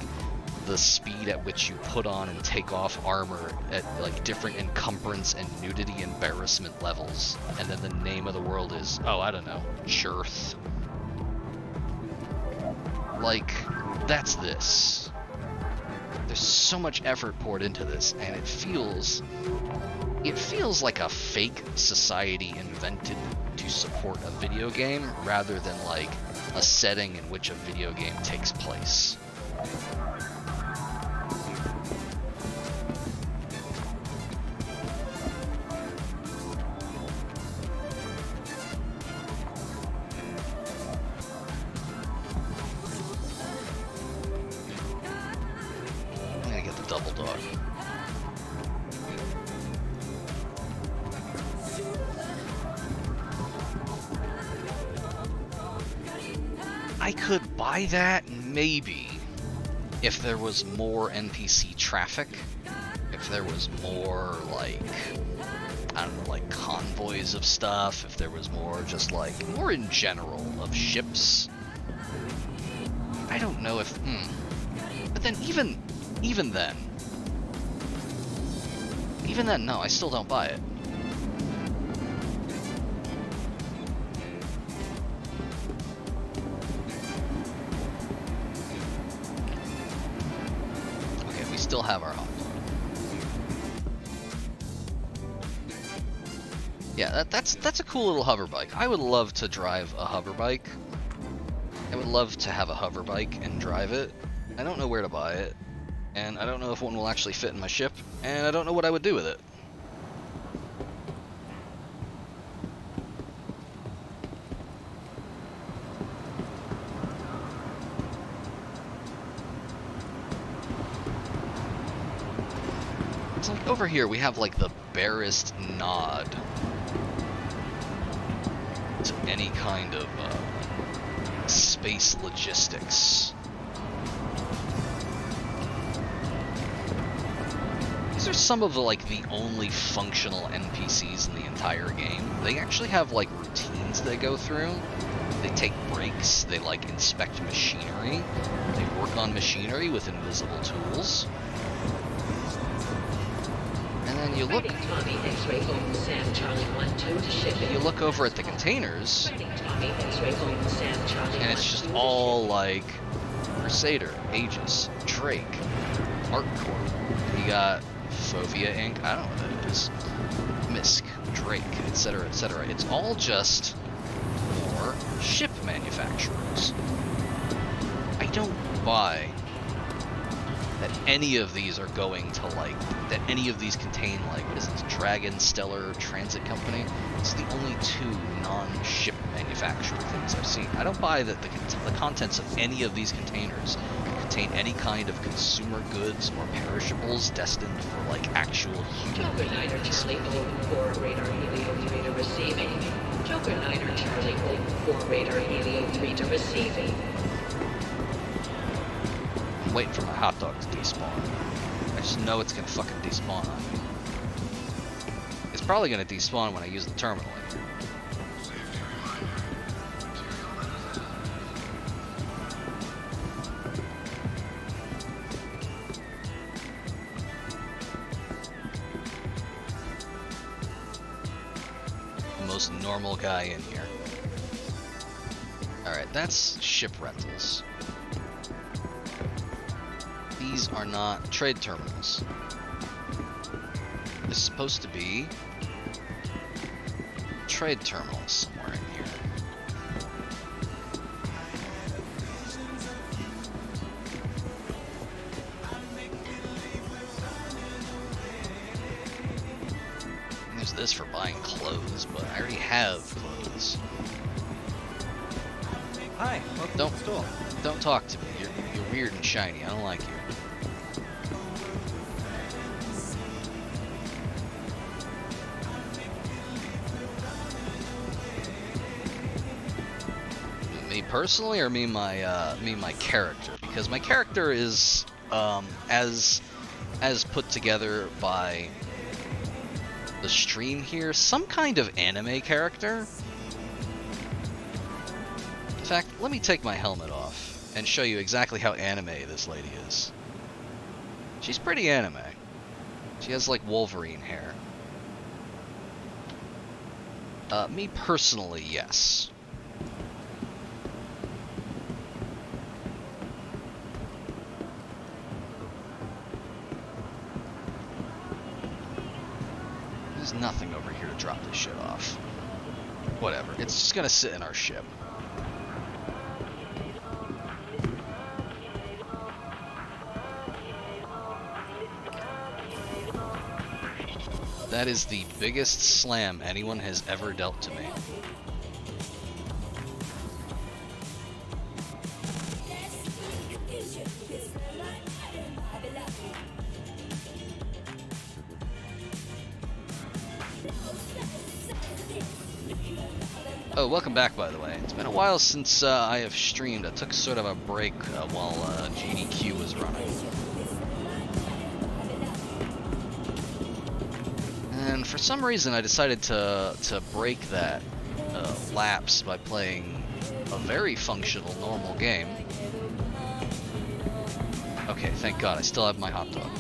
the speed at which you put on and take off armor at like different encumbrance and nudity embarrassment levels, and then the name of the world is, oh, I don't know, Chirth. Like, that's this. There's so much effort poured into this, and it feels like a fake society invented to support a video game rather than like a setting in which a video game takes place. I'm gonna get the double dog. I could buy that, maybe, if there was more NPC traffic, if there was more, like, I don't know, like, convoys of stuff, if there was more just, like, more in general of ships. I don't know if, But then even then, no, I still don't buy it. Still have our hot dog. Yeah, that's a cool little hover bike. I would love to drive a hover bike. I would love to have a hover bike and drive it. I don't know where to buy it, and I don't know if one will actually fit in my ship, and I don't know what I would do with it. It's like over here we have like the barest nod to any kind of space logistics. These are some of the only functional NPCs in the entire game. They actually have like routines they go through. They take breaks, they like inspect machinery, they work on machinery with invisible tools. And then you look over at the containers, and it's just all like Crusader, Aegis, Drake, ArcCorp. You got Fovea Inc. I don't know what that is. Misk, Drake, etc., etc. It's all just more ship manufacturers. I don't buy that any of these are going to that any of these contain what is this, Dragon Stellar Transit Company? It's the only two non-ship manufacturer things I've seen. I don't buy that the contents of any of these containers contain any kind of consumer goods or perishables destined for actual human beings. Joker Niner Charlie 4 radar Helio 3 to receiving. I'm waiting for my hot dog to despawn. I just know it's gonna fucking despawn on me. It's probably gonna despawn when I use the terminal. The most normal guy in here. Alright, that's ship rentals. These are not trade terminals. There's supposed to be trade terminals somewhere in here. And there's this for buying clothes, but I already have clothes. Hi, welcome Don't to the store. Don't talk to me. You're weird and shiny. I don't like you. Me personally, or me my character? Because my character is as put together by the stream here, some kind of anime character. In fact, let me take my helmet off and show you exactly how anime this lady is. She's pretty anime. She has like Wolverine hair. Me personally, yes. There's nothing over here to drop this shit off. Whatever, it's just gonna sit in our ship. That is the biggest slam anyone has ever dealt to me. Oh, welcome back, by the way. It's been a while since I have streamed. I took sort of a break while GDQ was running. And for some reason, I decided to break that lapse by playing a very functional, normal game. Okay, thank God, I still have my hot dog.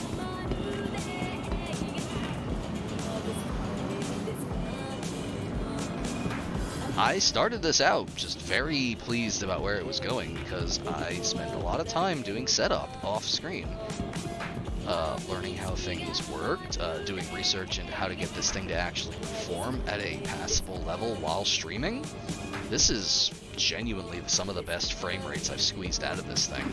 I started this out just very pleased about where it was going because I spent a lot of time doing setup off screen. Learning how things worked, doing research into how to get this thing to actually perform at a passable level while streaming. This is genuinely some of the best frame rates I've squeezed out of this thing.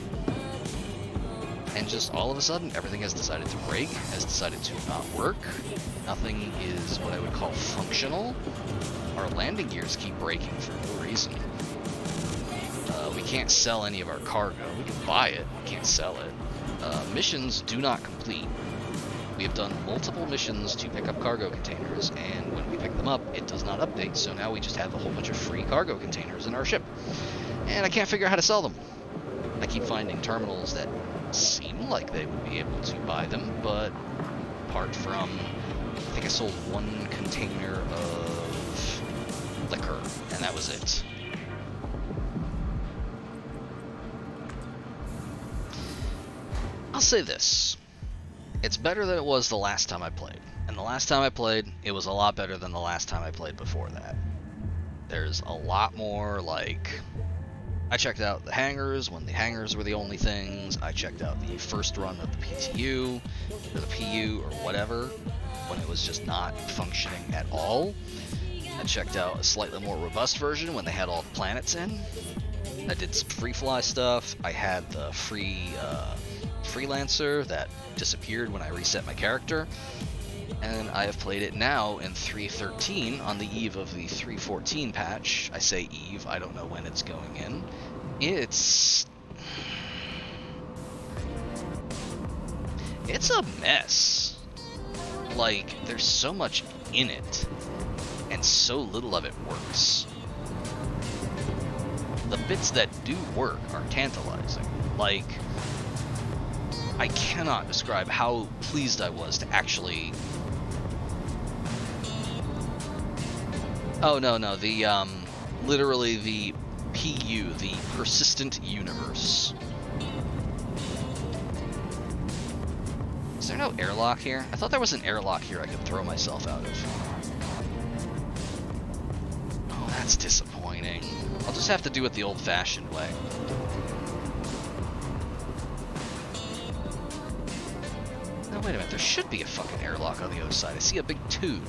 And just all of a sudden, everything has decided to break, has decided to not work. Nothing is what I would call functional. Our landing gears keep breaking for no reason. We can't sell any of our cargo. We can buy it, we can't sell it. Missions do not complete. We have done multiple missions to pick up cargo containers, and when we pick them up, it does not update, so now we just have a whole bunch of free cargo containers in our ship. And I can't figure out how to sell them. I keep finding terminals that seem like they would be able to buy them, but apart from, I think I sold one container of liquor, and that was it. I'll say this. It's better than it was the last time I played. And the last time I played, it was a lot better than the last time I played before that. There's a lot more, like... I checked out the hangars when the hangars were the only things. I checked out the first run of the PTU, or the PU, or whatever, when it was just not functioning at all. I checked out a slightly more robust version when they had all the planets in. I did some free fly stuff. I had the free freelancer that disappeared when I reset my character, and I have played it now in 3.13 on the eve of the 3.14 patch. I say eve, I don't know when it's going in. It's a mess. Like, there's so much in it, and so little of it works. The bits that do work are tantalizing. Like, I cannot describe how pleased I was to actually... Oh, no, the, literally the PU, the Persistent Universe. Is there no airlock here? I thought there was an airlock here I could throw myself out of. Oh, that's disappointing. I'll just have to do it the old-fashioned way. No, wait a minute, there should be a fucking airlock on the other side. I see a big tube.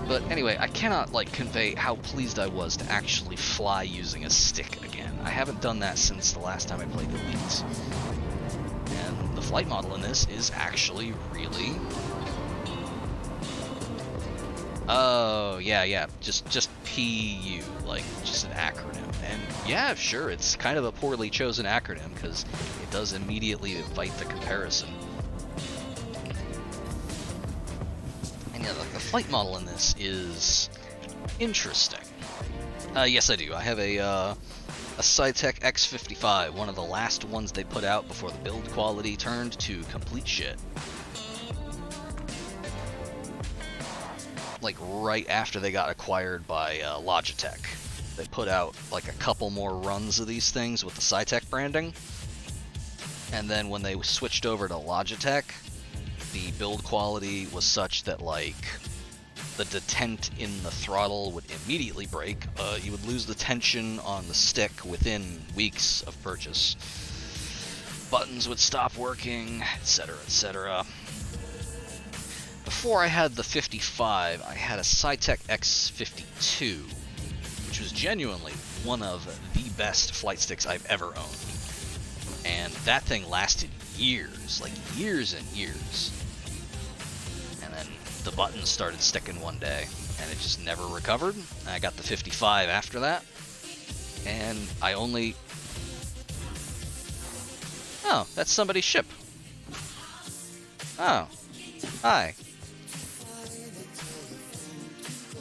But anyway, I cannot, like, convey how pleased I was to actually fly using a stick again. I haven't done that since the last time I played Elite. And the flight model in this is actually really Oh, yeah. Just PU, like, just an acronym. And yeah, sure, it's kind of a poorly chosen acronym, because it does immediately invite the comparison. And yeah, the flight model in this is interesting. Yes, I do. I have a Cytec X55, one of the last ones they put out before the build quality turned to complete shit. Like right after they got acquired by Logitech. They put out like a couple more runs of these things with the Cytec branding. And then when they switched over to Logitech, the build quality was such that like the detent in the throttle would immediately break. You would lose the tension on the stick within weeks of purchase. Buttons would stop working, etc., etc. Before I had the 55, I had a Cytec X52, which was genuinely one of the best flight sticks I've ever owned. And that thing lasted years, like years and years. And then the buttons started sticking one day, and it just never recovered. I got the 55 after that, and I only... Oh, that's somebody's ship. Oh, hi.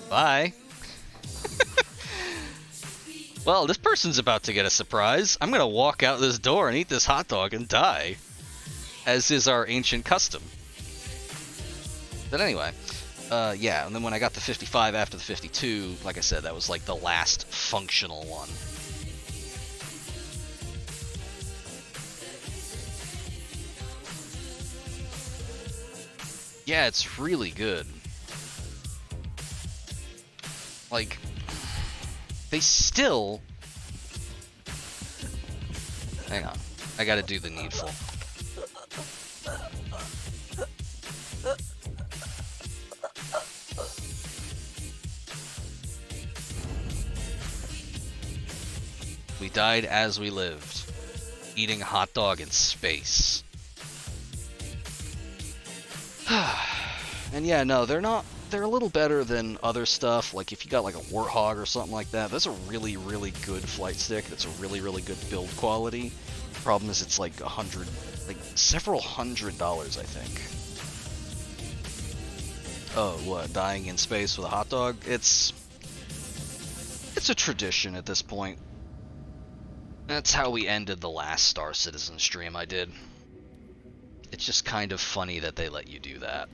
Bye. Well, this person's about to get a surprise. I'm gonna walk out this door and eat this hot dog and die, as is our ancient custom. But anyway, yeah, and then when I got the 55 after the 52, like I said, that was like the last functional one. Yeah, it's really good. Like, they still... Hang on, I gotta do the needful. We died as we lived, eating a hot dog in space. And yeah, no, they're not... They're a little better than other stuff. Like if you got like a Warthog or something like that, that's a really, really good flight stick. That's a really, really good build quality. The problem is it's like several $100s, I think. Oh, what? Dying in space with a hot dog? It's a tradition at this point. That's how we ended the last Star Citizen stream I did. It's just kind of funny that they let you do that.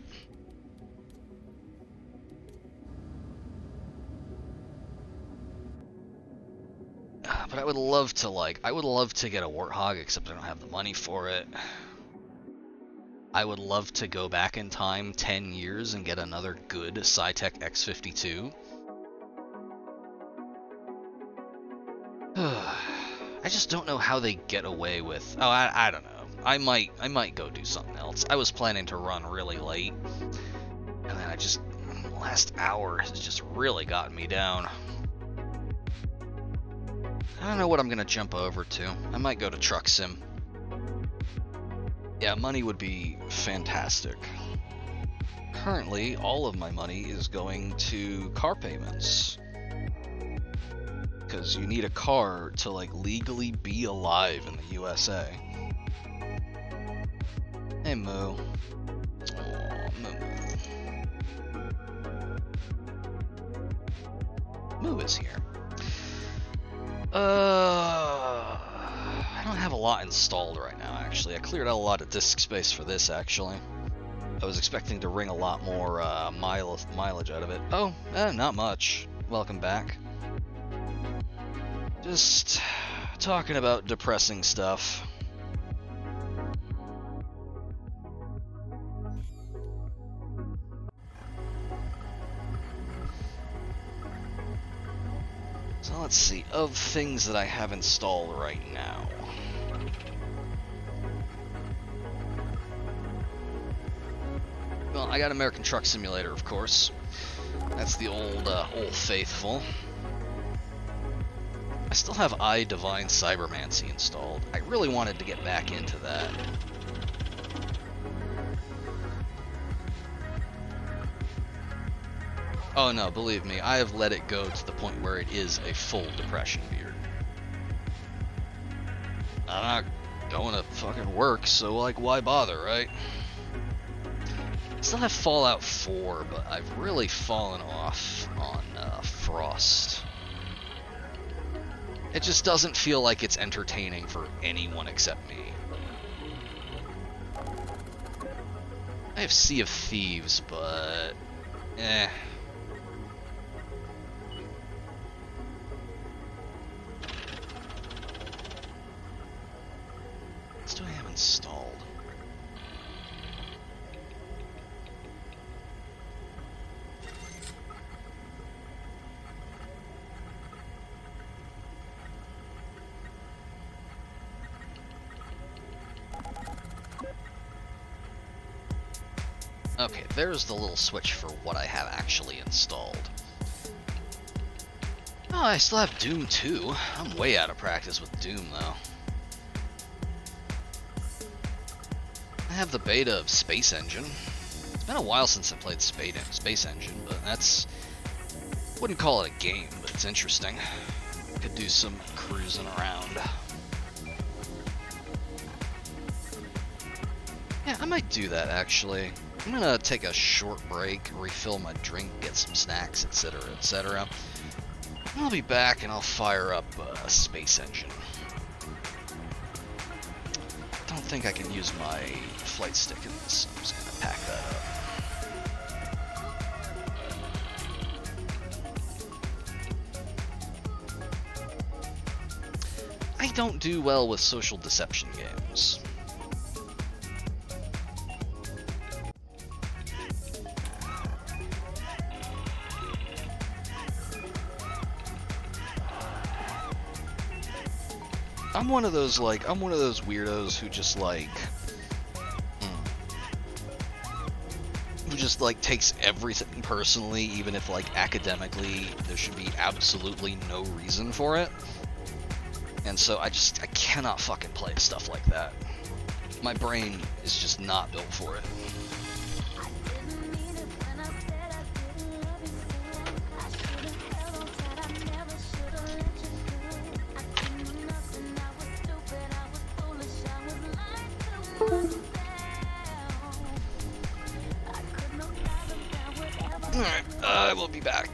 But I would love to get a Warthog, except I don't have the money for it. I would love to go back in time 10 years and get another good Cytec X52. I just don't know how they get away with... Oh, I don't know. I might go do something else. I was planning to run really late, and then the last hour has just really gotten me down. I don't know what I'm gonna jump over to. I might go to Truck Sim. Yeah, money would be fantastic. Currently, all of my money is going to car payments. Because you need a car to, like, legally be alive in the USA. Hey, Moo. Aw, Moo. Moo is here. I don't have a lot installed right now, actually. I cleared out a lot of disk space for this, actually. I was expecting to wring a lot more mileage out of it. Oh, not much. Welcome back. Just talking about depressing stuff. So let's see, of things that I have installed right now. Well, I got American Truck Simulator, of course. That's the old faithful. I still have I Divine Cybermancy installed. I really wanted to get back into that. Oh no, believe me, I have let it go to the point where it is a full depression beard. I'm not going to fucking work, so like, why bother, right? I still have Fallout 4, but I've really fallen off on Frost. It just doesn't feel like it's entertaining for anyone except me. I have Sea of Thieves, but eh. What do I have installed? Okay, there's the little switch for what I have actually installed. Oh, I still have Doom 2. I'm way out of practice with Doom, though. I have the beta of Space Engine. It's been a while since I played Space Engine, but that's... wouldn't call it a game, but it's interesting. Could do some cruising around. Yeah, I might do that, actually. I'm gonna take a short break, refill my drink, get some snacks, etc., etc. I'll be back and I'll fire up Space Engine. Don't think I can use my flight stick in this, so I'm just gonna pack that up. I don't do well with social deception games. I'm one of those weirdos who just like, who just like takes everything personally, even if like academically there should be absolutely no reason for it. And so I cannot fucking play stuff like that. My brain is just not built for it. Alright, I will be back.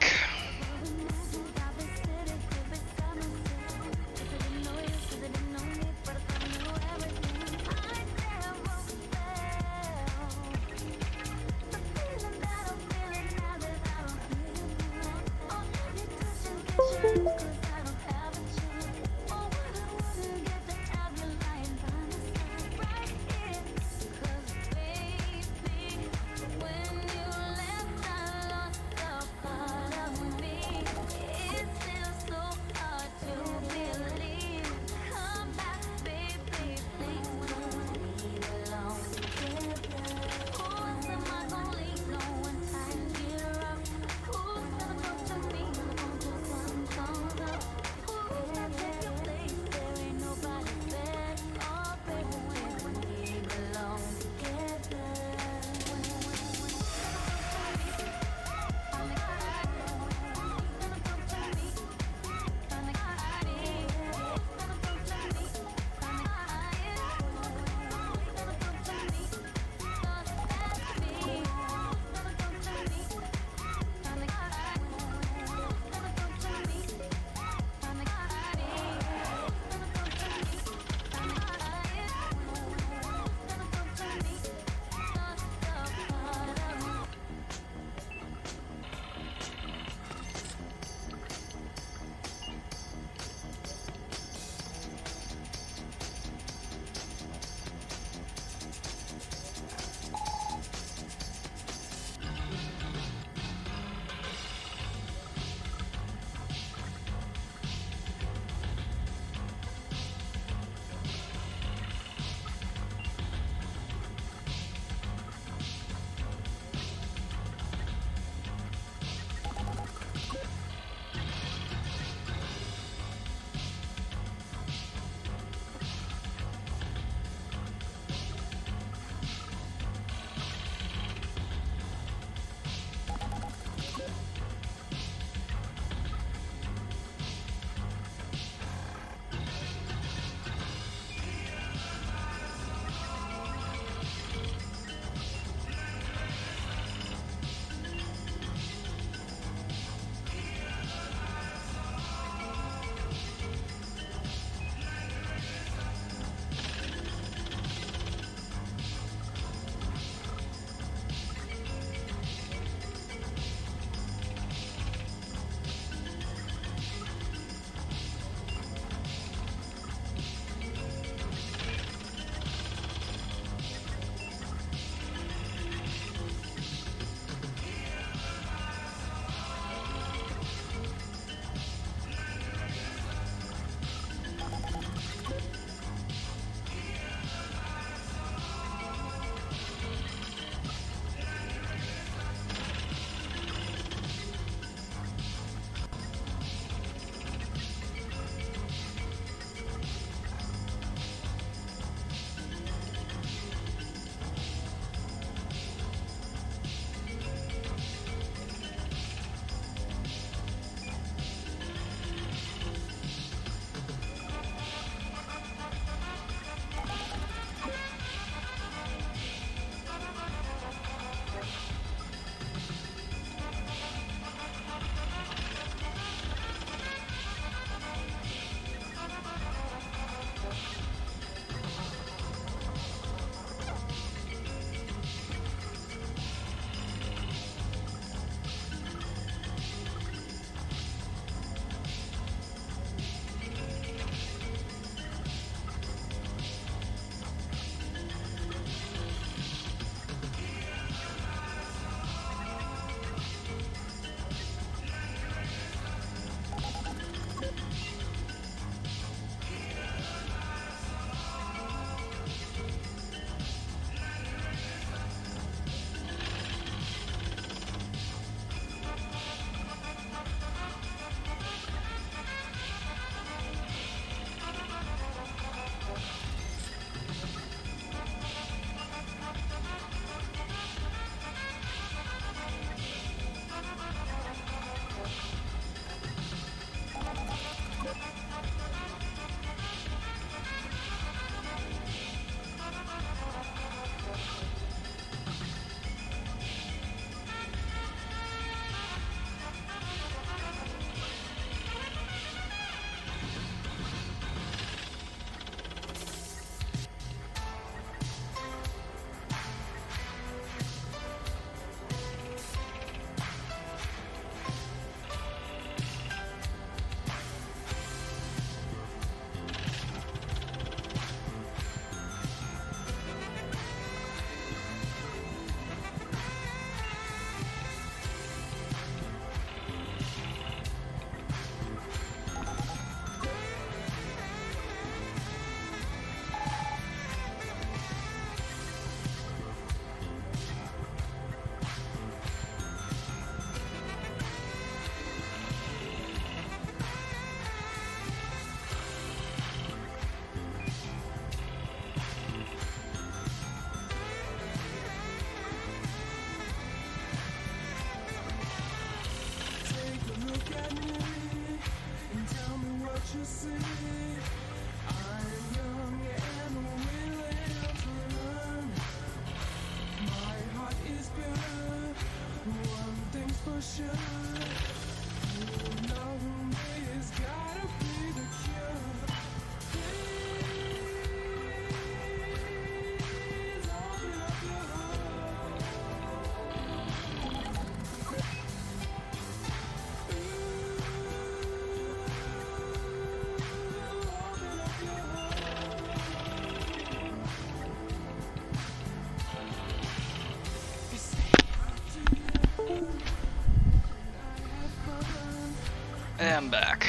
And I'm back.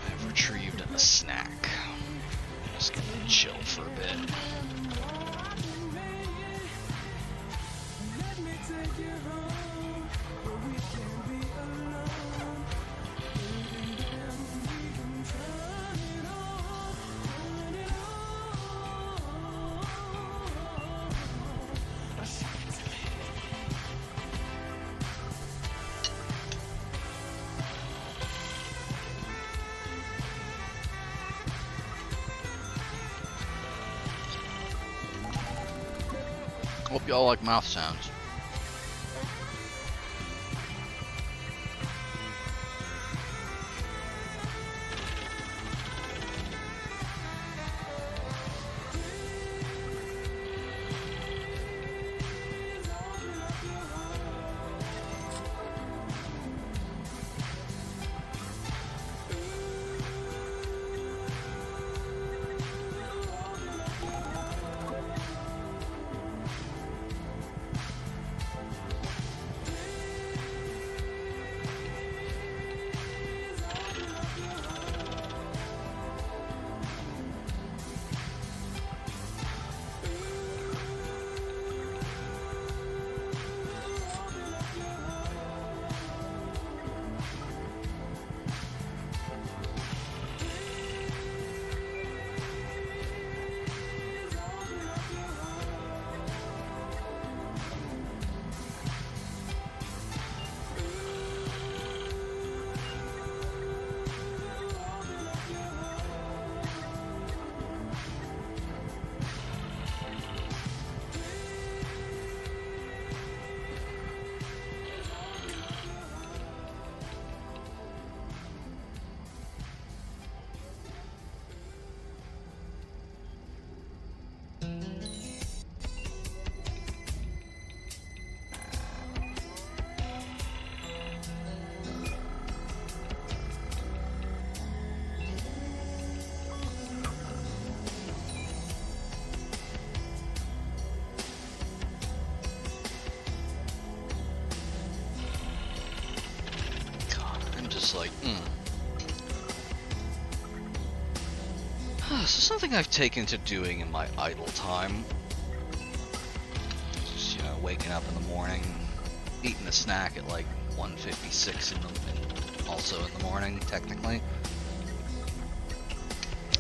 I've retrieved a snack. I'm just gonna chill for a bit. Hope y'all like mouth sounds. Like, So something I've taken to doing in my idle time. Just, waking up in the morning, eating a snack at like 1:56 and also in the morning, technically.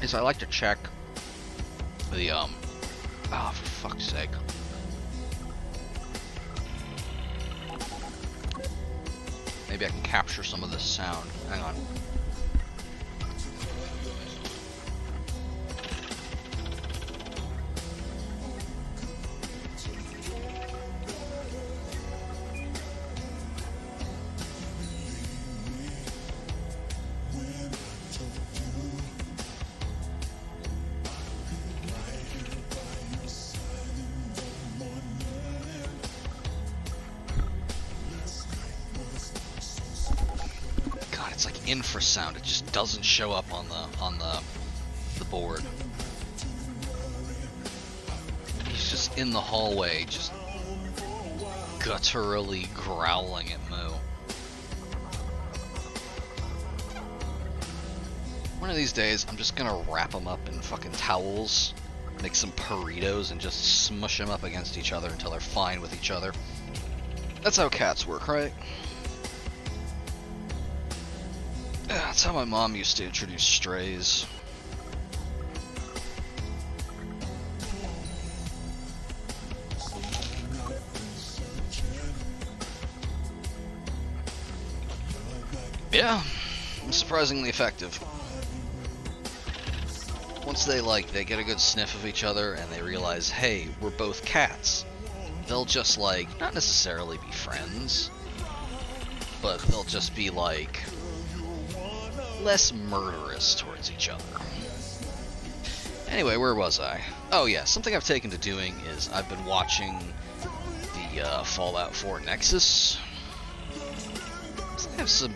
Is I like to check the, for fuck's sake. Maybe I can capture some of this sound. Hang on. Infrasound, it just doesn't show up on the board. He's just in the hallway, just gutturally growling at Moo. One of these days, I'm just gonna wrap them up in fucking towels, make some burritos, and just smush them up against each other until they're fine with each other. That's how cats work, right? Yeah, that's how my mom used to introduce strays. Yeah, surprisingly effective. Once they get a good sniff of each other and they realize, hey, we're both cats, they'll just not necessarily be friends, but they'll just be less murderous towards each other. Anyway, where was I? Oh yeah, something I've taken to doing is I've been watching the Fallout 4 Nexus. I have some,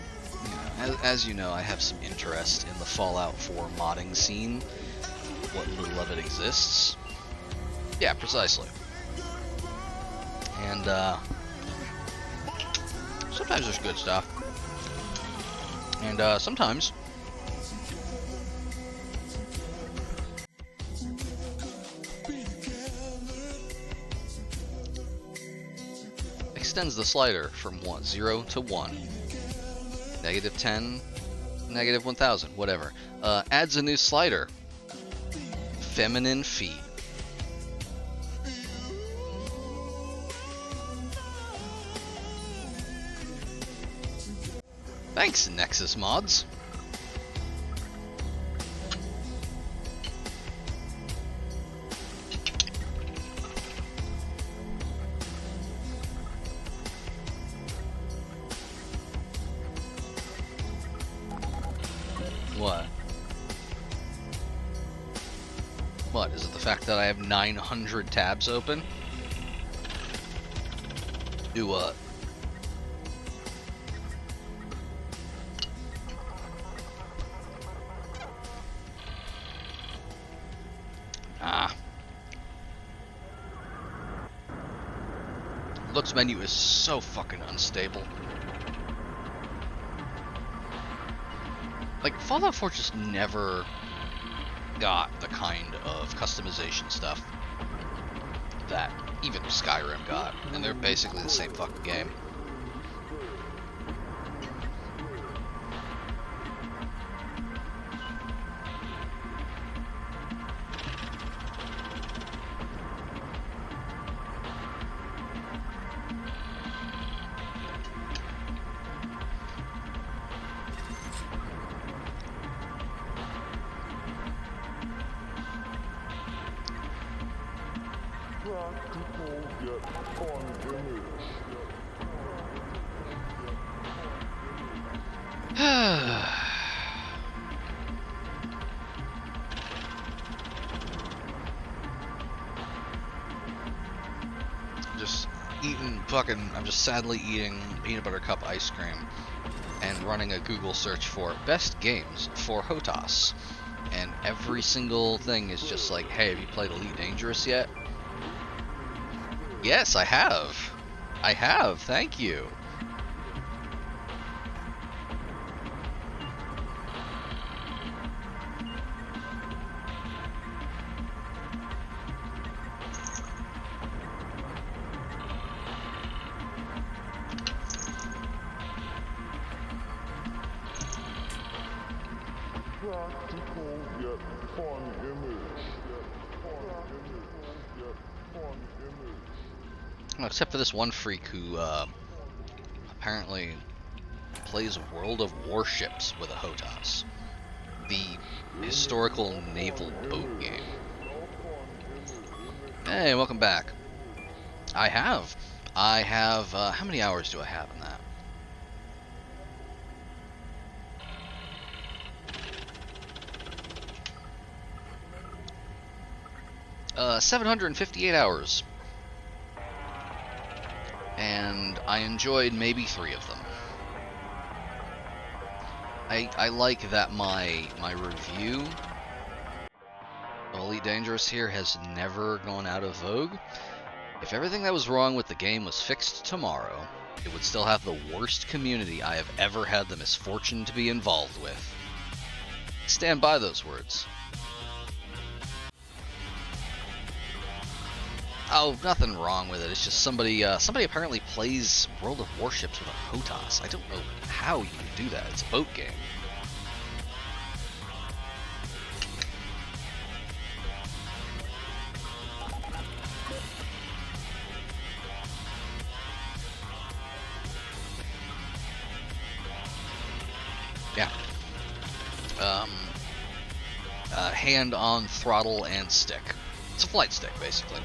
as you know, I have some interest in the Fallout 4 modding scene. What little of it exists. Yeah, precisely. And sometimes there's good stuff. And sometimes extends the slider from 0 to 1, -10, -1000, whatever. Adds a new slider. Feminine feet. Thanks, Nexus mods. What? What, is it the fact that I have 900 tabs open? Do what? Looks menu is so fucking unstable. Fallout 4 just never got the kind of customization stuff that even Skyrim got, and they're basically the same fucking game. I'm just sadly eating peanut butter cup ice cream and running a Google search for best games for HOTAS. And every single thing is just like, hey, have you played Elite Dangerous yet? Yes, I have. I have, thank you. Except for this one freak who apparently plays World of Warships with a HOTAS, the historical naval boat game. Hey, welcome back. I have, how many hours do I have in that? 758 hours. And I enjoyed maybe 3 of them. I like that my review of Elite Dangerous here has never gone out of vogue. If everything that was wrong with the game was fixed tomorrow, it would still have the worst community I have ever had the misfortune to be involved with. Stand by those words. Oh, nothing wrong with it. It's just somebody apparently plays World of Warships with a HOTAS. I don't know how you would do that. It's a boat game. Yeah. Hand on throttle and stick. It's a flight stick, basically.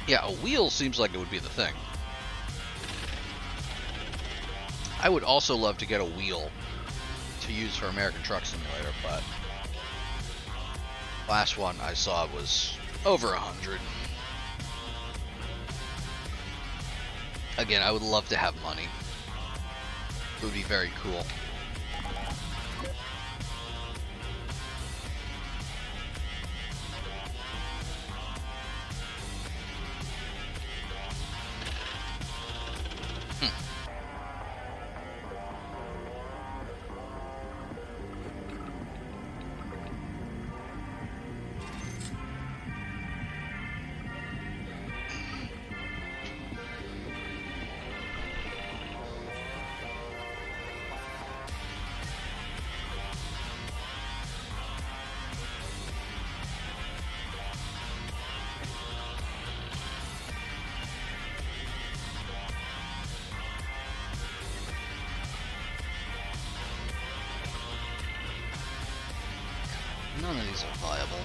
Yeah, a wheel seems like it would be the thing. I would also love to get a wheel to use for American Truck Simulator, but last one I saw was over 100. Again, I would love to have money. It would be very cool. None of these are viable.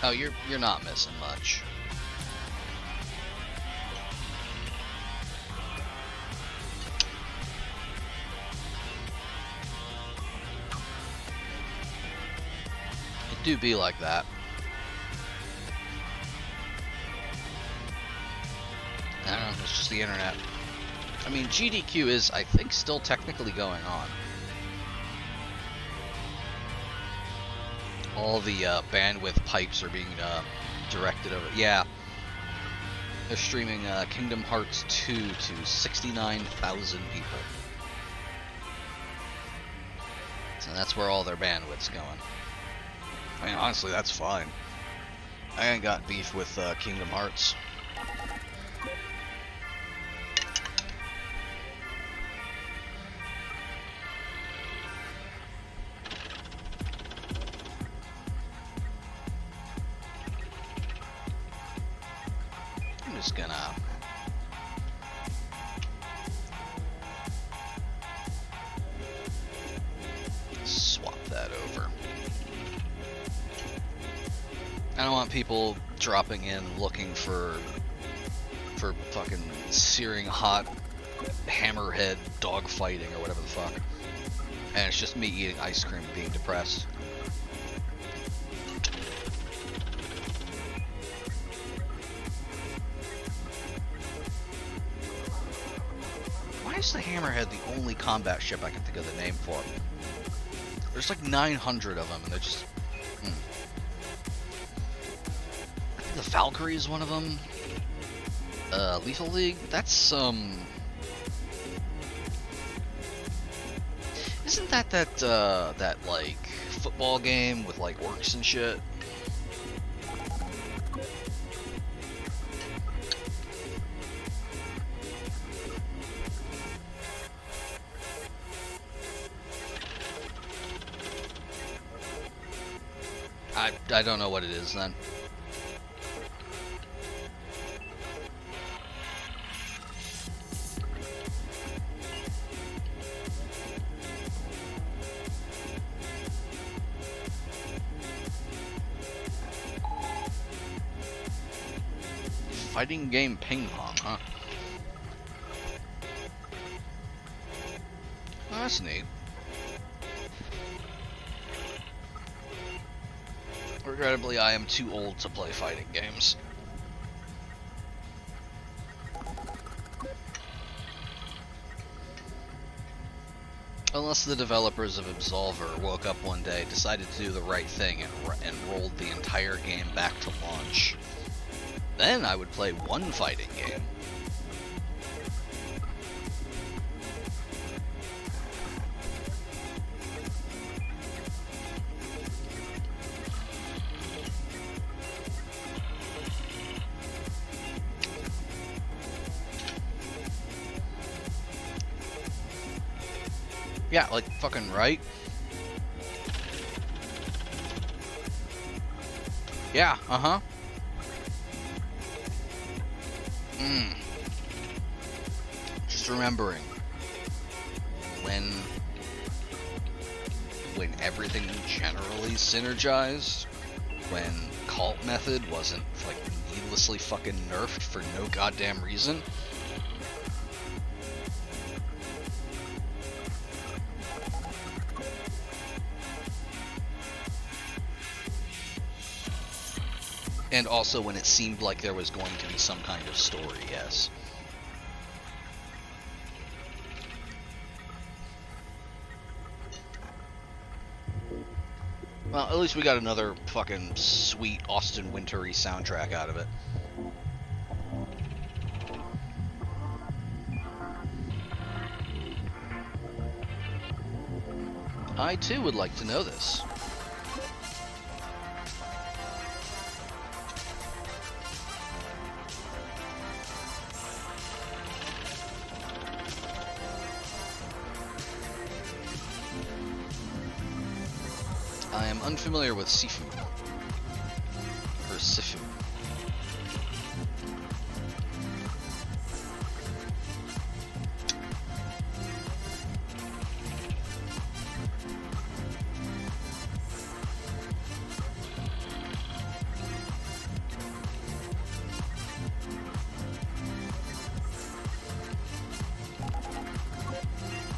Oh, you're not missing much. It do be like that. I don't know, it's just the internet. I mean, GDQ is, I think, still technically going on. All the bandwidth pipes are being directed over. Yeah. They're streaming Kingdom Hearts 2 to 69,000 people. So that's where all their bandwidth's going. I mean, honestly, that's fine. I ain't got beef with Kingdom Hearts. I'm just gonna swap that over. I don't want people dropping in looking for fucking searing hot hammerhead dogfighting or whatever the fuck. And it's just me eating ice cream and being depressed. Why is the Hammerhead the only combat ship I can think of the name for? There's like 900 of them, and they're just... I think the Valkyrie is one of them. Lethal League? That's, Isn't that, like, football game with, like, orcs and shit? I don't know what it is then. Fighting game ping pong, huh? Oh, that's neat. Regrettably, I am too old to play fighting games. Unless the developers of Absolver woke up one day, decided to do the right thing, and rolled the entire game back to launch. Then I would play one fighting game. Yeah, like, fucking right. Yeah, uh-huh. Just remembering when everything generally synergized, when cult method wasn't, like, needlessly fucking nerfed for no goddamn reason. And also when it seemed like there was going to be some kind of story, yes. Well, at least we got another fucking sweet Austin Wintory soundtrack out of it. I too would like to know this. I am unfamiliar with Sifu. Or Sifu.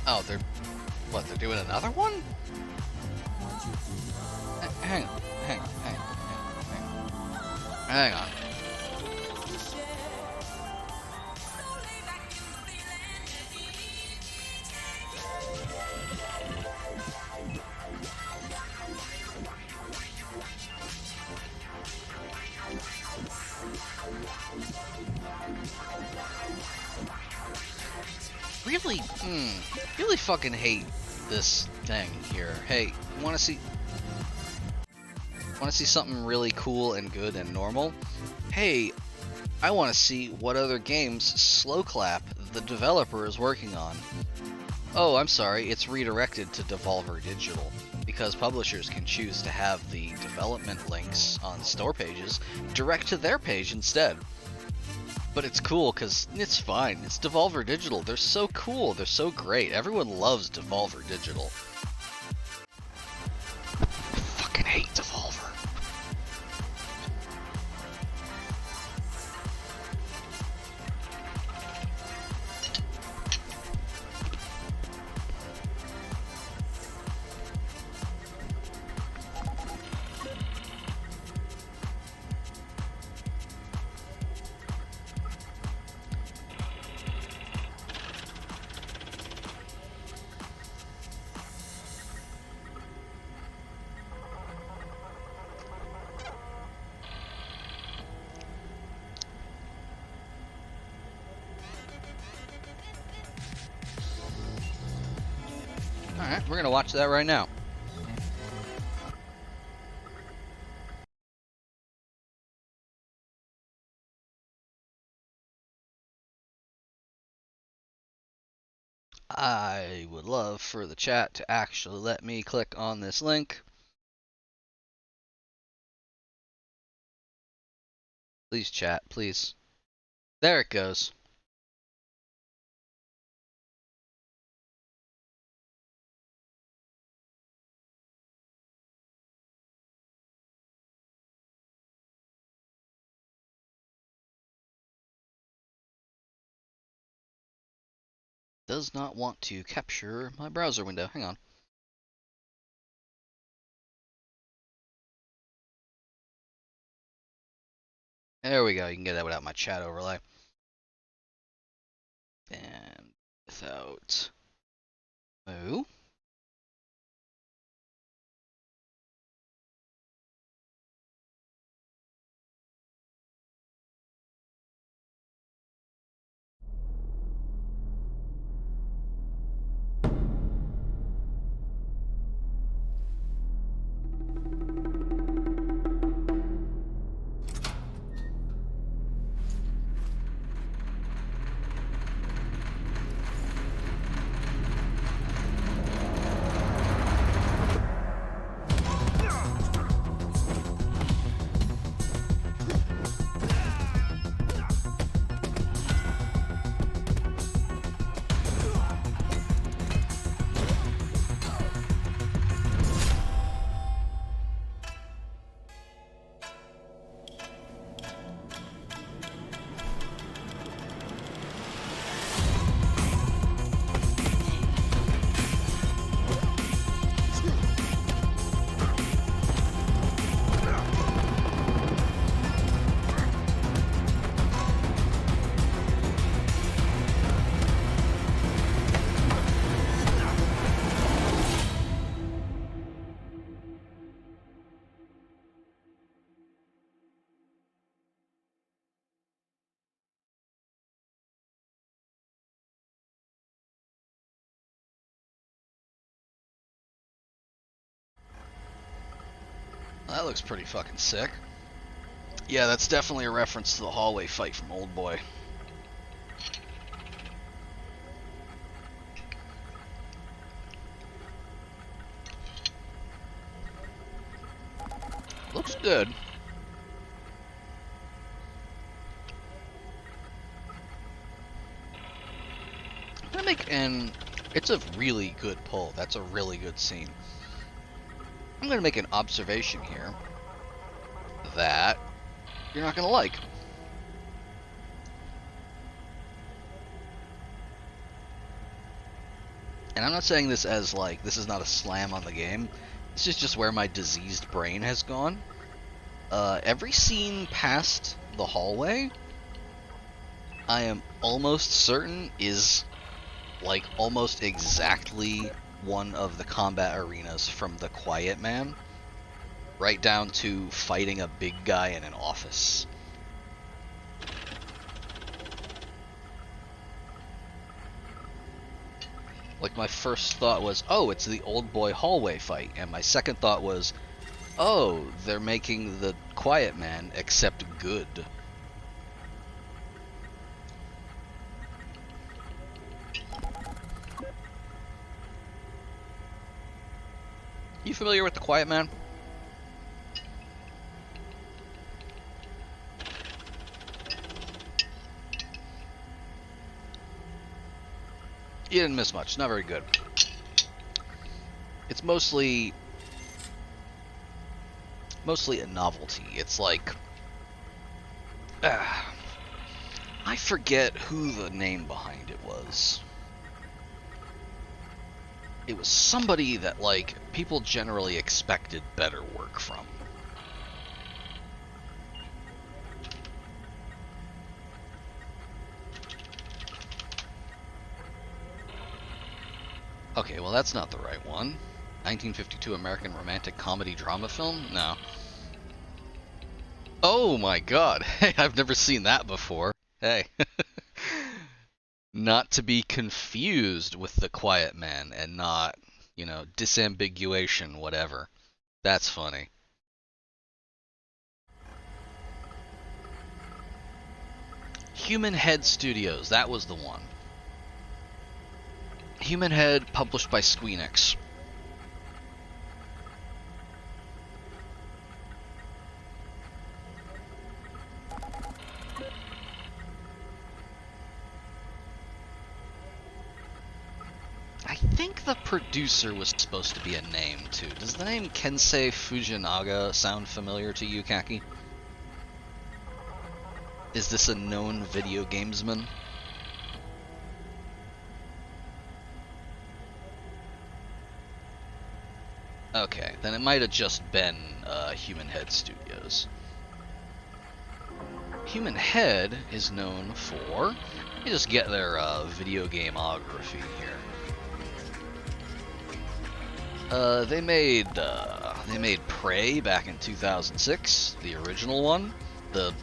Oh, they're doing another one? Hang on. Really fucking hate this thing here. Hey, wanna see something really cool and good and normal? Hey, I wanna see what other games Slowclap, the developer, is working on. Oh, I'm sorry, it's redirected to Devolver Digital, because publishers can choose to have the development links on store pages direct to their page instead. But it's cool, because it's fine. It's Devolver Digital. They're so cool. They're so great. Everyone loves Devolver Digital. I fucking hate Devolver. Alright, we're gonna watch that right now. I would love for the chat to actually let me click on this link. Please, chat, please. There it goes. Does not want to capture my browser window. Hang on. There we go. You can get that without my chat overlay. And without Moo. That looks pretty fucking sick. Yeah, that's definitely a reference to the hallway fight from Old Boy. Looks good. I'm gonna make an... It's a really good pull. That's a really good scene. I'm gonna make an observation here that you're not gonna like. And I'm not saying this as like, this is not a slam on the game. This is just where my diseased brain has gone. Every scene past the hallway, I am almost certain is like almost exactly one of the combat arenas from The Quiet Man, right down to fighting a big guy in an office. Like, my first thought was, oh, it's the Old Boy hallway fight, and my second thought was, oh, they're making The Quiet Man except good. You familiar with The Quiet Man? You didn't miss much. Not very good. It's mostly a novelty. It's like... I forget who the name behind it was. It was somebody that, like, people generally expected better work from. Okay, well that's not the right one. 1952 American romantic comedy drama film? No. Oh my god! Hey, I've never seen that before. Hey. Not to be confused with The Quiet Man and not, you know, disambiguation, whatever. That's funny. Human Head Studios, that was the one. Human Head, published by Squeenix. I think the producer was supposed to be a name, too. Does the name Kensei Fujinaga sound familiar to you, Kaki? Is this a known video gamesman? Okay, then it might have just been Human Head Studios. Human Head is known for... You just get their video gameography here. They made Prey back in 2006, the original one, the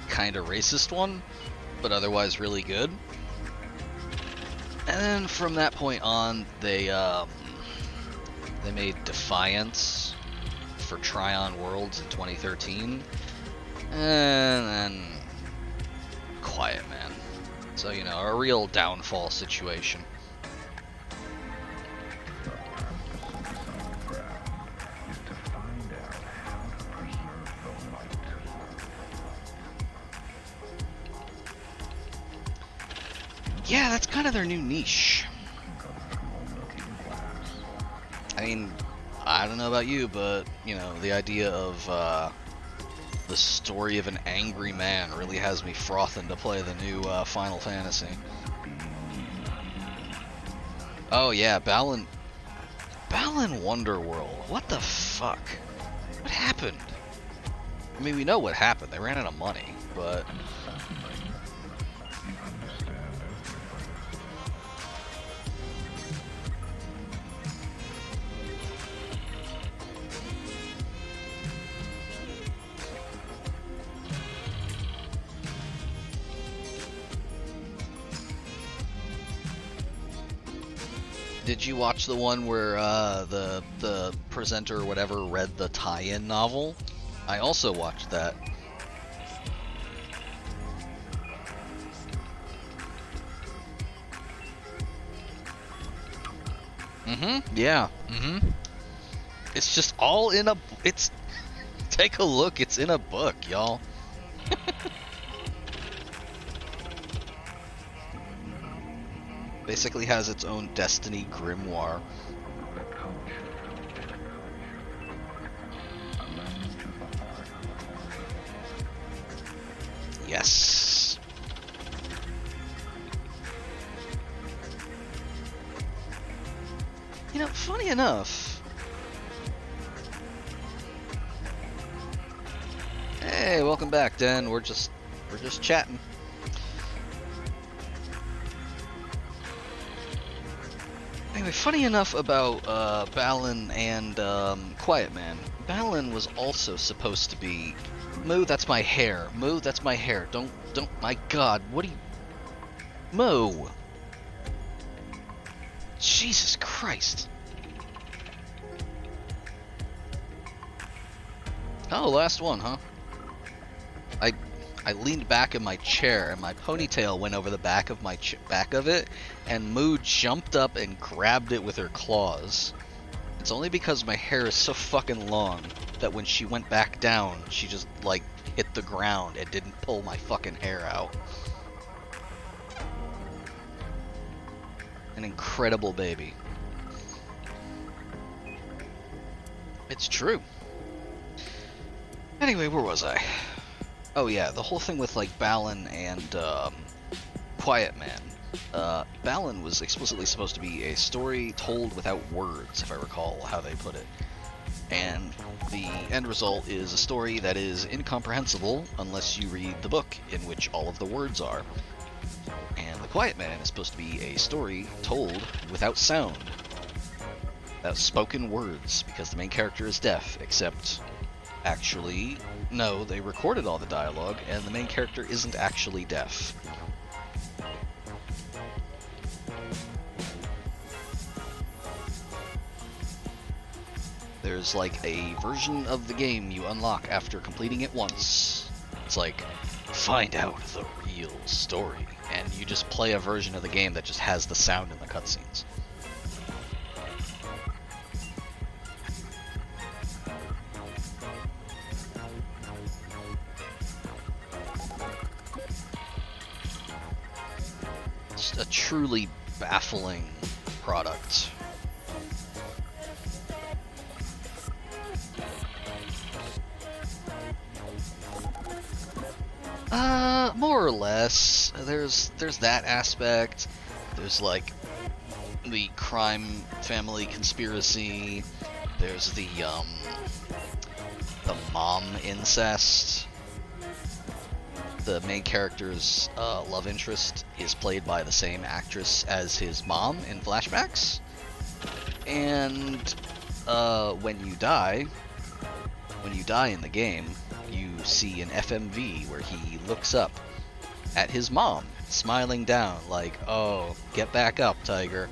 kind of racist one, but otherwise really good. And then from that point on, they made Defiance for Tryon Worlds in 2013, and then Quiet Man. So, you know, a real downfall situation. Yeah, that's kind of their new niche. I mean, I don't know about you, but, you know, the idea of the story of an angry man really has me frothing to play the new Final Fantasy. Oh yeah, Balan Wonderworld. What the fuck? What happened? I mean, we know what happened. They ran out of money, but... Did you watch the one where the presenter or whatever read the tie-in novel? I also watched that. Yeah. It's just all in a. It's. Take a look. It's in a book, y'all. Basically has its own destiny grimoire. Yes. You know, funny enough. Hey, welcome back, Den. We're just chatting. Anyway, funny enough about Balin and Quiet Man. Balin was also supposed to be. Moo, that's my hair. Moo, that's my hair. Don't. My God, what do you? Moo. Jesus Christ. Oh, last one, huh? I leaned back in my chair and my ponytail went over the back of my back of it, and Moo jumped up and grabbed it with her claws. It's only because my hair is so fucking long that when she went back down, she just like hit the ground and didn't pull my fucking hair out. An incredible baby. It's true. Anyway, where was I? Oh yeah, the whole thing with like Balin and Quiet Man. Balin was explicitly supposed to be a story told without words, if I recall how they put it. And the end result is a story that is incomprehensible unless you read the book in which all of the words are. And The Quiet Man is supposed to be a story told without sound. Without spoken words, because the main character is deaf, except... Actually, no, they recorded all the dialogue, and the main character isn't actually deaf. There's like a version of the game you unlock after completing it once. It's like, find out the real story, and you just play a version of the game that just has the sound in the cutscenes. A truly baffling product. More or less. There's that aspect. There's like the crime family conspiracy. There's the mom incest. The main character's love interest is played by the same actress as his mom in flashbacks. And when you die in the game, you see an FMV where he looks up at his mom, smiling down like, oh, get back up, Tiger.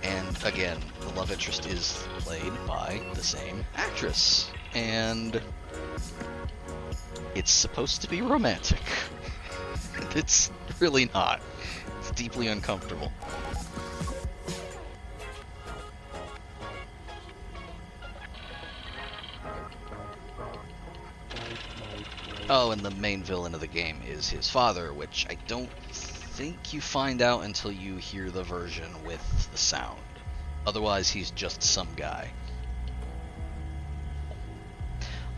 And again, the love interest is played by the same actress. And it's supposed to be romantic. It's really not. It's deeply uncomfortable. Oh, and the main villain of the game is his father, which I don't think you find out until you hear the version with the sound. Otherwise, he's just some guy.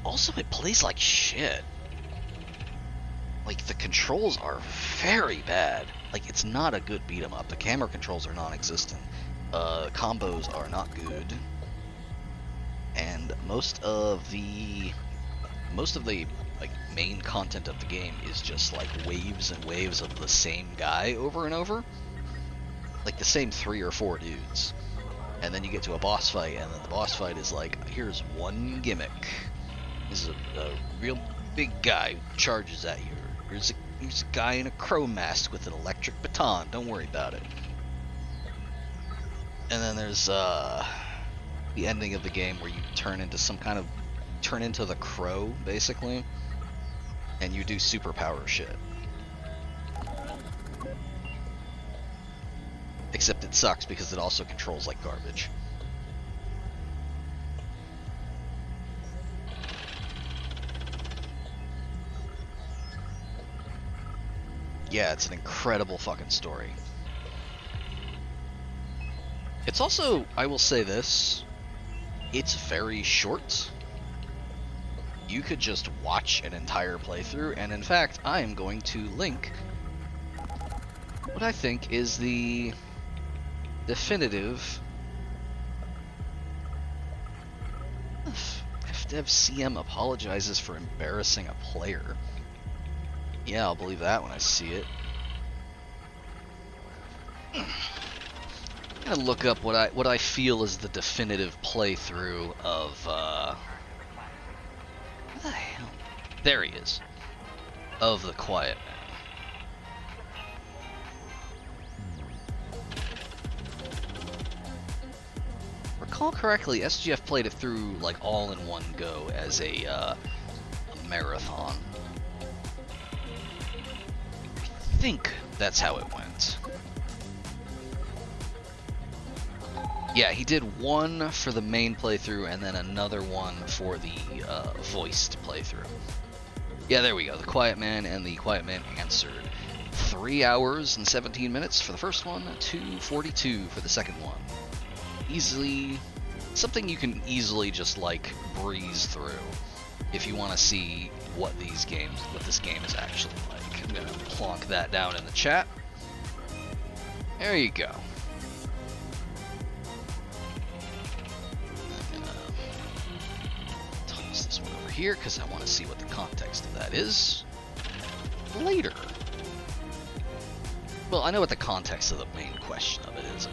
Also, it plays like shit. Like, the controls are very bad. Like, it's not a good beat 'em up. The camera controls are non-existent. Combos are not good. And most of the like main content of the game is just like waves and waves of the same guy over and over. Like the same 3 or 4 dudes. And then you get to a boss fight, and then the boss fight is like, here's one gimmick. This is a real big guy who charges at you. Here's a guy in a crow mask with an electric baton. Don't worry about it. And then there's the ending of the game where you turn into the Crow, basically, and you do superpower shit. Except it sucks because it also controls like garbage. Yeah, it's an incredible fucking story. It's also, I will say this, it's very short. You could just watch an entire playthrough, and in fact, I am going to link what I think is the definitive FDevCM apologizes for embarrassing a player. Yeah, I'll believe that when I see it. I'm gonna look up what I feel is the definitive playthrough of where the hell? There he is. Of the Quiet Man. Recall correctly, SGF played it through like all in one go as a marathon. I think that's how it went. Yeah, he did one for the main playthrough and then another one for the voiced playthrough. Yeah, there we go. The Quiet Man and the Quiet Man Answered. 3 hours and 17 minutes for the first one, 2:42 for the second one. Easily, something you can easily just like breeze through if you want to see what this game is actually like. I'm gonna plonk that down in the chat. There you go. I'm gonna toss this one over here because I want to see what the context of that is later. Well, I know what the context of the main question of it is.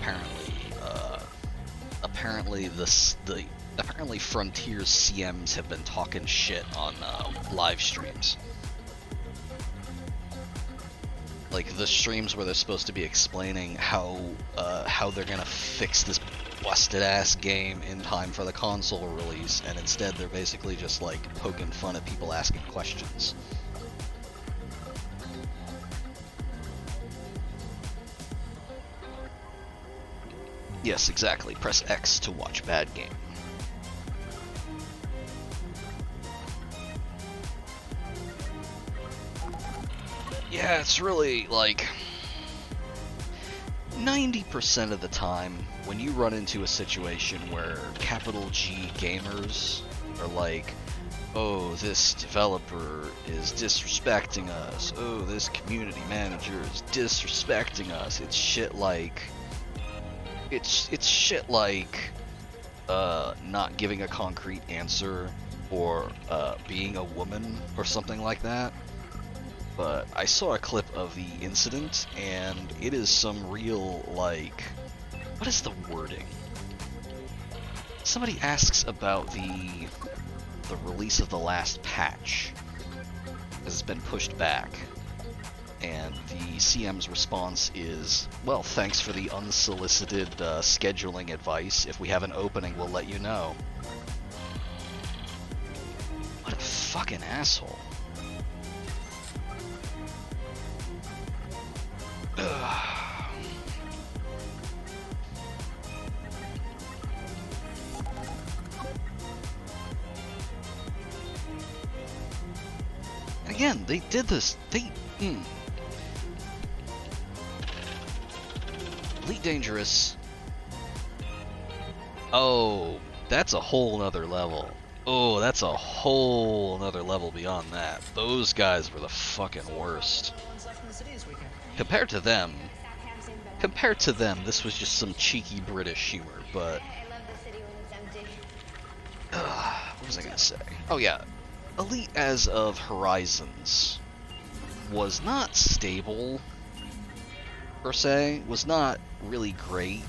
Apparently Frontier's CMs have been talking shit on live streams. Like the streams where they're supposed to be explaining how they're gonna fix this busted ass game in time for the console release, and instead they're basically just like poking fun at people asking questions. Yes, exactly. Press X to watch bad game. Yeah, it's really like 90% of the time when you run into a situation where capital G gamers are like, oh, this developer is disrespecting us. Oh, this community manager is disrespecting us. It's shit like not giving a concrete answer or being a woman or something like that. But I saw a clip of the incident and it is some real like, what is the wording? Somebody asks about the release of the last patch as it's been pushed back. And the CM's response is, well, thanks for the unsolicited scheduling advice. If we have an opening, we'll let you know. What a fucking asshole. And again, they did this. Elite Dangerous. Oh, that's a whole nother level. Oh, that's a whole nother level beyond that. Those guys were the fucking worst. Compared to them, this was just some cheeky British humor, but... what was I gonna say? Oh yeah, Elite as of Horizons was not stable, per se, was not really great.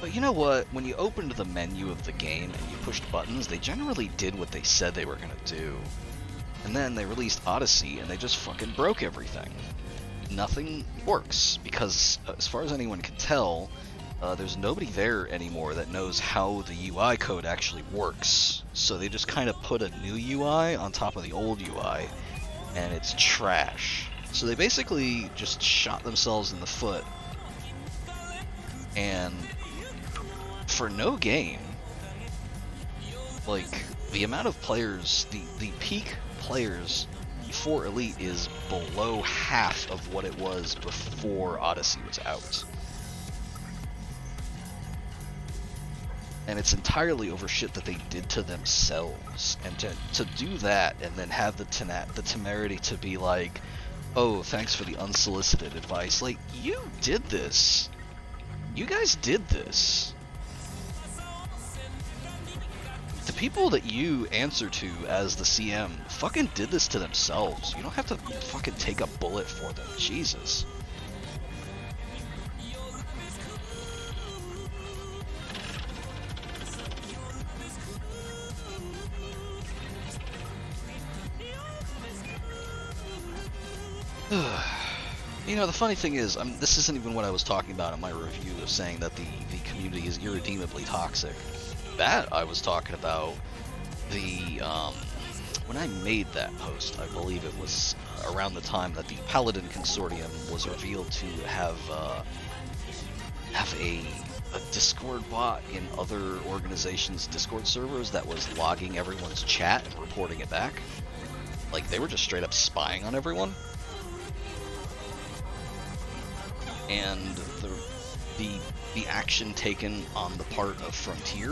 But you know what? When you opened the menu of the game and you pushed buttons, they generally did what they said they were gonna do. And then they released Odyssey and they just fucking broke everything. Nothing works, because as far as anyone can tell, there's nobody there anymore that knows how the UI code actually works. So they just kind of put a new UI on top of the old UI, and it's trash. So they basically just shot themselves in the foot, and for no gain. Like, the amount of players, the peak players for Elite is below half of what it was before Odyssey was out. And it's entirely over shit that they did to themselves. And to do that and then have the temerity to be like, oh, thanks for the unsolicited advice. Like, you did this. You guys did this. The people that you answer to as the CM fucking did this to themselves. You don't have to fucking take a bullet for them. Jesus. You know, the funny thing is, this isn't even what I was talking about in my review of saying that the community is irredeemably toxic. That I was talking about when I made that post, I believe it was around the time that the Paladin Consortium was revealed to have a Discord bot in other organizations' Discord servers that was logging everyone's chat and reporting it back. Like, they were just straight up spying on everyone. And the action taken on the part of Frontier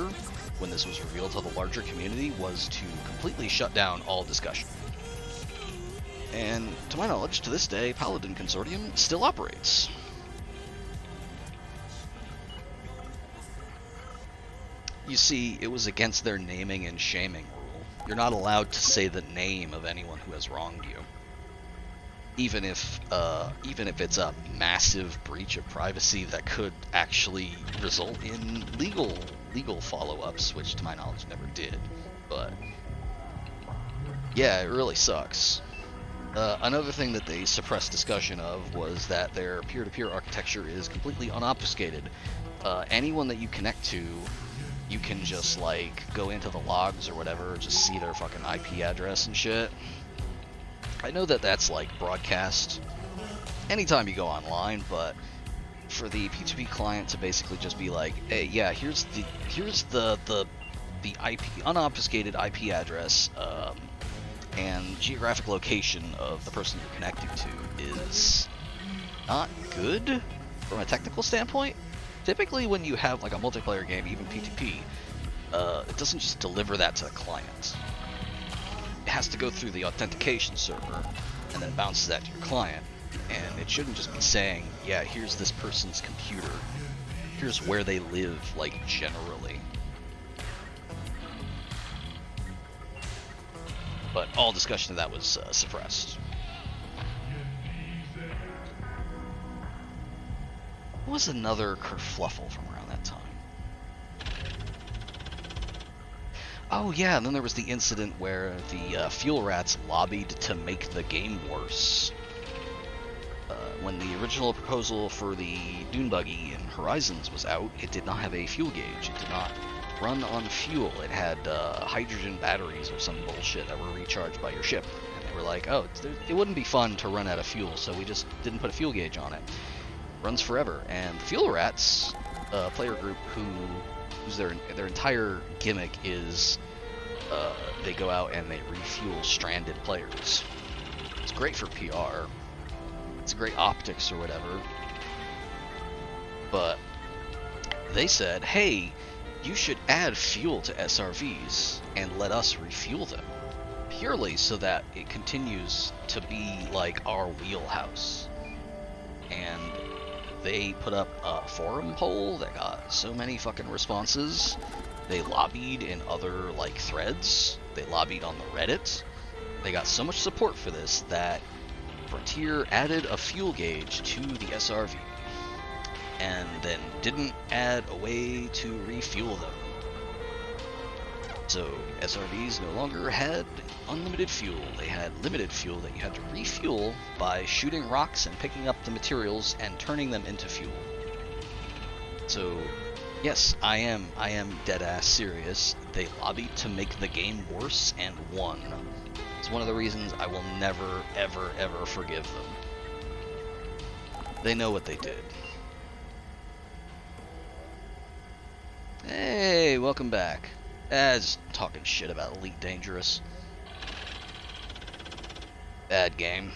when this was revealed to the larger community was to completely shut down all discussion. And to my knowledge, to this day, Paladin Consortium still operates. You see, it was against their naming and shaming rule. You're not allowed to say the name of anyone who has wronged you. Even if it's a massive breach of privacy that could actually result in legal follow-ups, which to my knowledge never did. But yeah, it really sucks. Another thing that they suppressed discussion of was that their peer-to-peer architecture is completely unobfuscated. Anyone that you connect to, you can just like go into the logs or whatever, just see their fucking IP address and shit. I know that that's like broadcast anytime you go online, but for the P2P client to basically just be like, hey, yeah, here's the IP, unobfuscated IP address and geographic location of the person you're connecting to is not good from a technical standpoint. Typically when you have like a multiplayer game, even P2P, it doesn't just deliver that to the client. It has to go through the authentication server and then bounces that to your client. And it shouldn't just be saying, yeah, here's this person's computer. Here's where they live, like, generally. But all discussion of that was suppressed. What was another kerfluffle from around that time? Oh yeah, and then there was the incident where the Fuel Rats lobbied to make the game worse. When the original proposal for the Dune Buggy in Horizons was out, it did not have a fuel gauge. It did not run on fuel. It had hydrogen batteries or some bullshit that were recharged by your ship. And they were like, oh, it wouldn't be fun to run out of fuel, so we just didn't put a fuel gauge on it. Runs forever. And the Fuel Rats, player group whose their entire gimmick is they go out and they refuel stranded players. It's great for PR. It's great optics or whatever. But they said, hey, you should add fuel to SRVs and let us refuel them. Purely so that it continues to be like our wheelhouse. And they put up a forum poll that got so many fucking responses. They lobbied in other like threads. They lobbied on the Reddit. They got so much support for this that Frontier added a fuel gauge to the SRV and then didn't add a way to refuel them. So SRVs no longer had unlimited fuel. They had limited fuel that you had to refuel by shooting rocks and picking up the materials and turning them into fuel. So, yes, I am dead ass serious. They lobbied to make the game worse and won. It's one of the reasons I will never, ever, ever forgive them. They know what they did. Hey, welcome back. Just talking shit about Elite Dangerous. Bad game.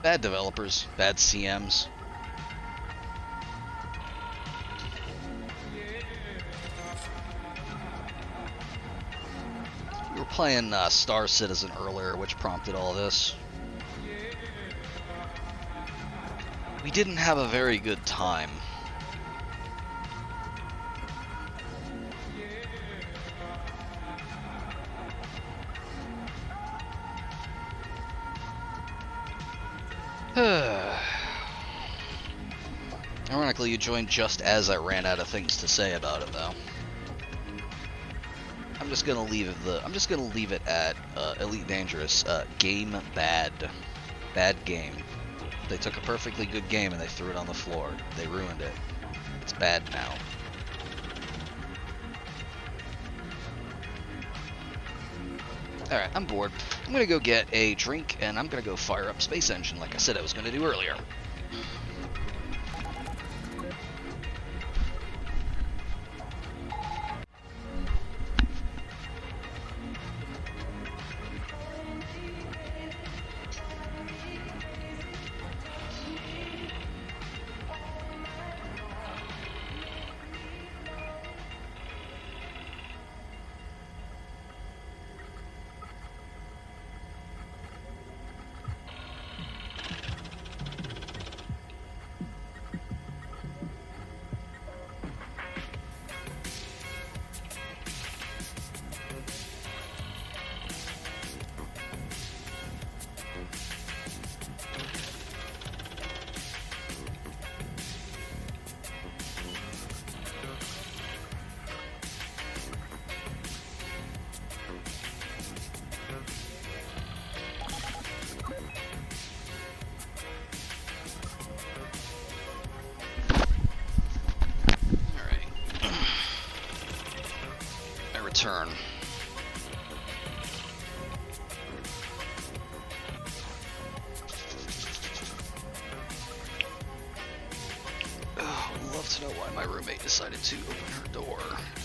Bad developers. Bad CMs. We were playing Star Citizen earlier, which prompted all this. We didn't have a very good time. Ironically, you joined just as I ran out of things to say about it, though. I'm just gonna leave it at Elite Dangerous. Game bad. Bad game. They took a perfectly good game and they threw it on the floor. They ruined it. It's bad now. Alright, I'm bored. I'm gonna go get a drink and I'm gonna go fire up Space Engine like I said I was gonna do earlier. Turn. Would love to know why my roommate decided to open her door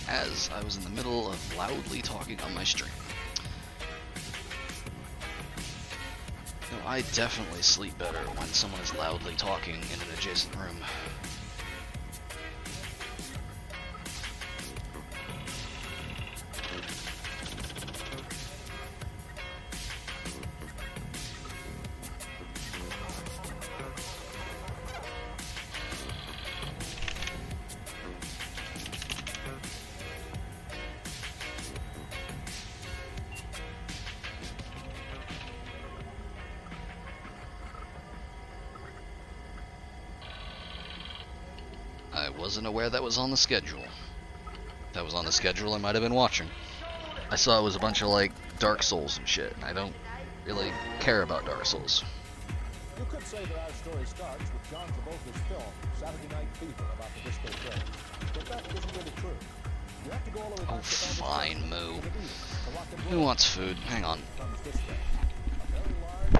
as I was in the middle of loudly talking on my stream. You know, I definitely sleep better when someone is loudly talking in an adjacent room. I wasn't aware that was on the schedule. If that was on the schedule, I might have been watching. I saw it was a bunch of, like, Dark Souls and shit. I don't really care about Dark Souls. You could say that our story starts with John Travolta's film, Saturday Night Fever, about the disco craze. But that isn't really true. You have to go all the way back to fine, Moo. Who wants food? Hang on. A very large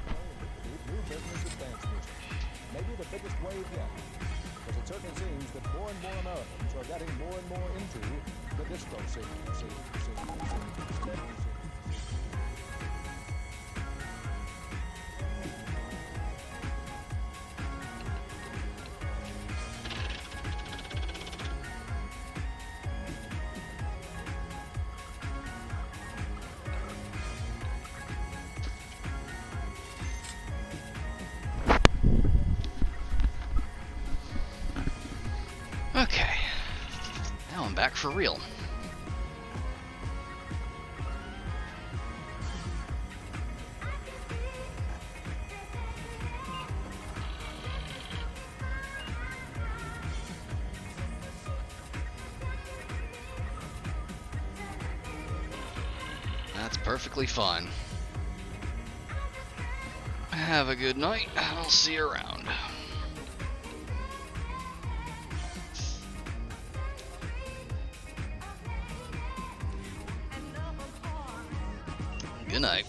new business of dance music. Maybe the biggest wave yet. Because it certainly seems that more and more Americans are getting more and more into the disco scene. Okay, now I'm back for real. That's perfectly fine. Have a good night, and I'll see you around. Good night.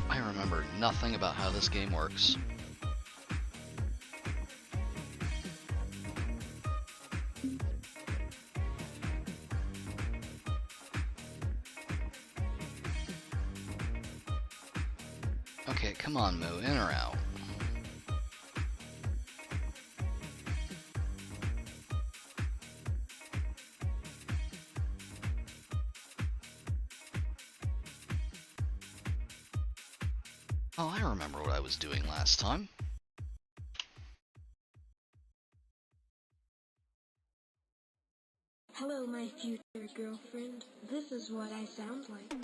I remember nothing about how this game works. Okay, come on, Moo, in or out? Oh, I remember what I was doing last time. Hello, my future girlfriend. This is what I sound like.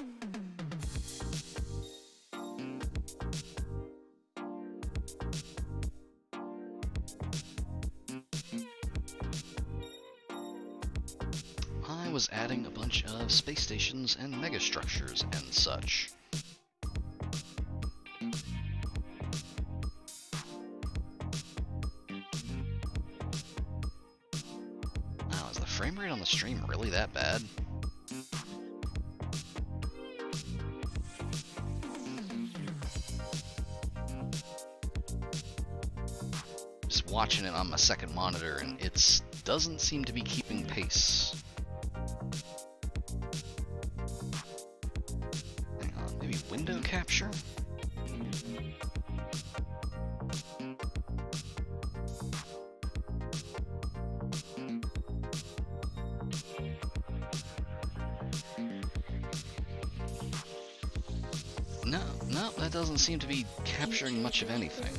I was adding a bunch of space stations and megastructures and such. Wow, is the frame rate on the stream really that bad? Just watching it on my second monitor and it doesn't seem to be keeping pace. Hang on, maybe window capture? No, that doesn't seem to be capturing much of anything.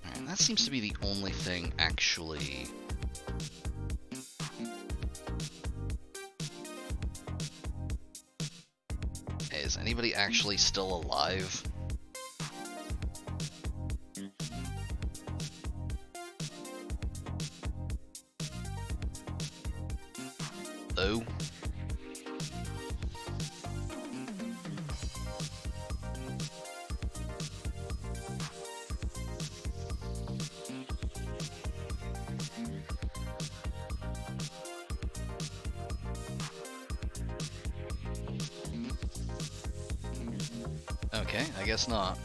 Alright, that seems to be the only thing actually... Hey, is anybody actually still alive? Hello? Okay, I guess not.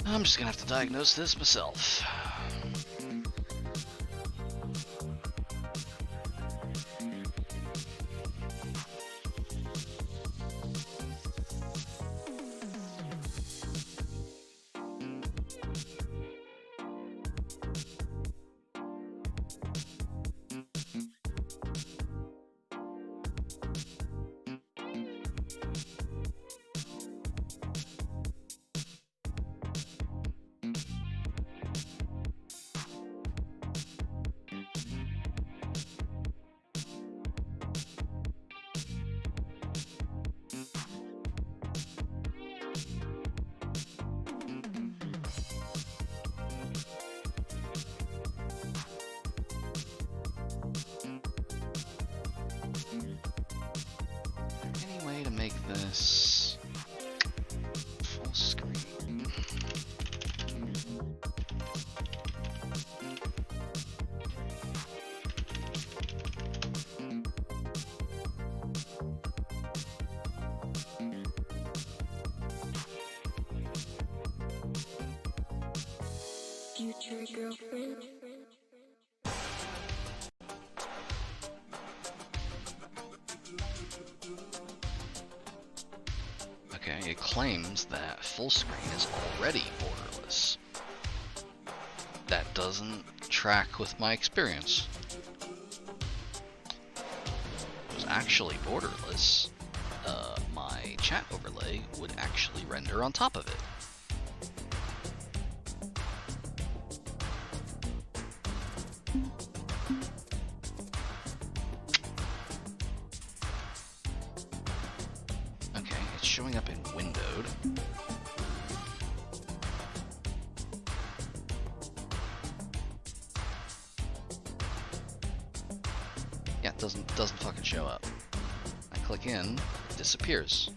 I'm just gonna have to diagnose this myself. girlfriend. Okay, it claims that full screen is already borderless. That doesn't track with my experience. If it was actually borderless, my chat overlay would actually render on top of it. Okay, it's showing up in windowed. Yeah, it doesn't fucking show up. I click in, it disappears.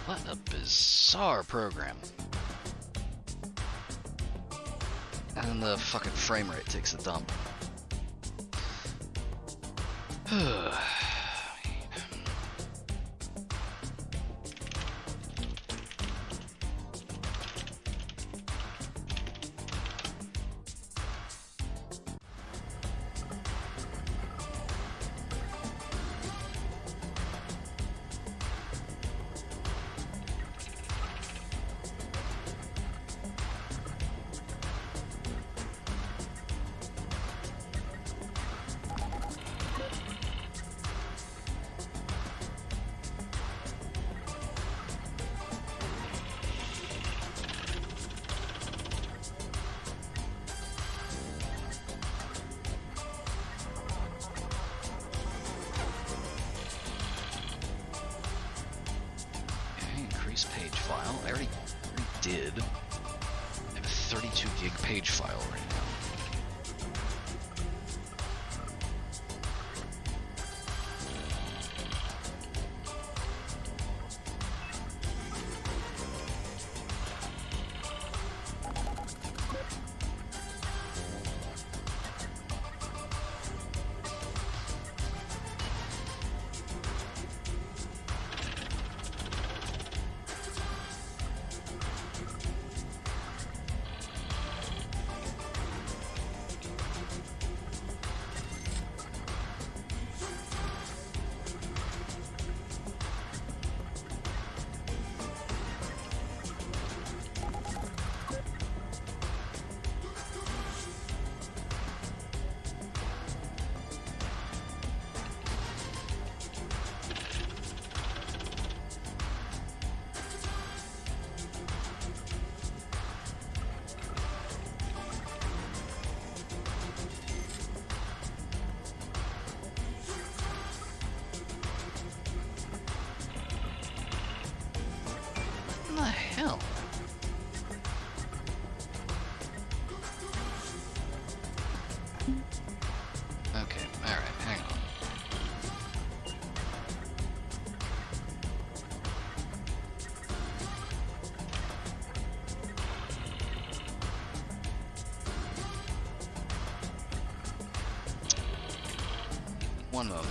What a bizarre program. And the fucking frame rate takes a dump. Page file. I already did. I have a 32 gig page file right now. What the hell? Okay, alright, hang on. One moment.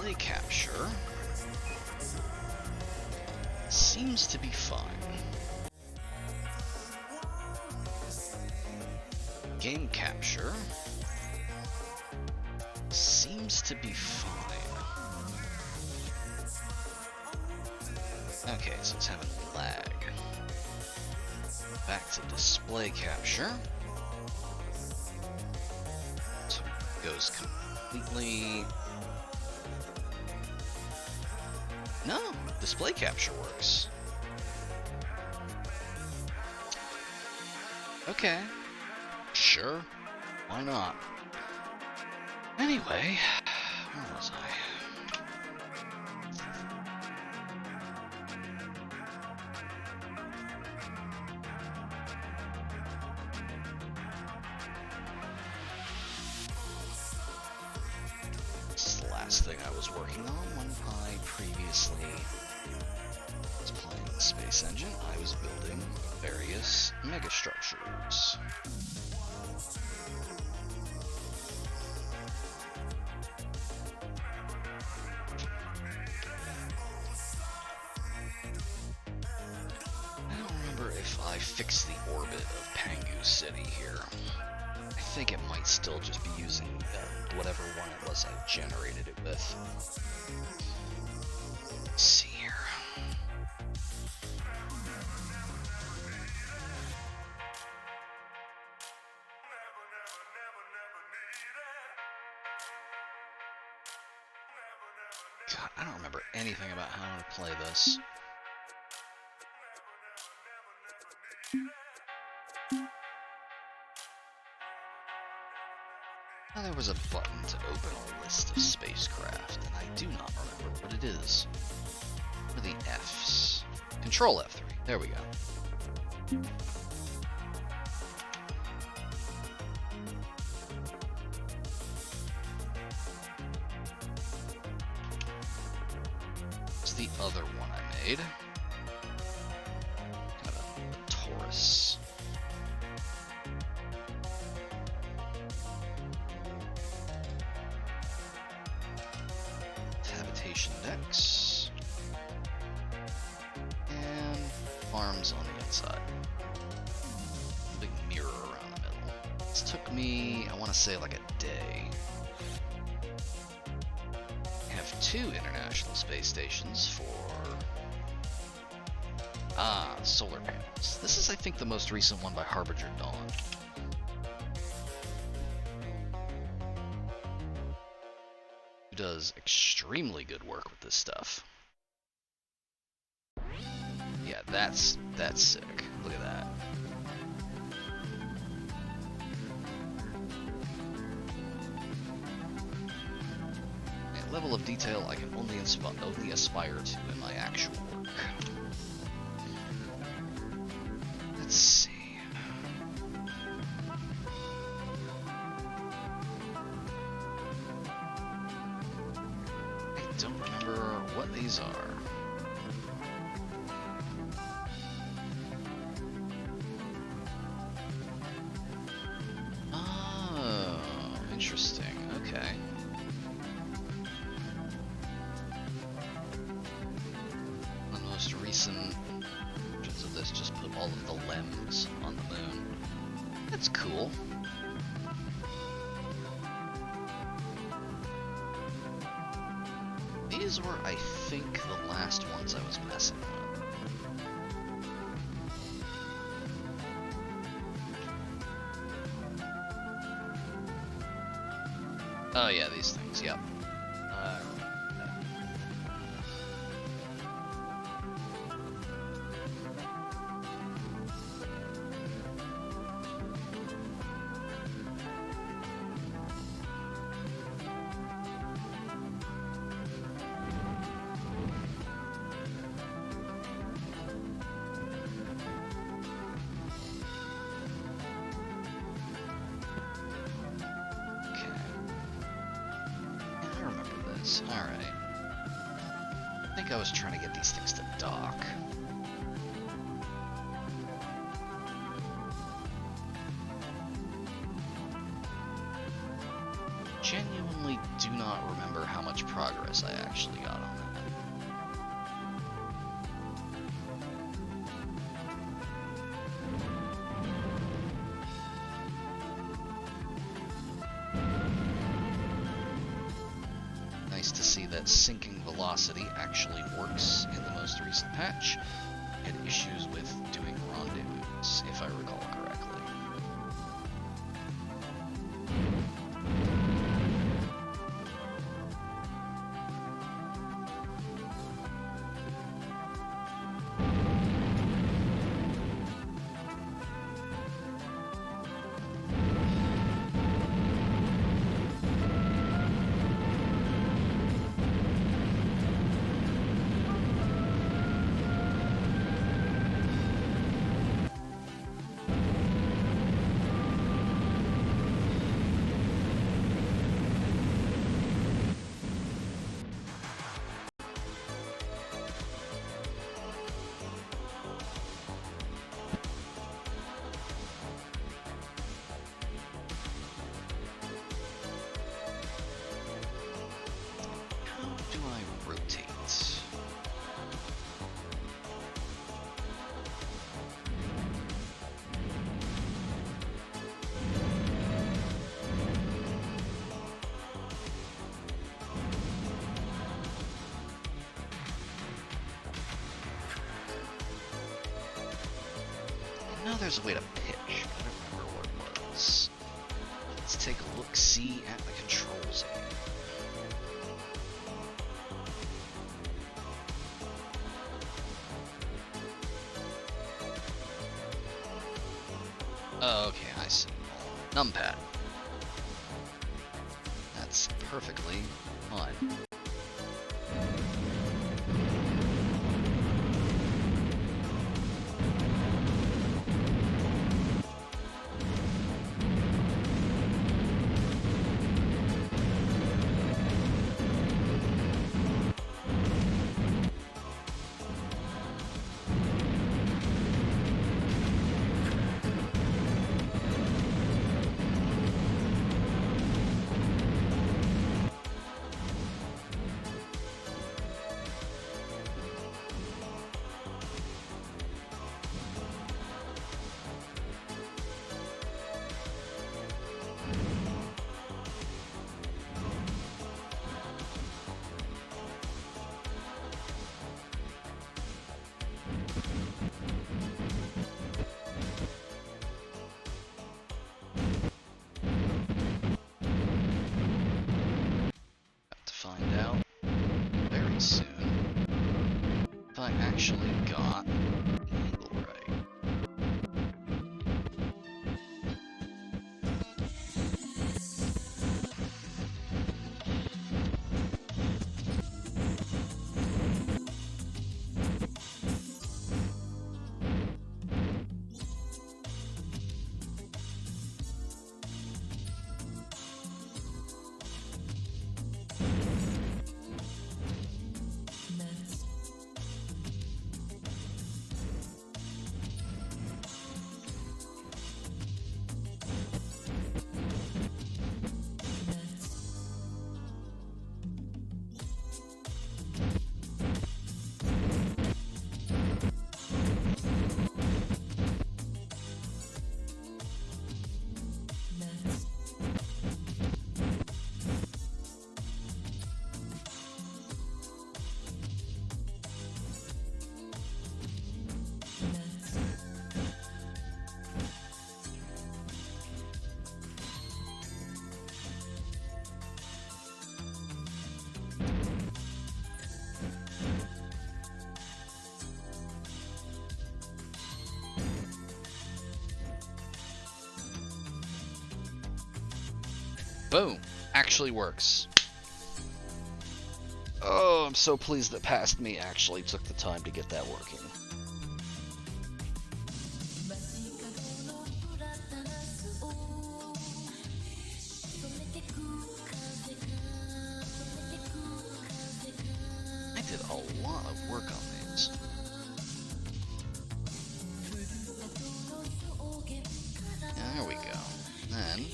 display capture seems to be fine. Game capture seems to be fine. Okay, so it's having lag. Back to display capture. So it goes completely... No, display capture works. Okay. Sure. Why not? Anyway, where was I? This is the last thing I was working on when I previously was playing the Space Engine. I was building various megastructures. I fixed the orbit of Pangu City here. I think it might still just be using whatever one it was I generated it with. Let's see here. God, I don't remember anything about how to play this. Now there was a button to open a list of spacecraft, and I do not remember what it is. What are the Fs? Control F3. There we go. It's the other one I made. Kind of a Taurus. Habitation decks. And farms on the inside. Big mirror around the middle. This took me, I want to say, like a day. I have 2 international space stations for solar panels. This is, I think, the most recent one by Harbinger Dawn. Who does extremely good work with this stuff. Yeah, that's sick. Look at that. A level of detail I can only aspire to in my actual work. Let's see. I don't remember what these are. Oh, interesting. Okay. One of the most recent versions of this just put all of the limbs on the moon. That's cool. These were, I think, the last ones I was messing with. Oh yeah, these things, yep. Alright. I think I was trying to get these things to dock. genuinely do not remember how much progress I actually got on that. Nice to see that sinking velocity actually works in the most recent patch. Had issues with doing rendezvous, if I recall correctly. I know there's a way to pitch, but I don't remember what it was. Let's take a look-see at the controls again. Oh, okay, I see. Numpad. That's perfectly fine. Actually got Eagle right. Boom! Actually works. Oh, I'm so pleased that Past Me actually took the time to get that working. I did a lot of work on these. There we go. Then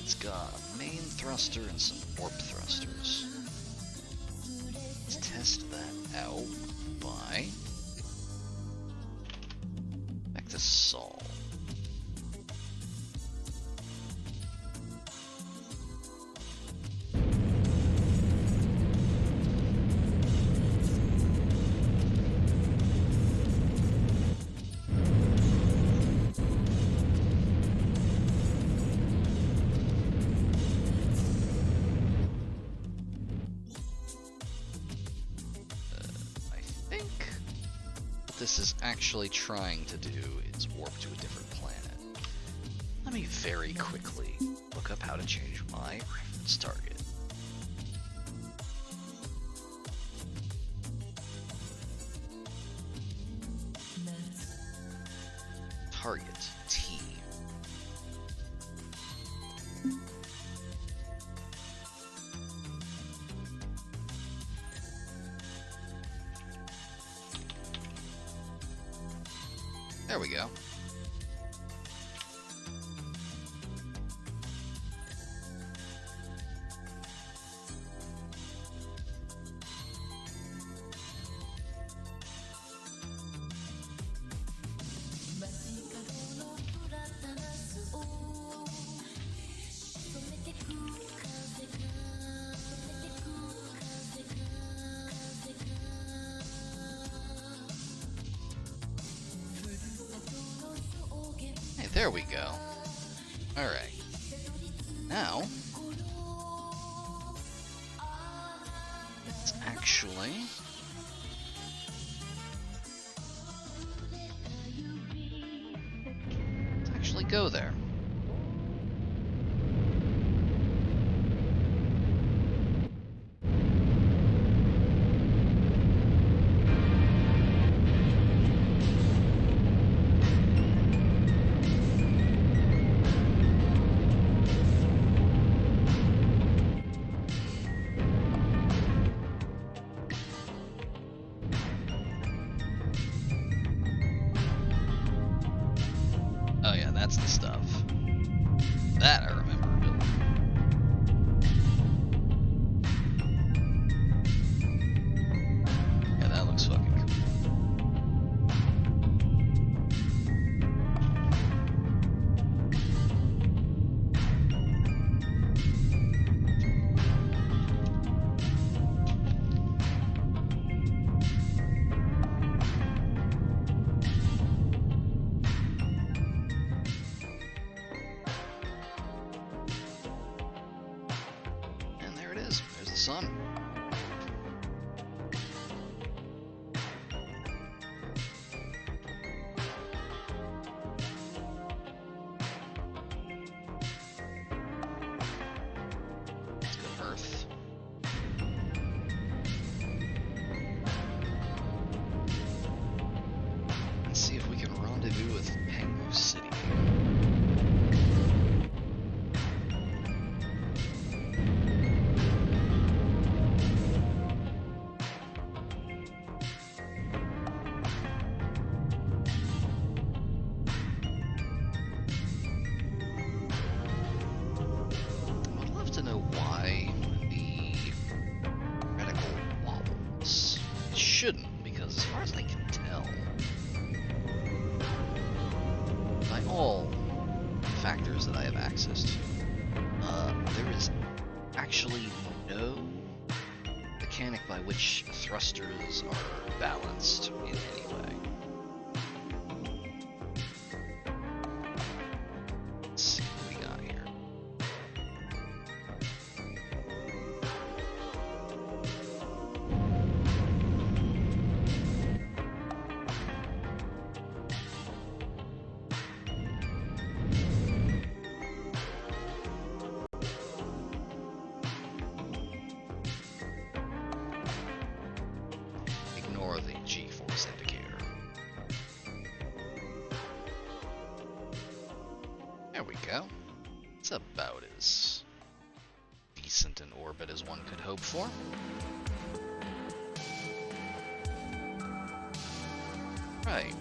it's got a main thruster and some warp thrusters. Let's test that out by back to Saul. This is actually trying to do is warp to a different planet. Let me very quickly look up how to change my reference target. Target T. There we go. There we go. Alright. Now, let's actually go there. Oh yeah, that's the stuff. That I remember building. Yeah, that looks fucking cool. There's the sun. Let's go to Earth. Let's see if we can rendezvous with Pengu City. To know why the reticle wobbles. It shouldn't, because as far as I can tell, by all factors that I have access to, there is actually no mechanic by which thrusters are balanced in any way. Let's see what we got here. Ignore the G-force indicator. There we go. It's about as decent an orbit as one could hope for. Right.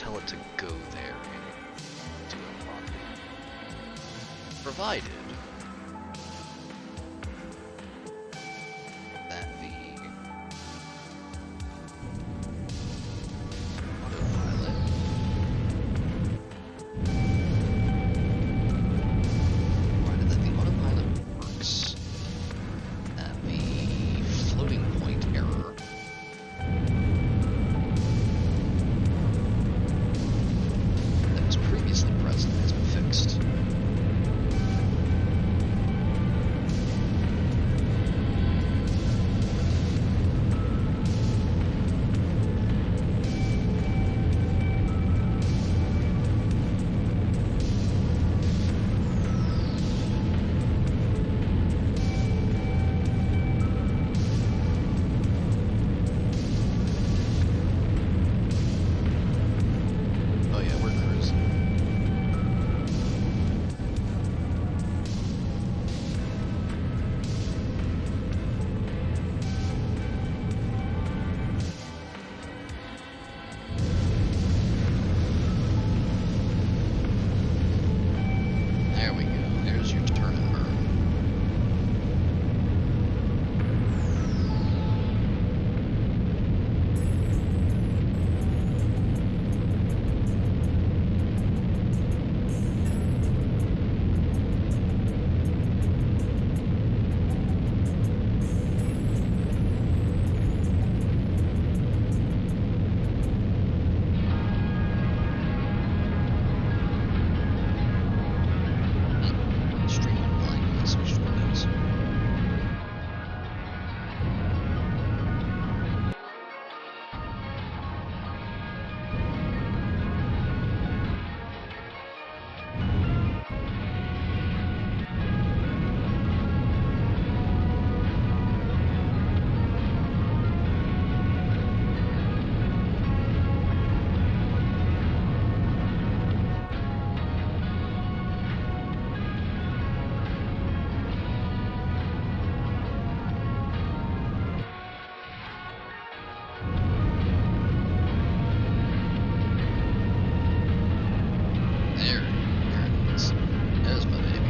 tell it to go there and do it properly. Provided that the autopilot works, that the floating point error that was previously present has been fixed. Oh yeah, we're cruising. There we go. There's your turn and burn. Streaming blank, switch windows. There it is. There's my baby.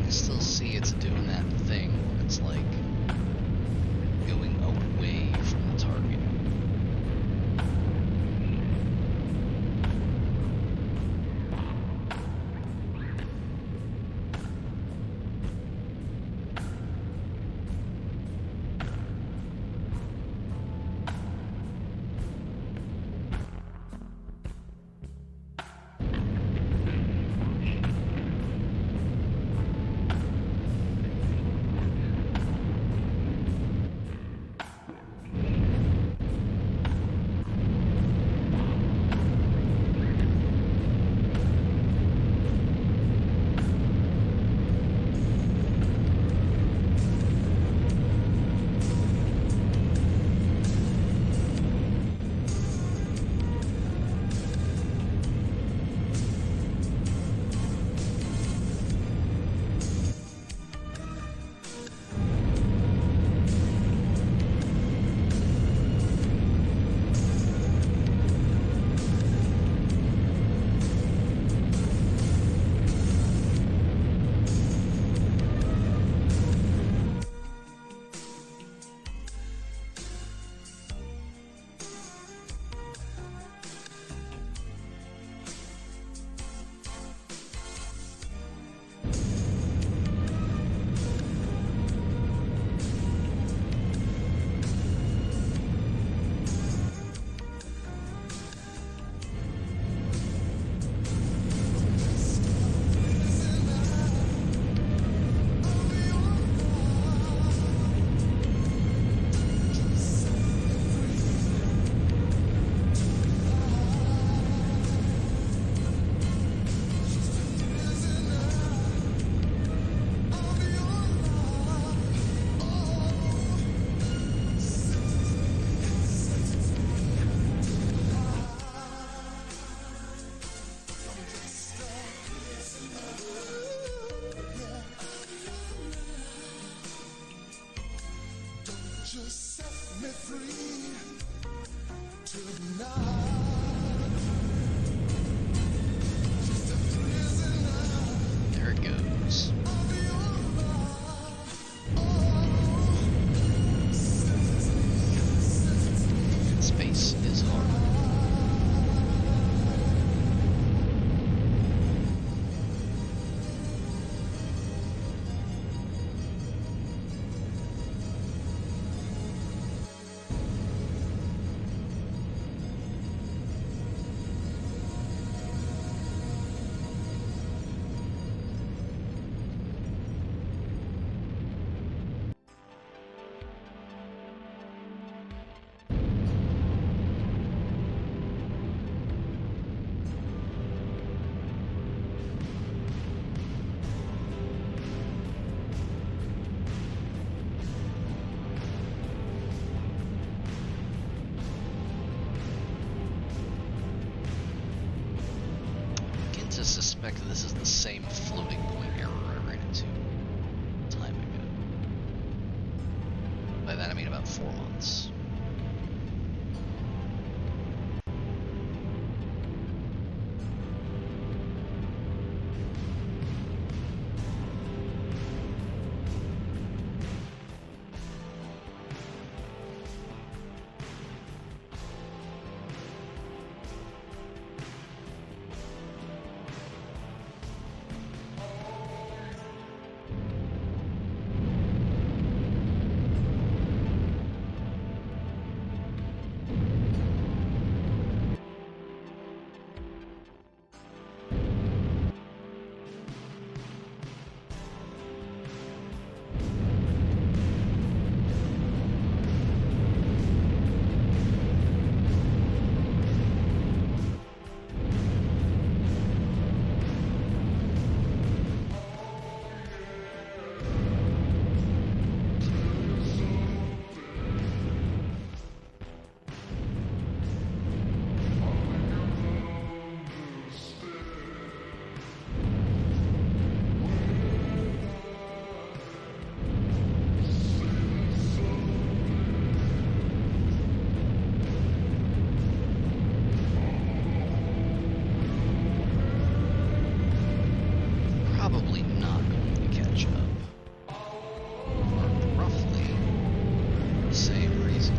You still see it's doing that thing where it's like going away from the target. fact that this is the same floating point error I ran into time ago. By that I mean about 4 months. Probably not going to catch up. For roughly the same reason.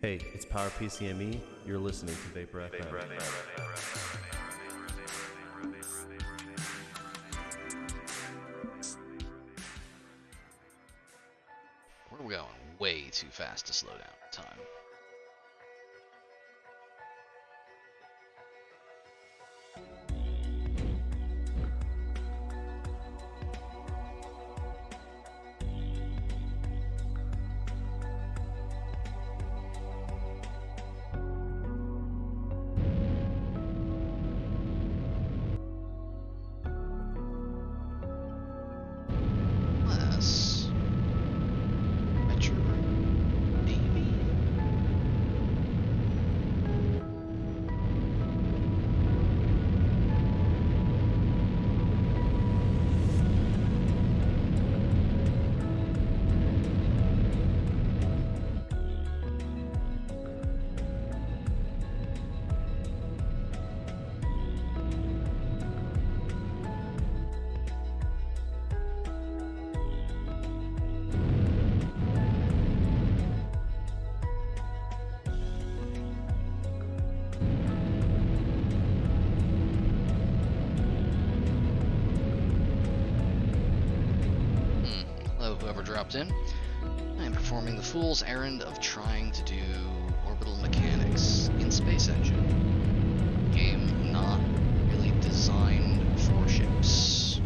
Hey, it's PowerPCME. You're listening to Vapor FM. We're going way too fast to slow down time. Less. Metro, maybe? Hello, whoever dropped in. I am performing the fool's errand of trying to do orbital mechanics in Space Engine. Game not really designed for ships.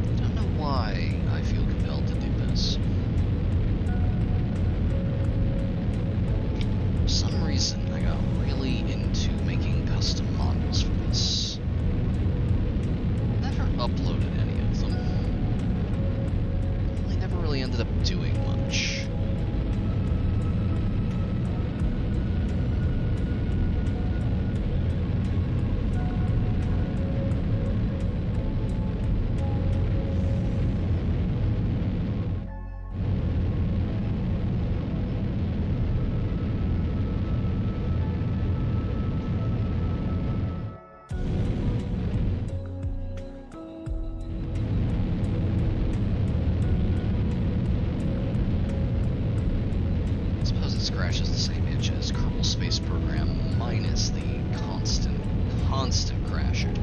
I don't know why I feel compelled to do this. For some reason, I got really into making custom models for this. Never uploaded any of them. I never really ended up doing much. VHS Kerbal Space Program minus the constant crashing.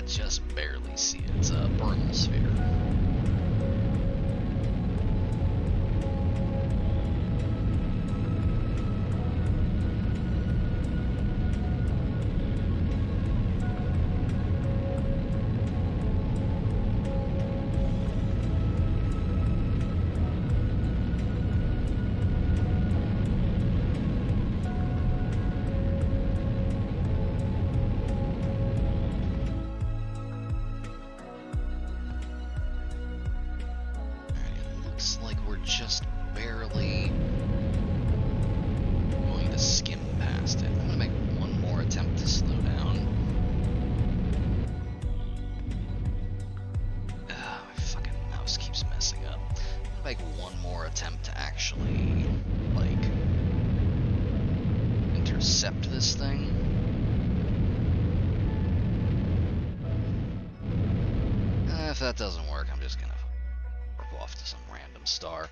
Just barely see it. It's a Bernal sphere. Just barely going to skim past it. I'm gonna make one more attempt to slow down. My fucking mouse keeps messing up. I'm gonna make one more attempt to actually, like, intercept this thing. If that doesn't work, I'm just gonna rip off to some random star.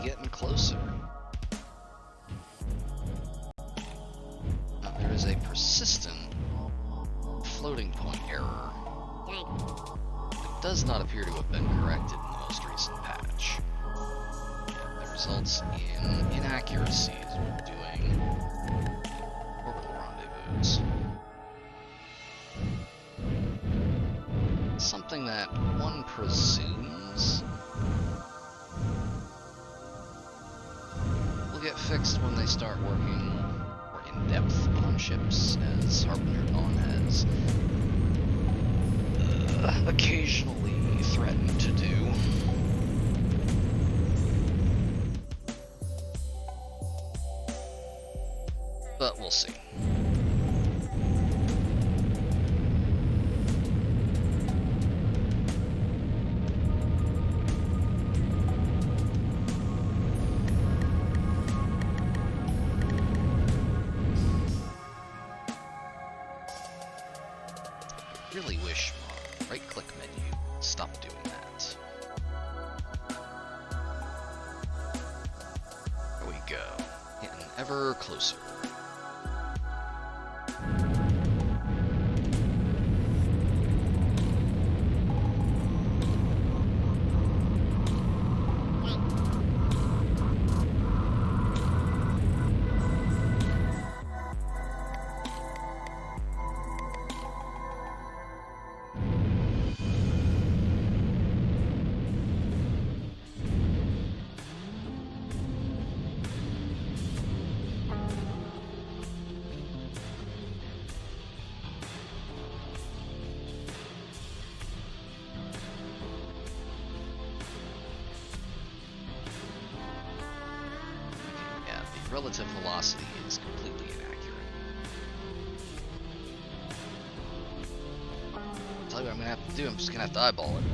Getting closer. There is a persistent floating point error. It does not appear to have been corrected in the most recent patch. That results in inaccuracies when doing orbital rendezvous. Something that one presumes get fixed when they start working more in-depth on ships, as Harbinger Dawn has occasionally threatened to do. But we'll see. Really wish my right-click menu stopped doing that. There we go. Getting ever closer. relative velocity is completely inaccurate. I'll tell you what I'm gonna have to do, I'm just gonna have to eyeball it.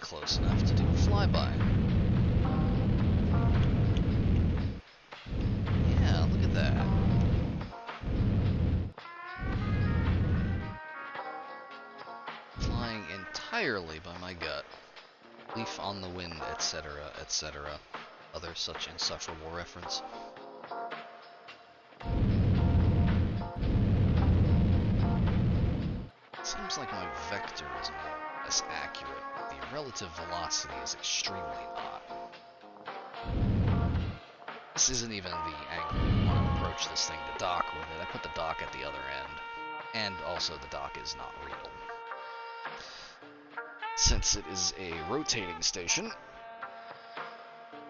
Close enough to do a flyby. Yeah, look at that. Flying entirely by my gut. Leaf on the wind, etc., etc. Other such insufferable reference. Seems like my vector is more or less accurate. The relative velocity is extremely not. This isn't even the angle I want to approach this thing to dock with it. I put the dock at the other end. And also the dock is not real. Since it is a rotating station,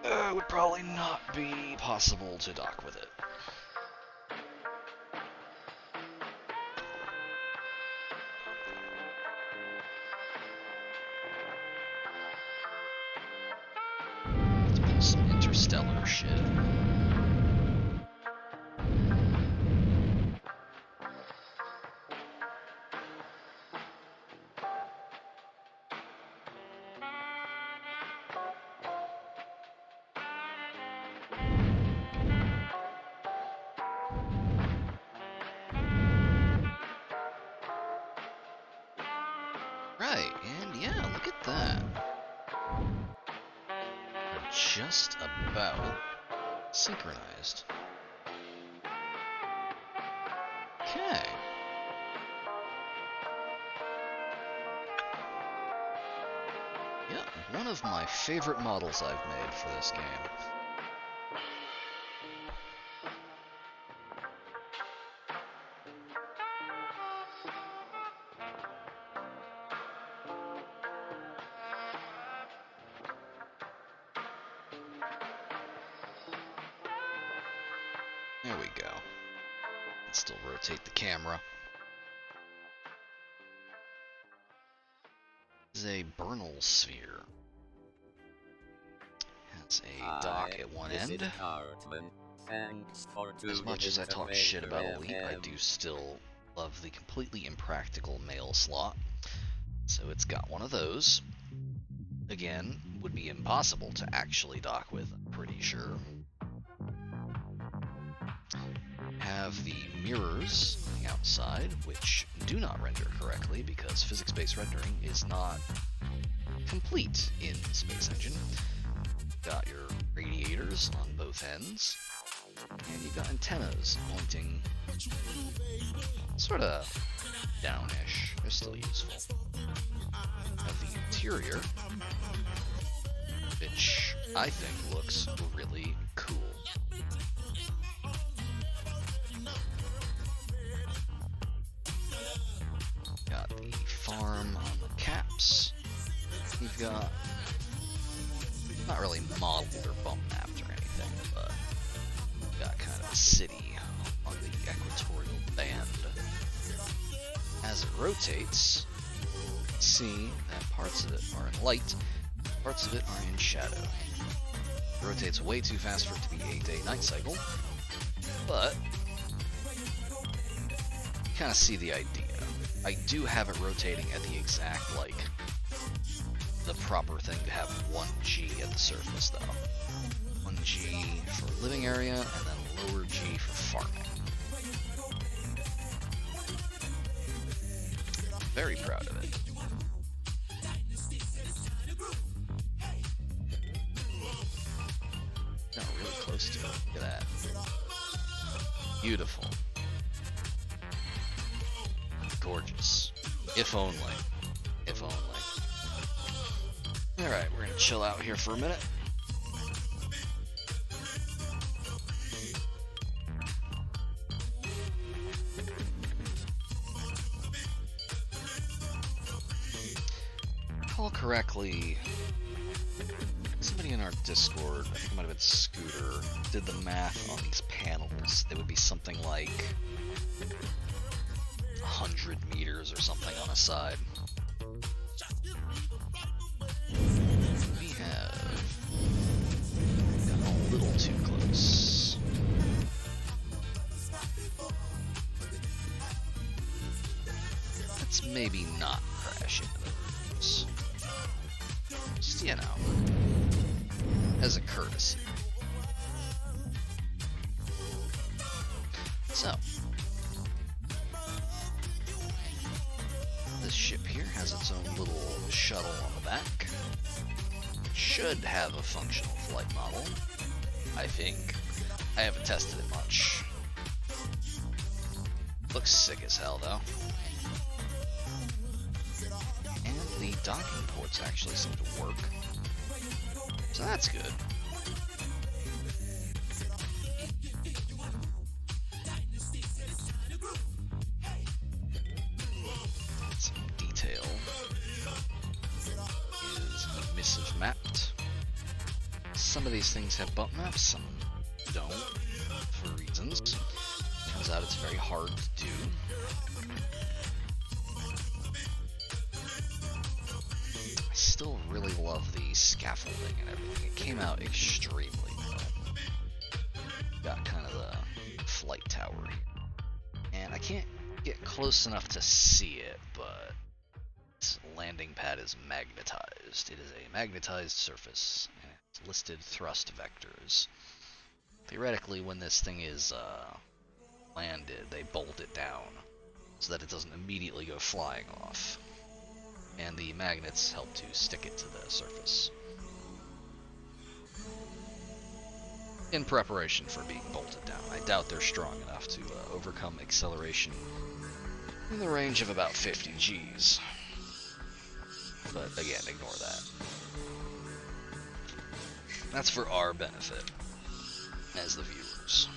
it would probably not be possible to dock with it. Some interstellar shit. Right, and yeah, look at that. Just about synchronized. Okay. Yeah, one of my favorite models I've made for this game. There we go. Let's still rotate the camera. This is a Bernal sphere. Has a dock at one end. As much as I talk shit about Elite, I do still love the completely impractical mail slot. So it's got one of those. Again, would be impossible to actually dock with, I'm pretty sure. Have the mirrors on the outside, which do not render correctly because physics-based rendering is not complete in Space Engine. Got your radiators on both both ends. And you've got antennas pointing sort of downish. They're still useful. Of the interior, which I think looks really cool. Got the farm on the caps. You've got not really modeled or bump mapped or anything, but you've got kind of a city on the equatorial band. As it rotates, see that parts of it are in light, parts of it are in shadow. It rotates way too fast for it to be a day-night cycle, but you kind of see the idea. I do have it rotating at the exact, like, the proper thing to have 1G at the surface, though. 1G for living area, and then lower G for farming. Very proud of it. No, really close to it. Look at that. Beautiful. Gorgeous. If only. If only. Alright, we're gonna chill out here for a minute. Recall correctly, somebody in our Discord, I think it might have been Scooter, did the math on these panels. They would be something like 100 meters or something on a side. We have gotten a little too close. Let's maybe not crash into those. Just, you know, as a courtesy. So, this ship here has its own little shuttle on the back. Should have a functional flight model, I think. I haven't tested it much. Looks sick as hell, though. And the docking ports actually seem to work. So that's good. Some detail is emissive mapped. Some of these things have bump maps, some don't, for reasons. Turns out it's very hard to do. I still really love the scaffolding and everything. It came out extremely well. Got kind of the flight tower here. And I can't get close enough to see it, but this landing pad is magnetized. It is a magnetized surface, and it's listed thrust vectors. Theoretically, when this thing is landed, they bolt it down so that it doesn't immediately go flying off. And the magnets help to stick it to the surface. In preparation for being bolted down. I doubt they're strong enough to overcome acceleration in the range of about 50 Gs. But again, ignore that. That's for our benefit as the viewers.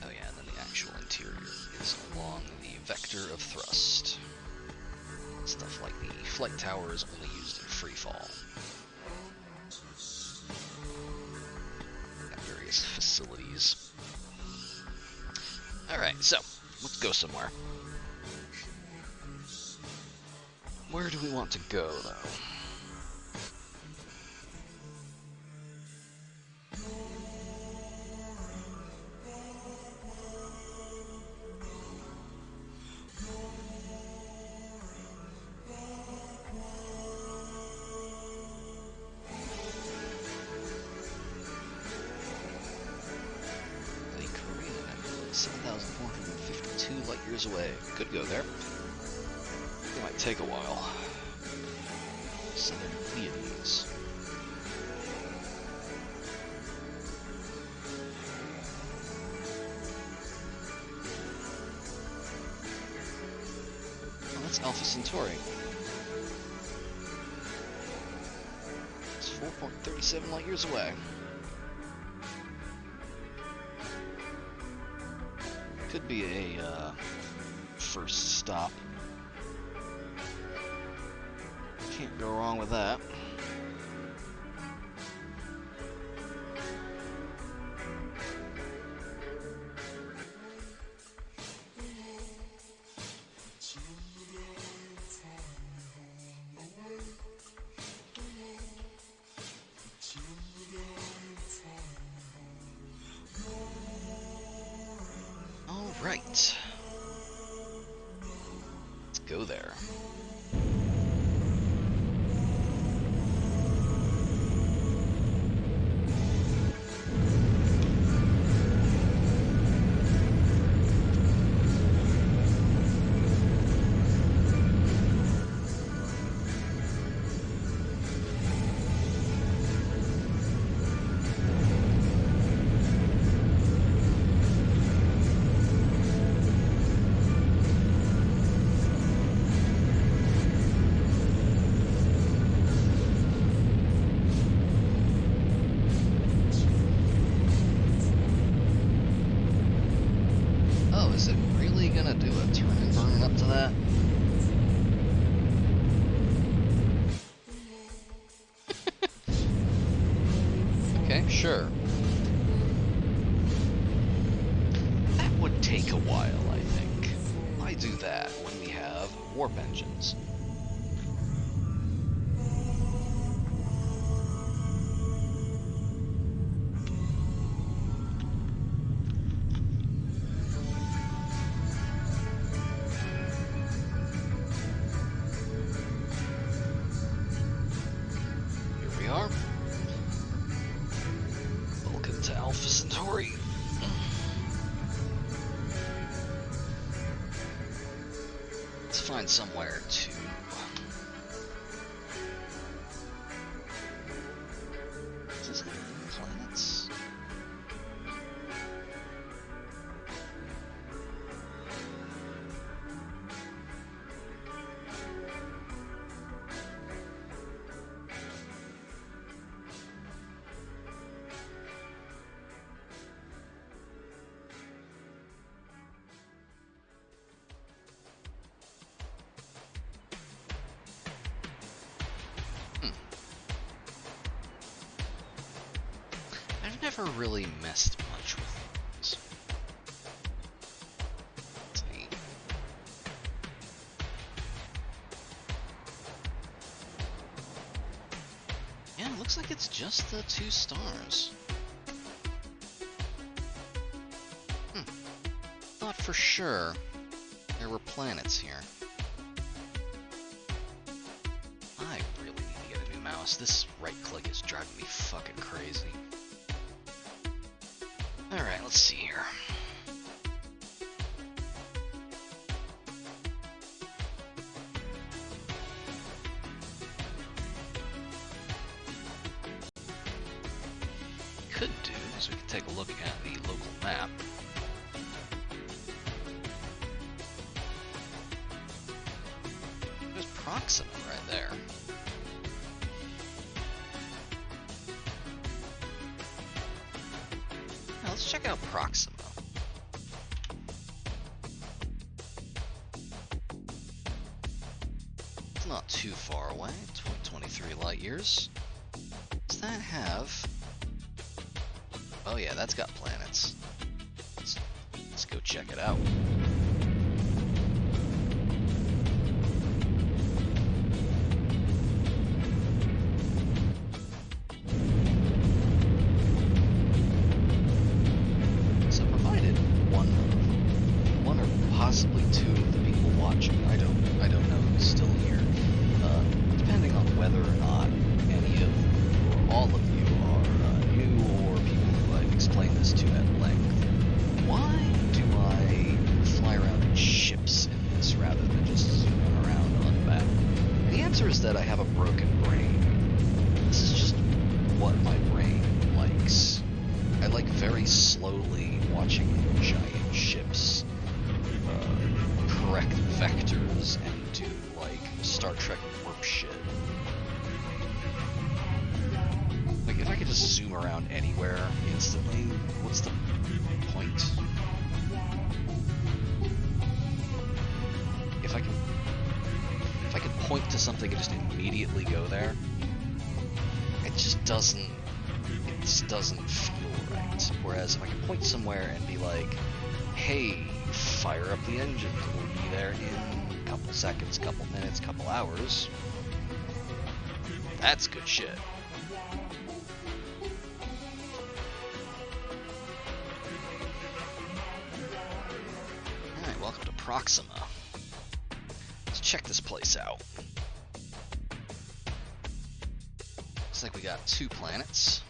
Oh yeah, and then the actual interior is along the vector of thrust. Stuff like the flight tower is only used in freefall. Got various facilities. Alright, so, let's go somewhere. Where do we want to go, though? The Korean nebula, 7,452 light years away. Could go there. It might take a while. Southern Pleiades. Alpha Centauri. It's 4.37 light years away. Could be a first stop. Can't go wrong with that. All right. Let's go there. Is it really gonna do a turn and burn up to that? Okay, sure. That would take a while, I think. Why do that when we have warp engines? Welcome to Alpha Centauri. Let's find somewhere to... Is this planets? I've never really messed much with things. Let's see. Yeah, it looks like it's just the 2 stars. Thought for sure there were planets here. I really need to get a new mouse. This right click is driving me fucking crazy. Alright, let's see here. Could do is we could take a look at the local map. There's Proxima right there. Now let's check out Proxima. It's not too far away, 23 light years. Does that have... Oh yeah, that's got planets. Let's go check it out. So provided one or possibly 2 of the people watching, I don't know who's still here, depending on whether or not any of or all of you are new or people who I've explained this to at length. Why do I fly around in ships in this rather than just zooming around on the map? And the answer is that I have a broken brain. This is just what my brain likes. I like very slowly watching giant ships correct vectors and do Trek warp shit. Like, if I could just zoom around anywhere instantly, what's the point? If I can point to something and just immediately go there, it just doesn't feel right. Whereas if I can point somewhere and be like, hey, fire up the engines, and we'll be there in a couple seconds, couple minutes, couple hours, that's good shit. Alright, welcome to Proxima. Let's check this place out. Looks like we got 2 planets.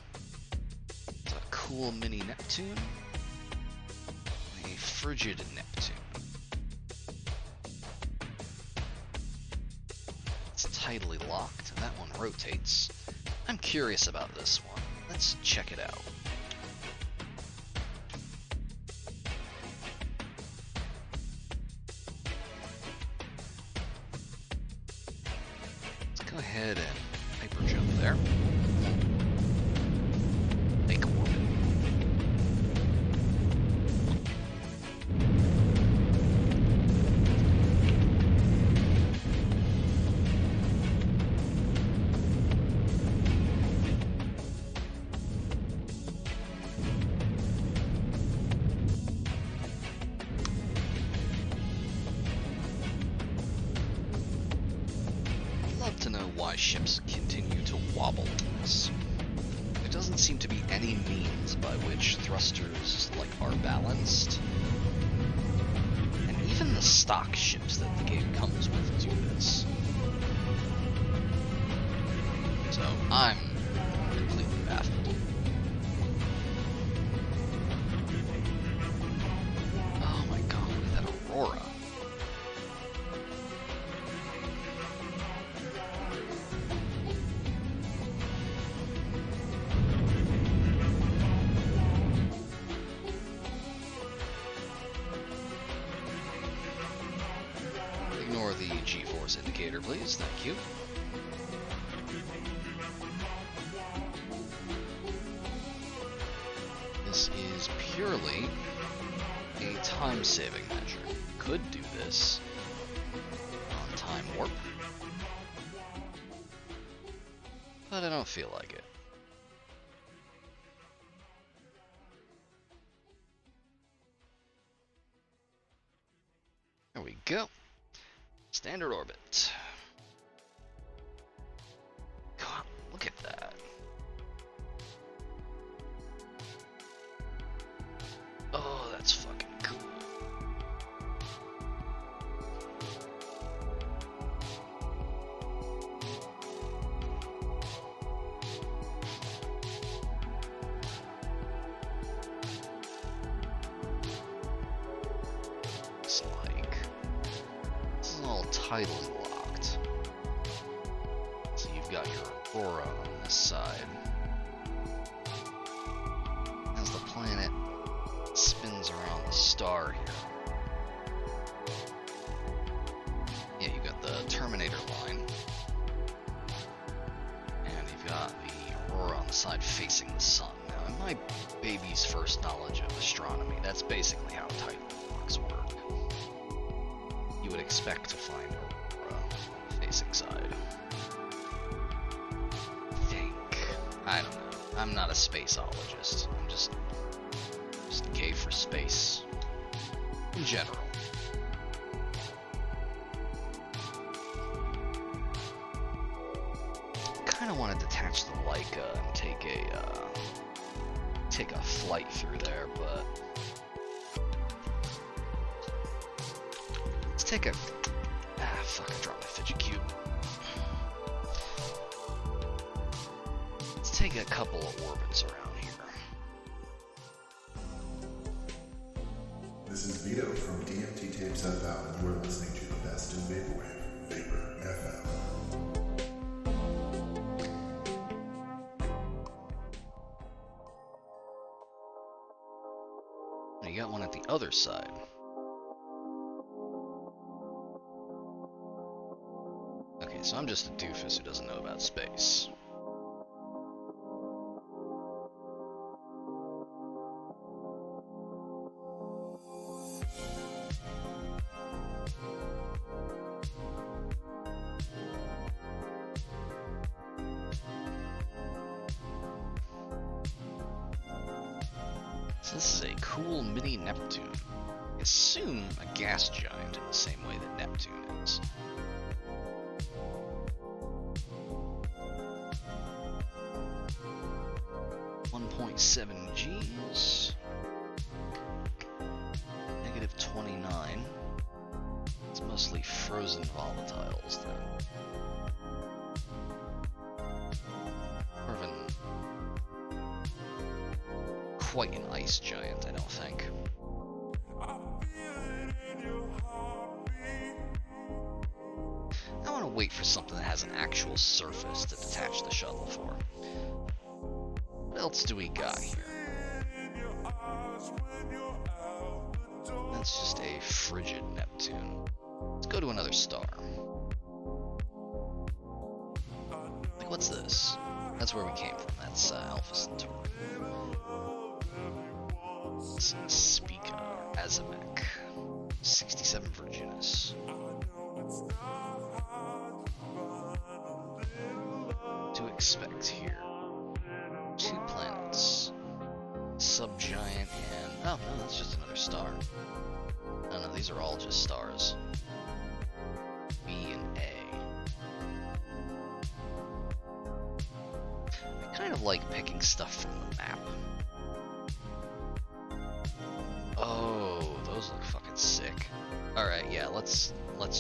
A cool mini Neptune. A frigid Neptune. It's tidally locked, and that one rotates. I'm curious about this one. Let's check it out. Let's go ahead and hyper jump there. Make orbit. I'd love to know why ships continue to wobble in this. There doesn't seem to be any means by which thrusters are balanced. And even the stock ships that the game comes with do this. So I'm completely baffled. Oh my god, look at that aurora. Ignore the G-force indicator, please. Thank you. This is purely a time-saving measure. Could do this on time warp, but I don't feel like it. There we go. Standard orbit. God, look at that. Oh, that's fucking cool. Looks like this is all tidally locked. So you've got your aurora on this side. As the planet spins around the star here. Yeah, you got the Terminator line. And you've got the aurora on the side facing the sun. Now, in my baby's first knowledge of astronomy, that's basically how tidal locks work. You would expect to find aurora on the facing side. I don't know. I'm not a spaceologist. I'm just gay for space in general. Kind of want to detach the Leica and take a flight through there, but let's take a fuck! I dropped my fidget cube. Let's take a couple of orbits around here. This is Vito from DMT Tapes FM, and you are listening to the best in Vaporwave, Vapor FM. Now you got one at the other side. Okay, so so I'm just a doofus who doesn't know about space. So this is a cool mini Neptune. I assume a gas giant in the same way that Neptune is. -1.7 Gs. -29. It's mostly frozen volatiles then. Or even quite an ice giant, I don't think. I want to wait for something that has an actual surface to detach the shuttle for. What else do we got here? That's just a frigid Neptune. Let's go to another star. Like, what's this? That's where we came from. That's Alpha Centauri. It's Spica, Azamek, 67 Virginis. To expect here. 2 planets. Subgiant and... oh, no, that's just another star. No, these are all just stars. B and A. I kind of like picking stuff from the map. Oh, those look fucking sick. Alright, yeah, let's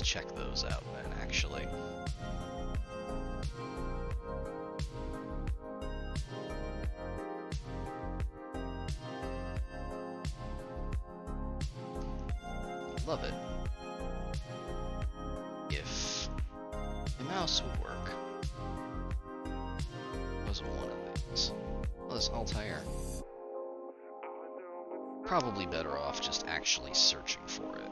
check those out then, actually. Love it. If the mouse would work. Wasn't one of these. Oh, this Altair. Probably better off just actually searching for it.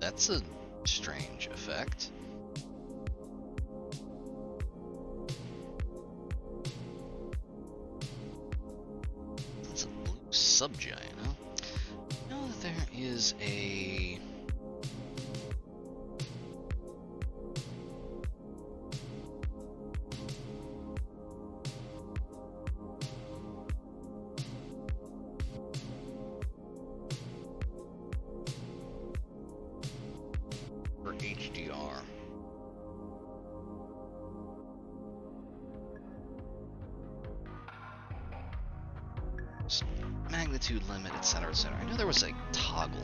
That's a strange effect. That's a blue subgiant, huh? I know that there is a... HDR. Magnitude limit, etc., etc. I know there was a toggle.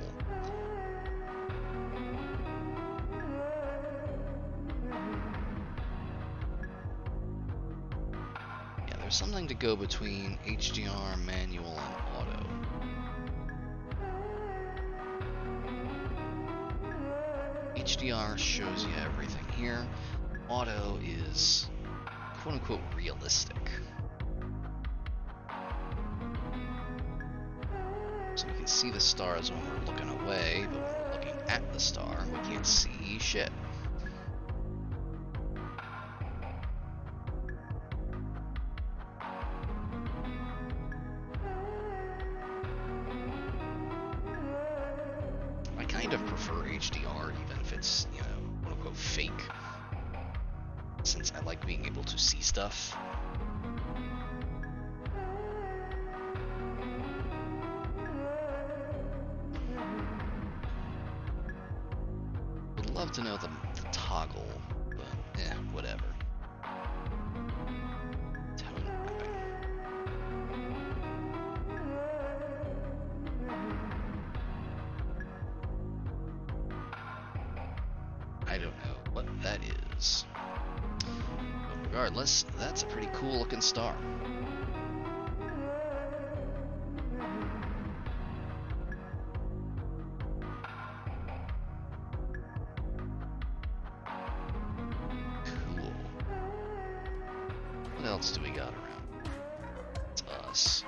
Yeah, there's something to go between HDR, manual, and auto. HDR shows you everything here. Auto is quote-unquote realistic. So we can see the stars when we're looking away, but when we're looking at the star, we can't see shit. I kind of prefer HDR, even if it's, you know, quote-unquote fake, since I like being able to see stuff. Would love to know the toggle, but whatever. Tone mapping. I don't know what that is. But regardless, that's a pretty cool looking star. Cool. What else do we got around? It's us.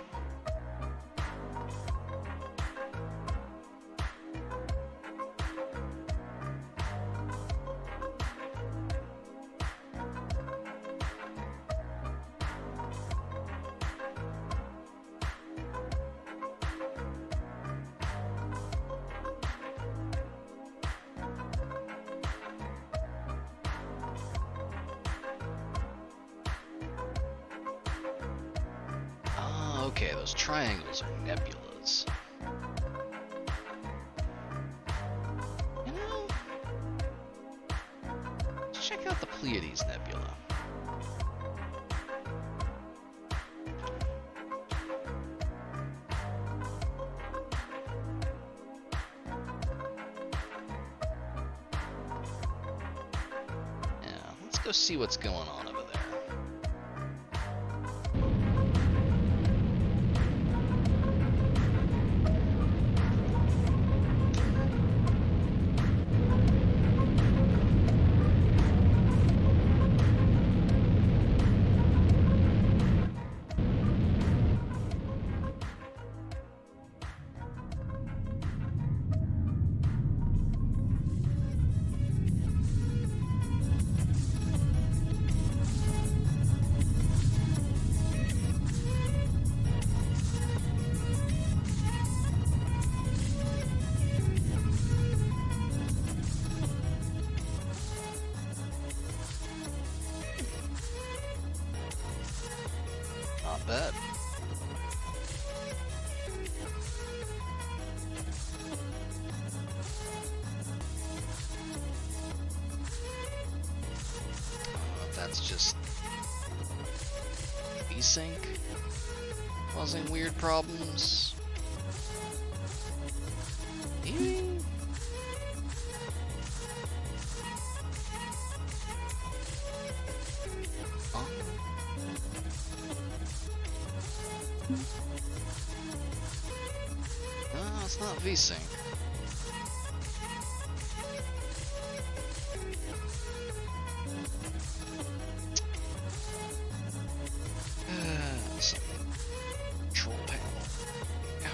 Okay, those triangles are nebulas. You know, let's check out the Pleiades Nebula. Yeah, let's go see what's going on over there. Not bad. That's just VSync causing weird problems. Maybe? Oh. No, it's not VSync. Some control panel. Yeah.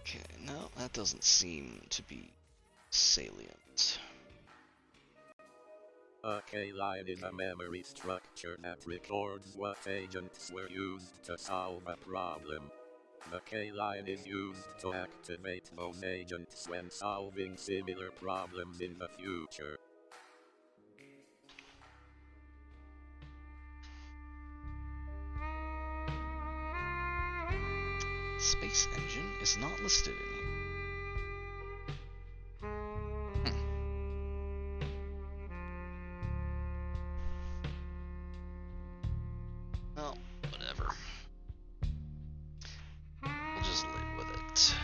Okay, no, that doesn't seem to be salient. A K-line is a memory structure that records what agents were used to solve a problem. The K-line is used to activate those agents when solving similar problems in the future. Space engine is not listed in here. Well, whatever. We'll just live with it.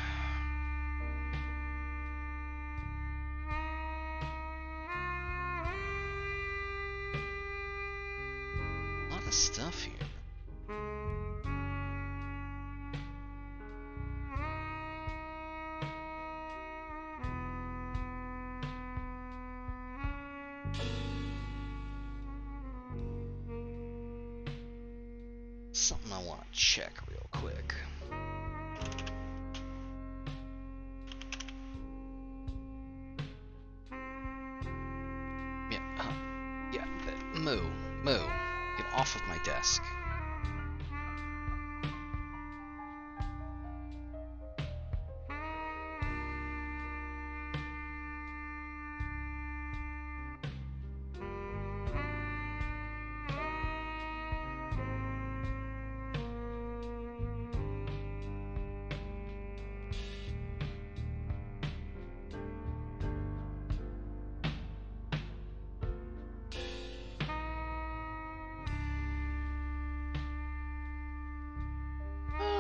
of stuff here. Something I want to check real quick. Moo, get off of my desk.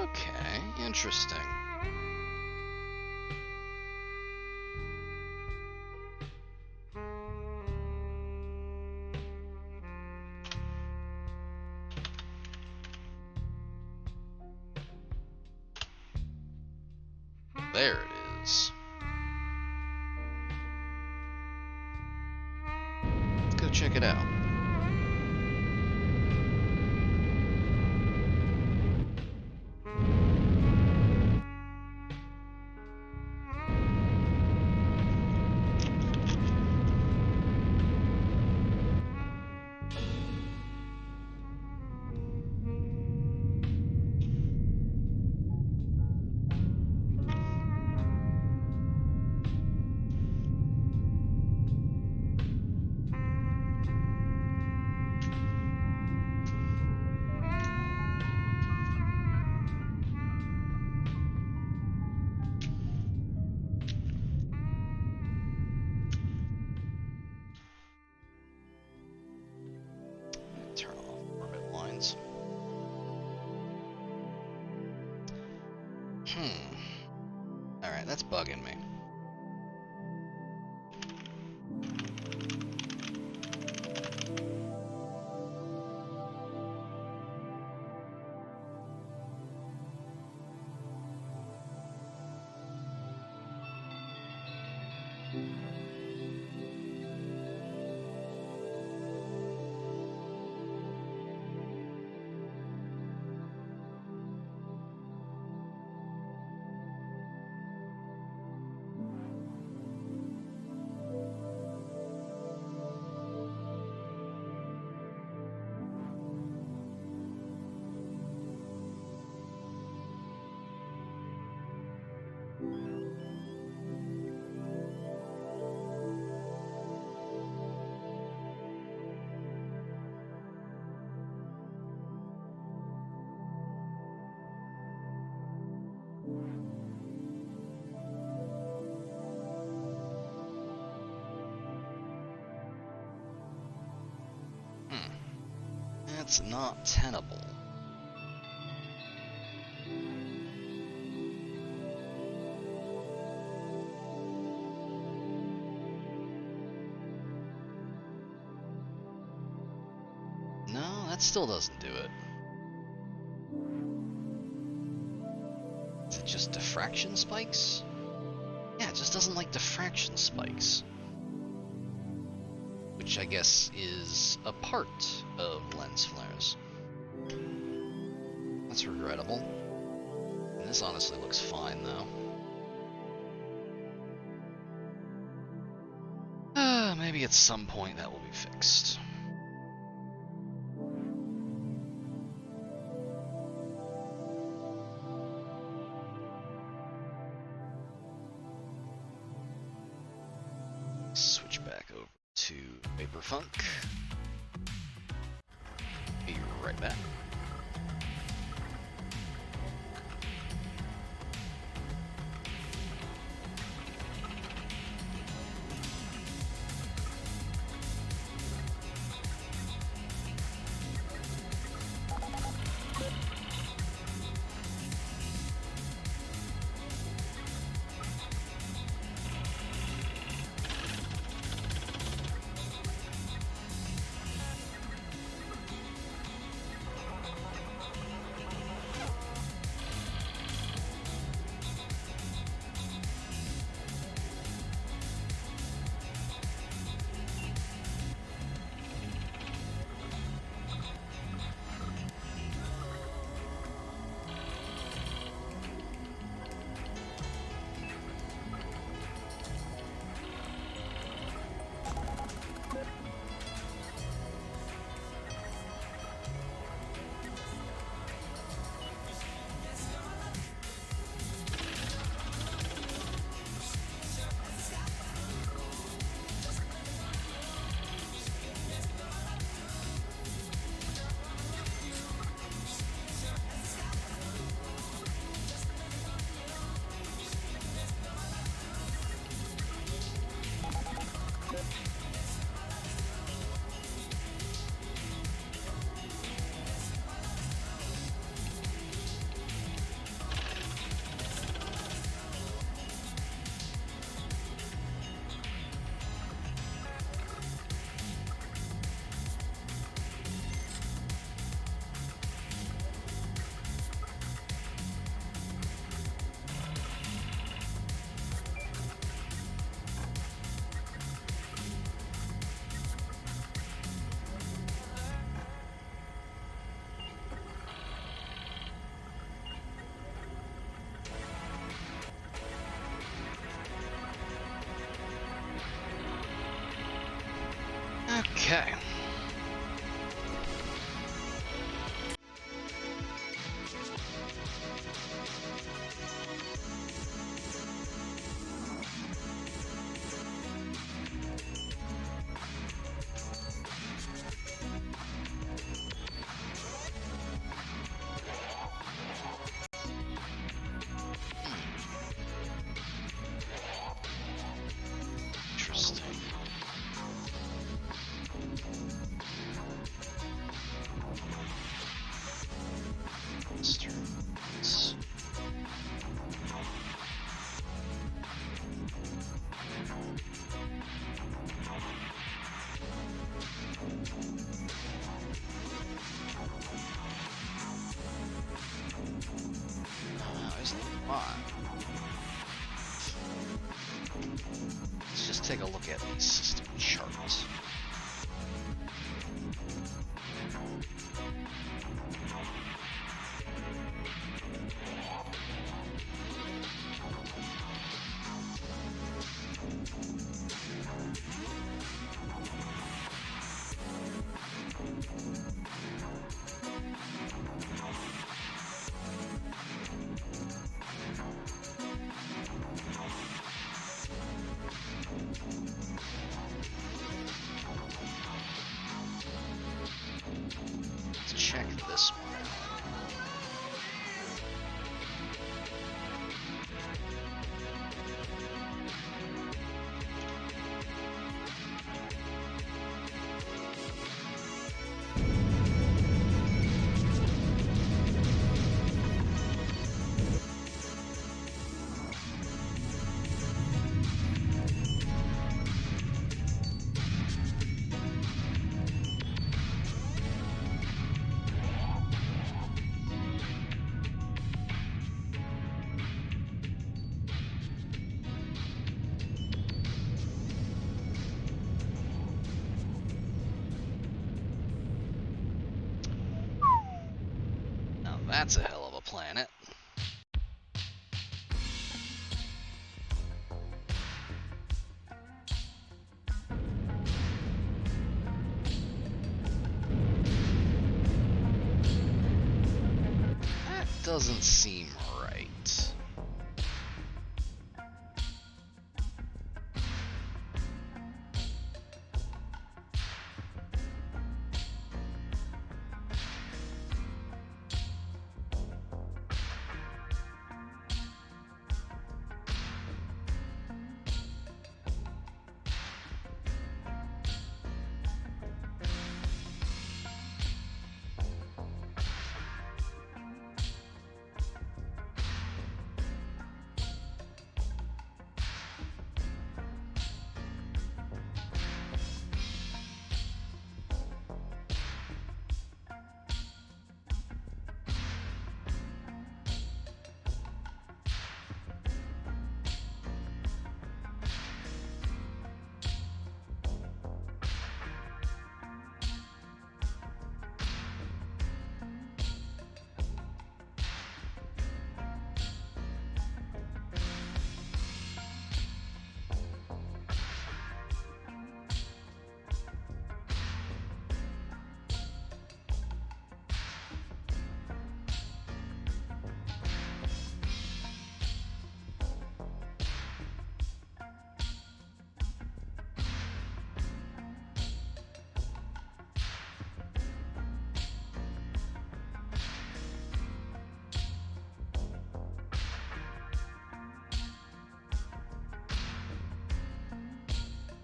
Okay, interesting. There it is. Let's go check it out. Turn off orbit lines. Alright, that's bugging me. That's not tenable. No, that still doesn't do it. Is it just diffraction spikes? Yeah, it just doesn't like diffraction spikes. Which I guess is a part of lens flares. That's regrettable. And this honestly looks fine though. Maybe at some point that will be fixed. Switch back over to Vaporfunk. Be right back. Okay. Interesting. Instruments. There's a lot. Let's just take a look at these system charts. Let's check this one out. Now that's a hell of a planet. That doesn't seem right.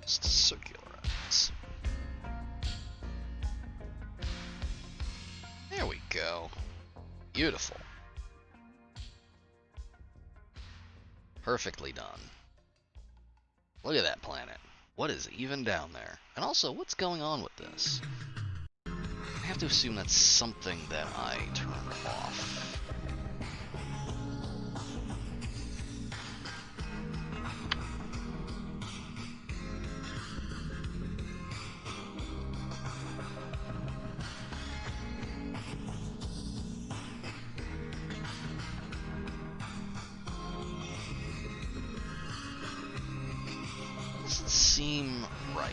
Just circularize. There we go. Beautiful. Perfectly done. Look at that planet. What is even down there? And also, what's going on with this? I have to assume that's something that I turned off. Doesn't seem right.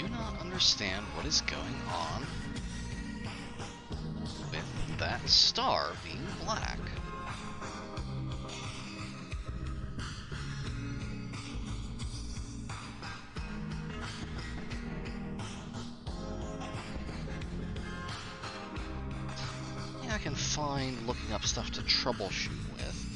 do not understand what is going on with that star being black. Yeah, I can find looking up stuff to troubleshoot with.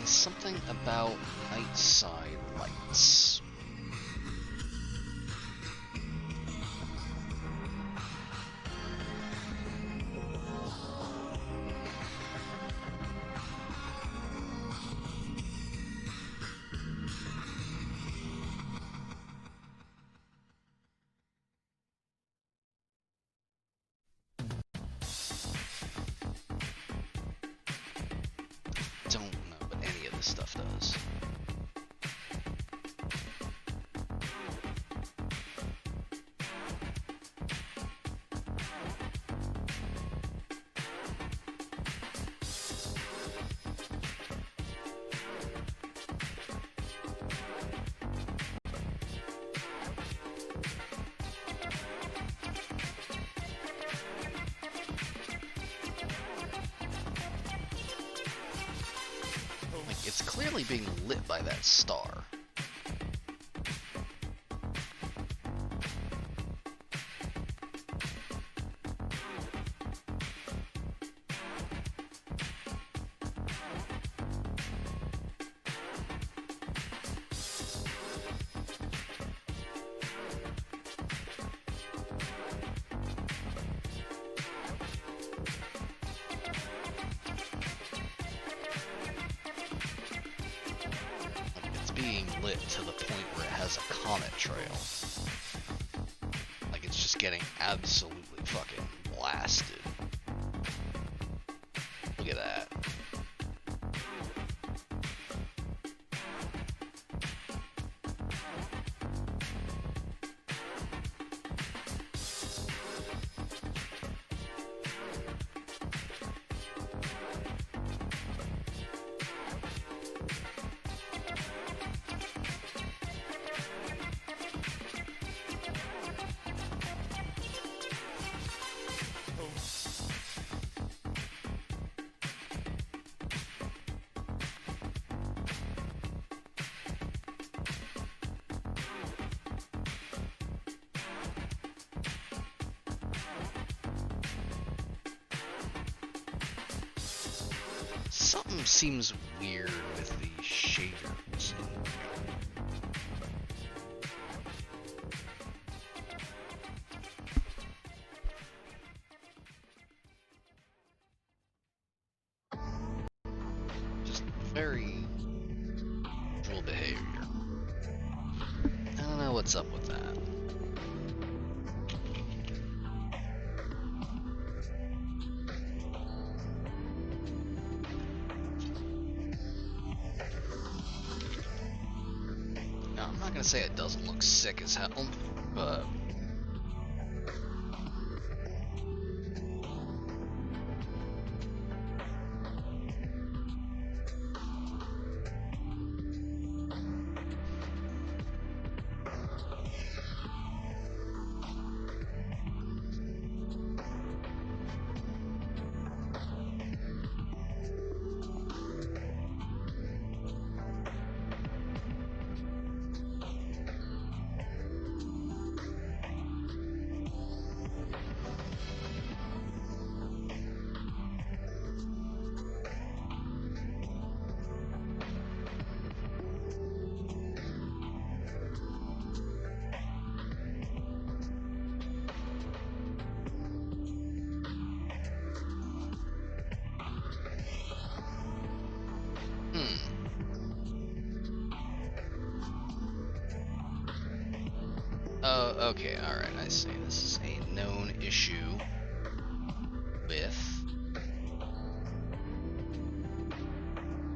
Something about night side lights. Don't know what any of this stuff does. It's clearly being lit by that star. Being lit to the point where it has a comet trail. Like it's just getting absolutely fucking blasted. Look at that. Something seems weird with the shaders. Just very usual behavior. I don't know what's up with that. I'm not gonna say it doesn't look sick as hell, but oh, okay, alright, I see. This is a known issue with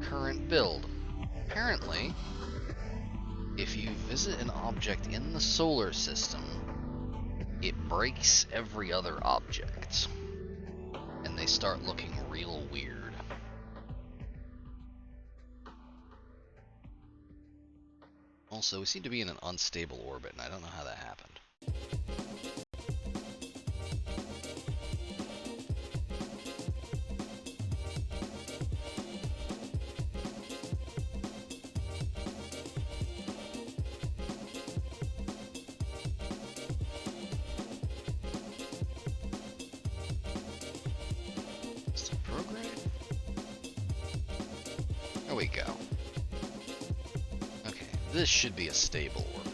current build. Apparently, if you visit an object in the solar system, it breaks every other object, and they start looking real weird. Also, we seem to be in an unstable orbit, and I don't know how that happened. Is it program? There we go. Okay, this should be a stable orbit.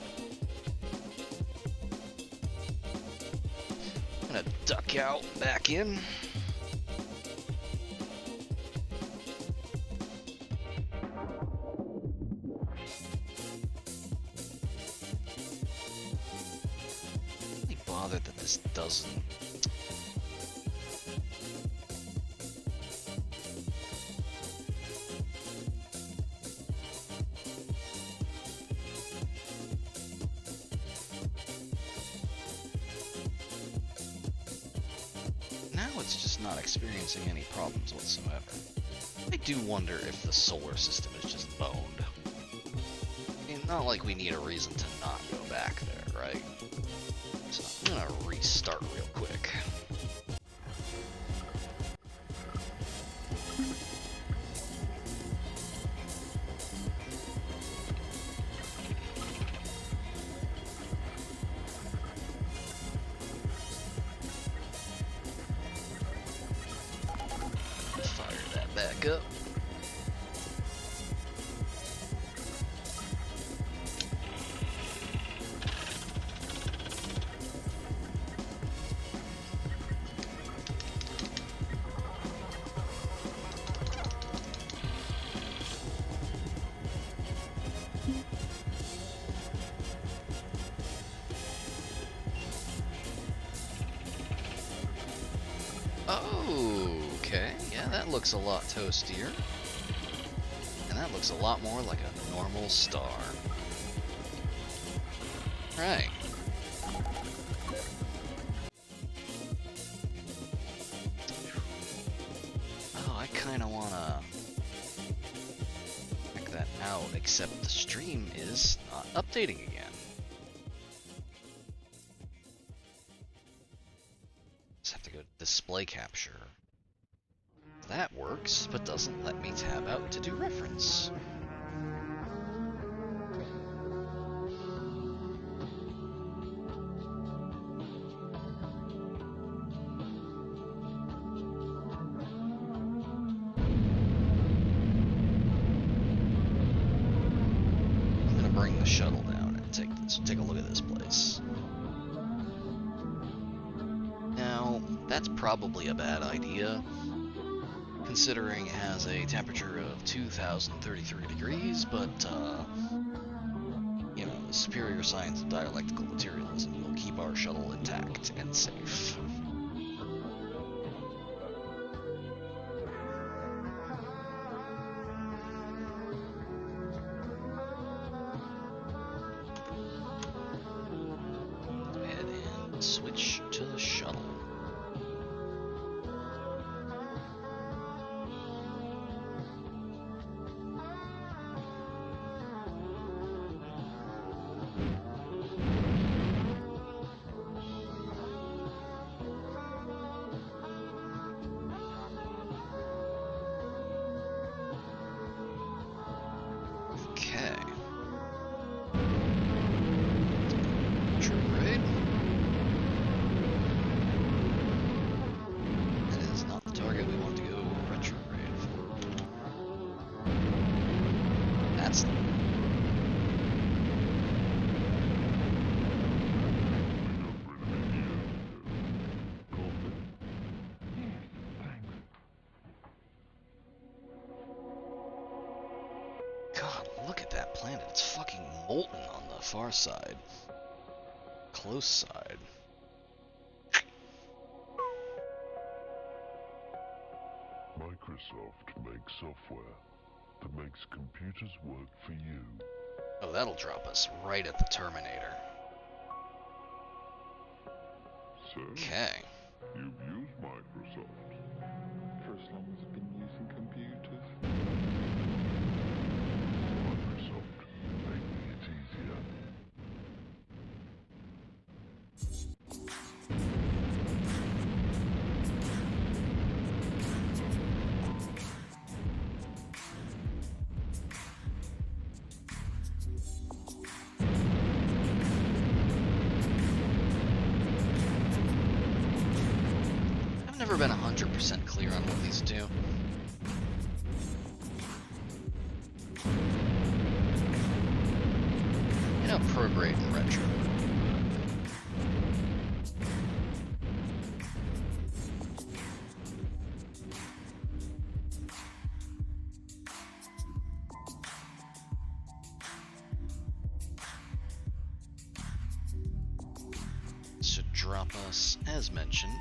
I'm gonna duck out, back in. Really bothered that this doesn't. Now it's just not experiencing any problems whatsoever. I do wonder if the solar system is just boned. I mean, not like we need a reason to not go back there, right? So I'm gonna restart real quick. Fire that back up. Okay, yeah, that looks a lot toastier. And that looks a lot more like a normal star. Right. Oh, I kinda wanna check that out, except the stream is not updating again. Just have to go to display capture. That works, but doesn't let me tab out to do reference. I'm gonna bring the shuttle down and take a look at this place. Now, that's probably a bad idea, considering it has a temperature of 2033 degrees, but, you know, the superior science of dialectical materialism will keep our shuttle intact and safe. Go ahead and switch to the shuttle. Okay. Retrograde. That is not the target we want to go retrograde for. That's the one. God, look at that planet. It's fucking molten on the far side. Close side. Microsoft makes software that makes computers work for you. Oh, that'll drop us right at the Terminator. So, Okay. you've used Microsoft. For as long as I've been using computers. Microsoft, making it easy never been 100% clear on what these do. You know, prograde and retro. Should drop us, as mentioned,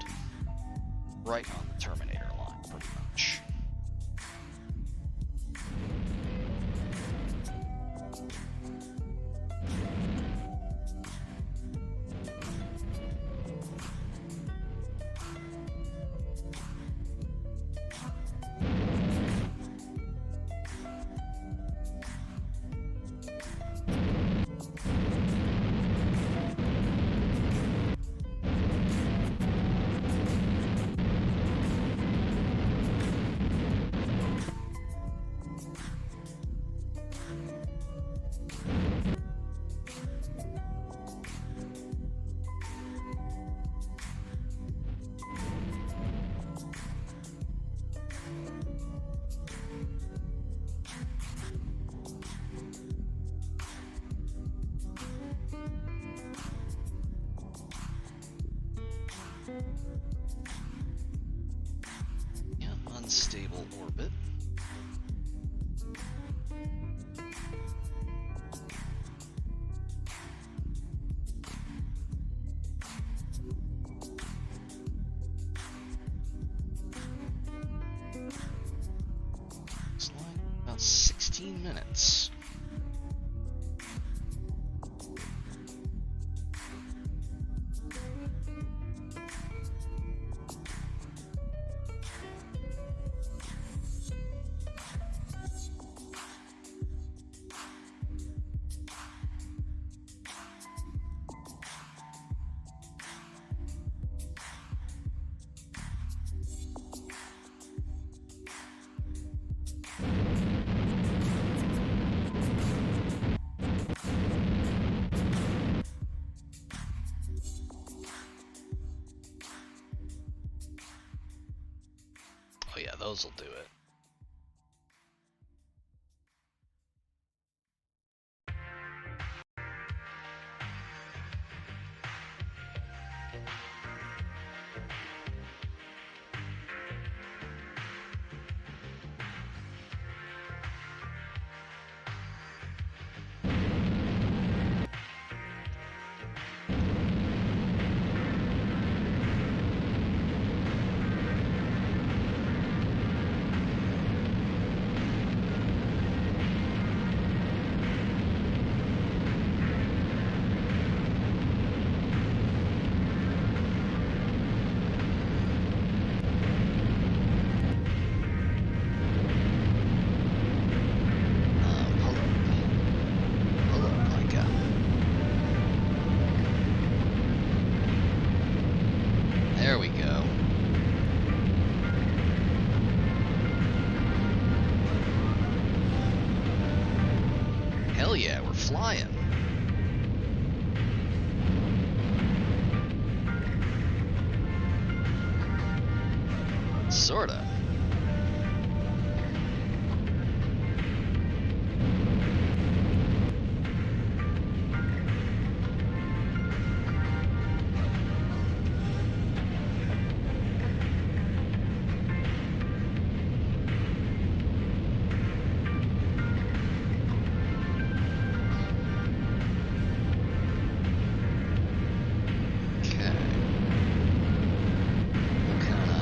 right on the Terminator line, pretty much. Yeah, unstable orbit. Looks like about 16 minutes. Oh yeah, those will do it. Hold up, Micah. There we go. Hell yeah, we're flying. Sorta. Okay. What kinda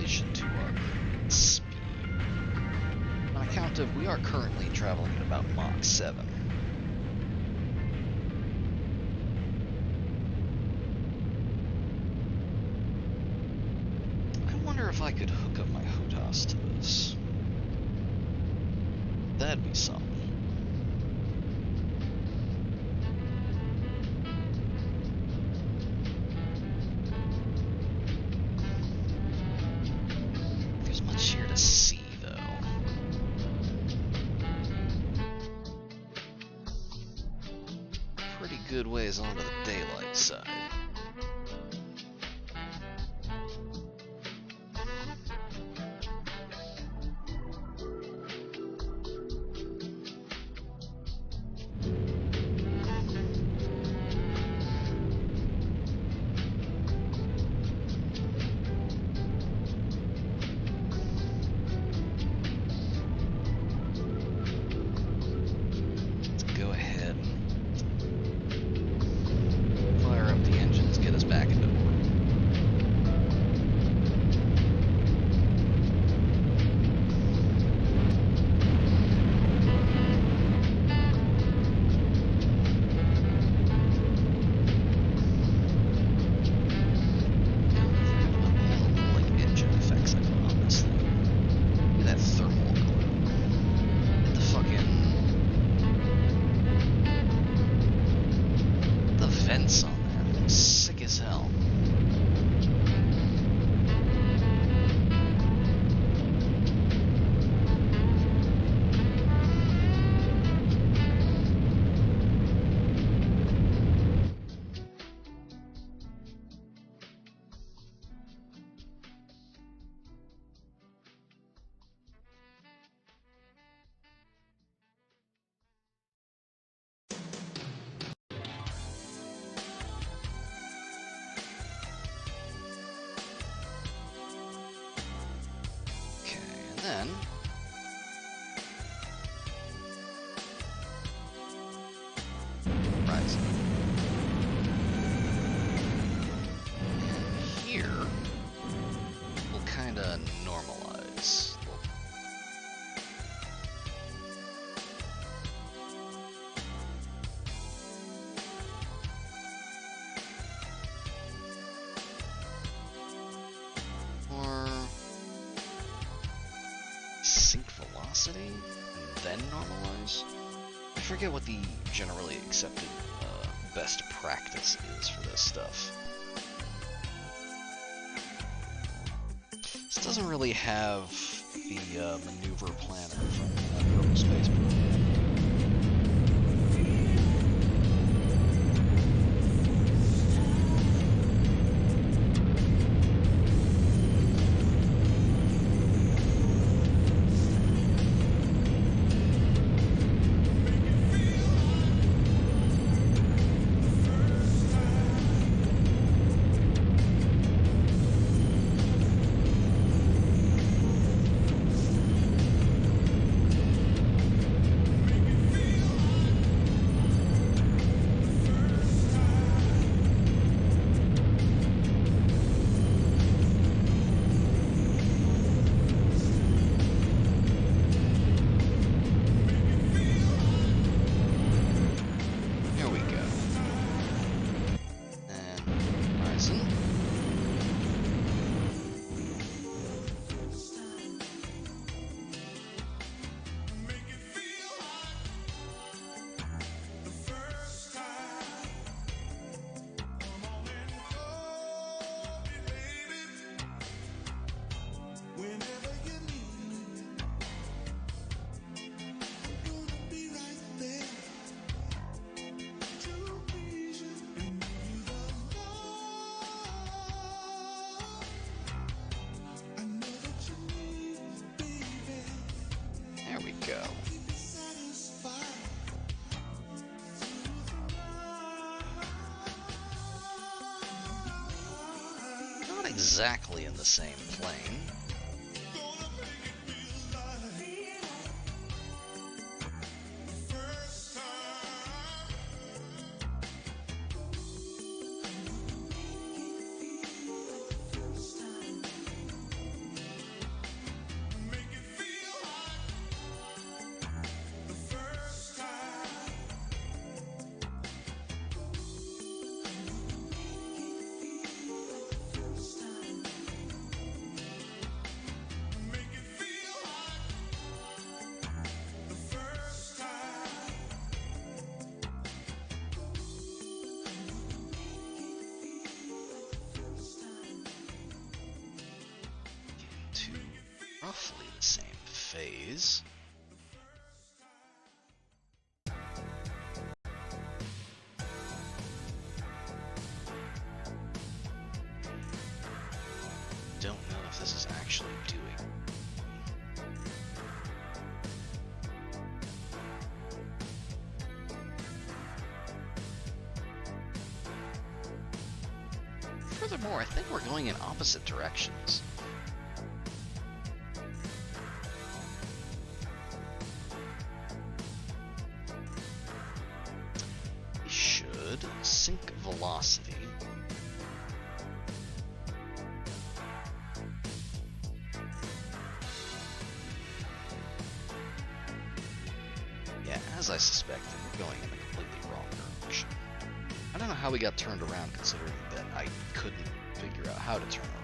relation to our speed. On account of we are currently traveling at about Mach 7. I wonder if I could hook up my HOTAS to this. That'd be something. There's much here to see, though. Pretty good ways onto the daylight side. Go ahead. Fire up the engines, get us back into orbit. Like engine effects I put on this thing. Look at that thermal glow. Get the fucking the vents on there. Sick as hell. Okay, and then rise up. And here we'll kinda normalize. Or sync velocity and then normalize? I forget what the generally accepted best practice is for this stuff. This doesn't really have the maneuver planner from Kerbal Space Program. Exactly in the same plane. roughly the same phase. Don't know if this is actually doing. Furthermore, I think we're going in opposite directions. We should sync velocity. Yeah, as I suspected, we're going in the completely wrong direction. I don't know how we got turned around, considering that I couldn't figure out how to turn around.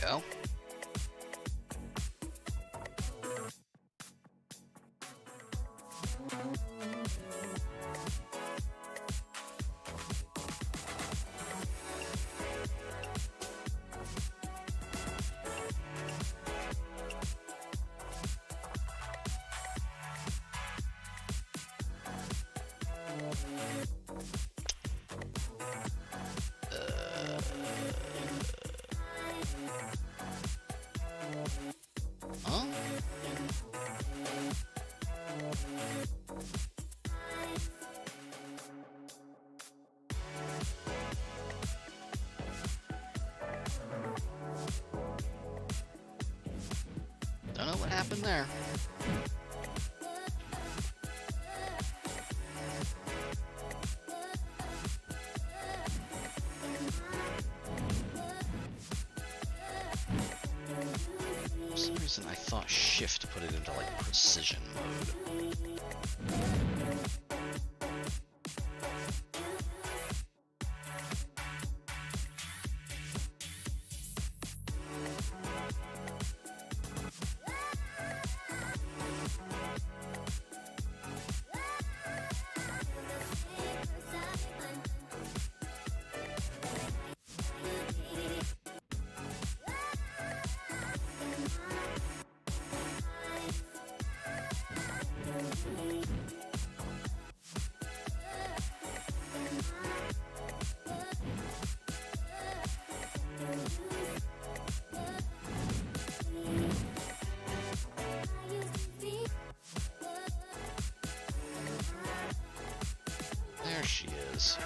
Go. Huh? Don't know what happened there. reason, I thought shift put it into, like, precision mode. There she is.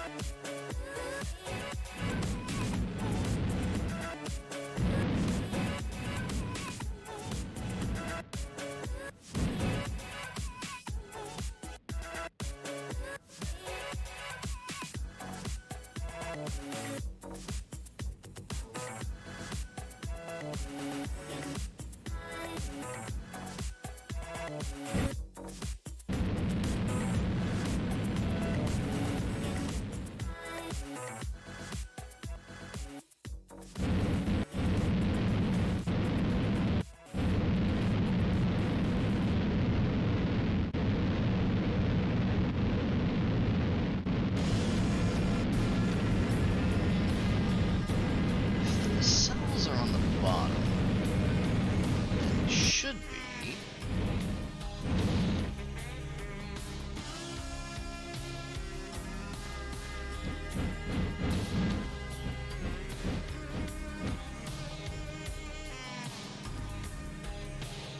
If the cells are on the bottom, it should be.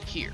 Here.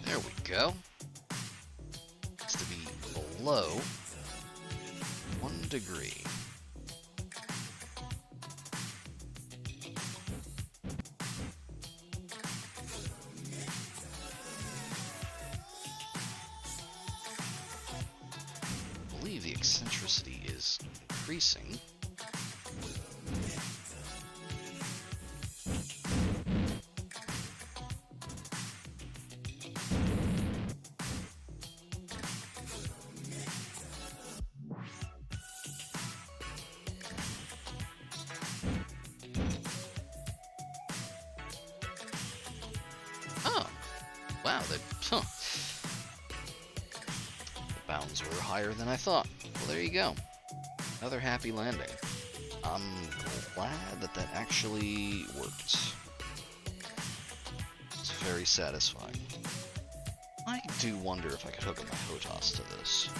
There we go. It's to be below 1 degree. I believe the eccentricity is increasing. Oh, wow, the bounds were higher than I thought. Well, there you go. Another happy landing. I'm glad that that actually worked. It's very satisfying. I do wonder if I could hook up my HOTAS to this.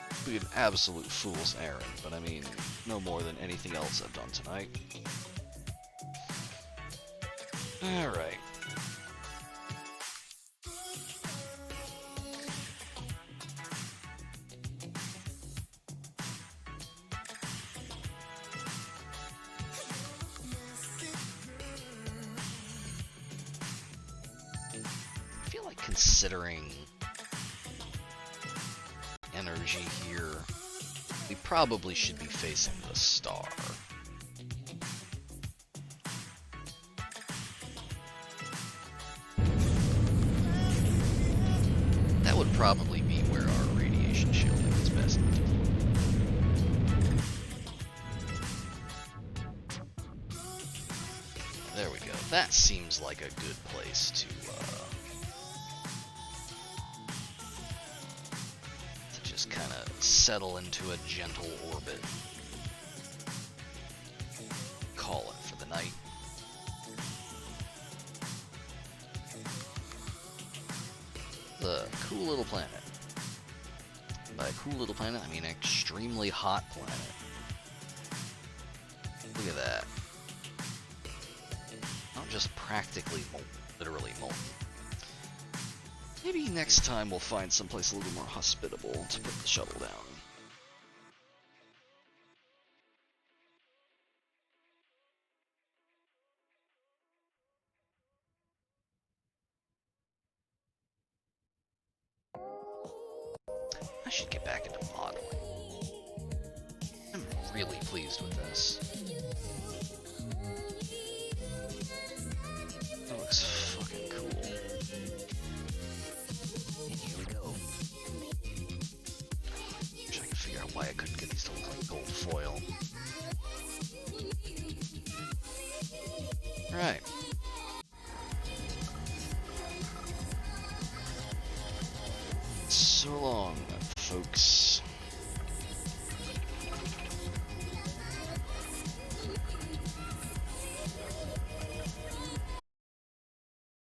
It would be an absolute fool's errand, but I mean, no more than anything else I've done tonight. Alright. I feel like considering energy here, we probably should be facing the star. That would probably be where our radiation shielding is best. There we go. That seems like a good place to just kind of settle into a gentle orbit. Call it for the night. The cool little planet. By cool little planet, I mean extremely hot planet. Look at that. Not just practically molten, literally molten. Maybe next time we'll find someplace a little more hospitable to put the shuttle down. I should get back into modeling. I'm really pleased with this. That looks fucking cool. And here we go. Wish I could figure out why I couldn't get these to look like gold foil. Alright. So long, folks.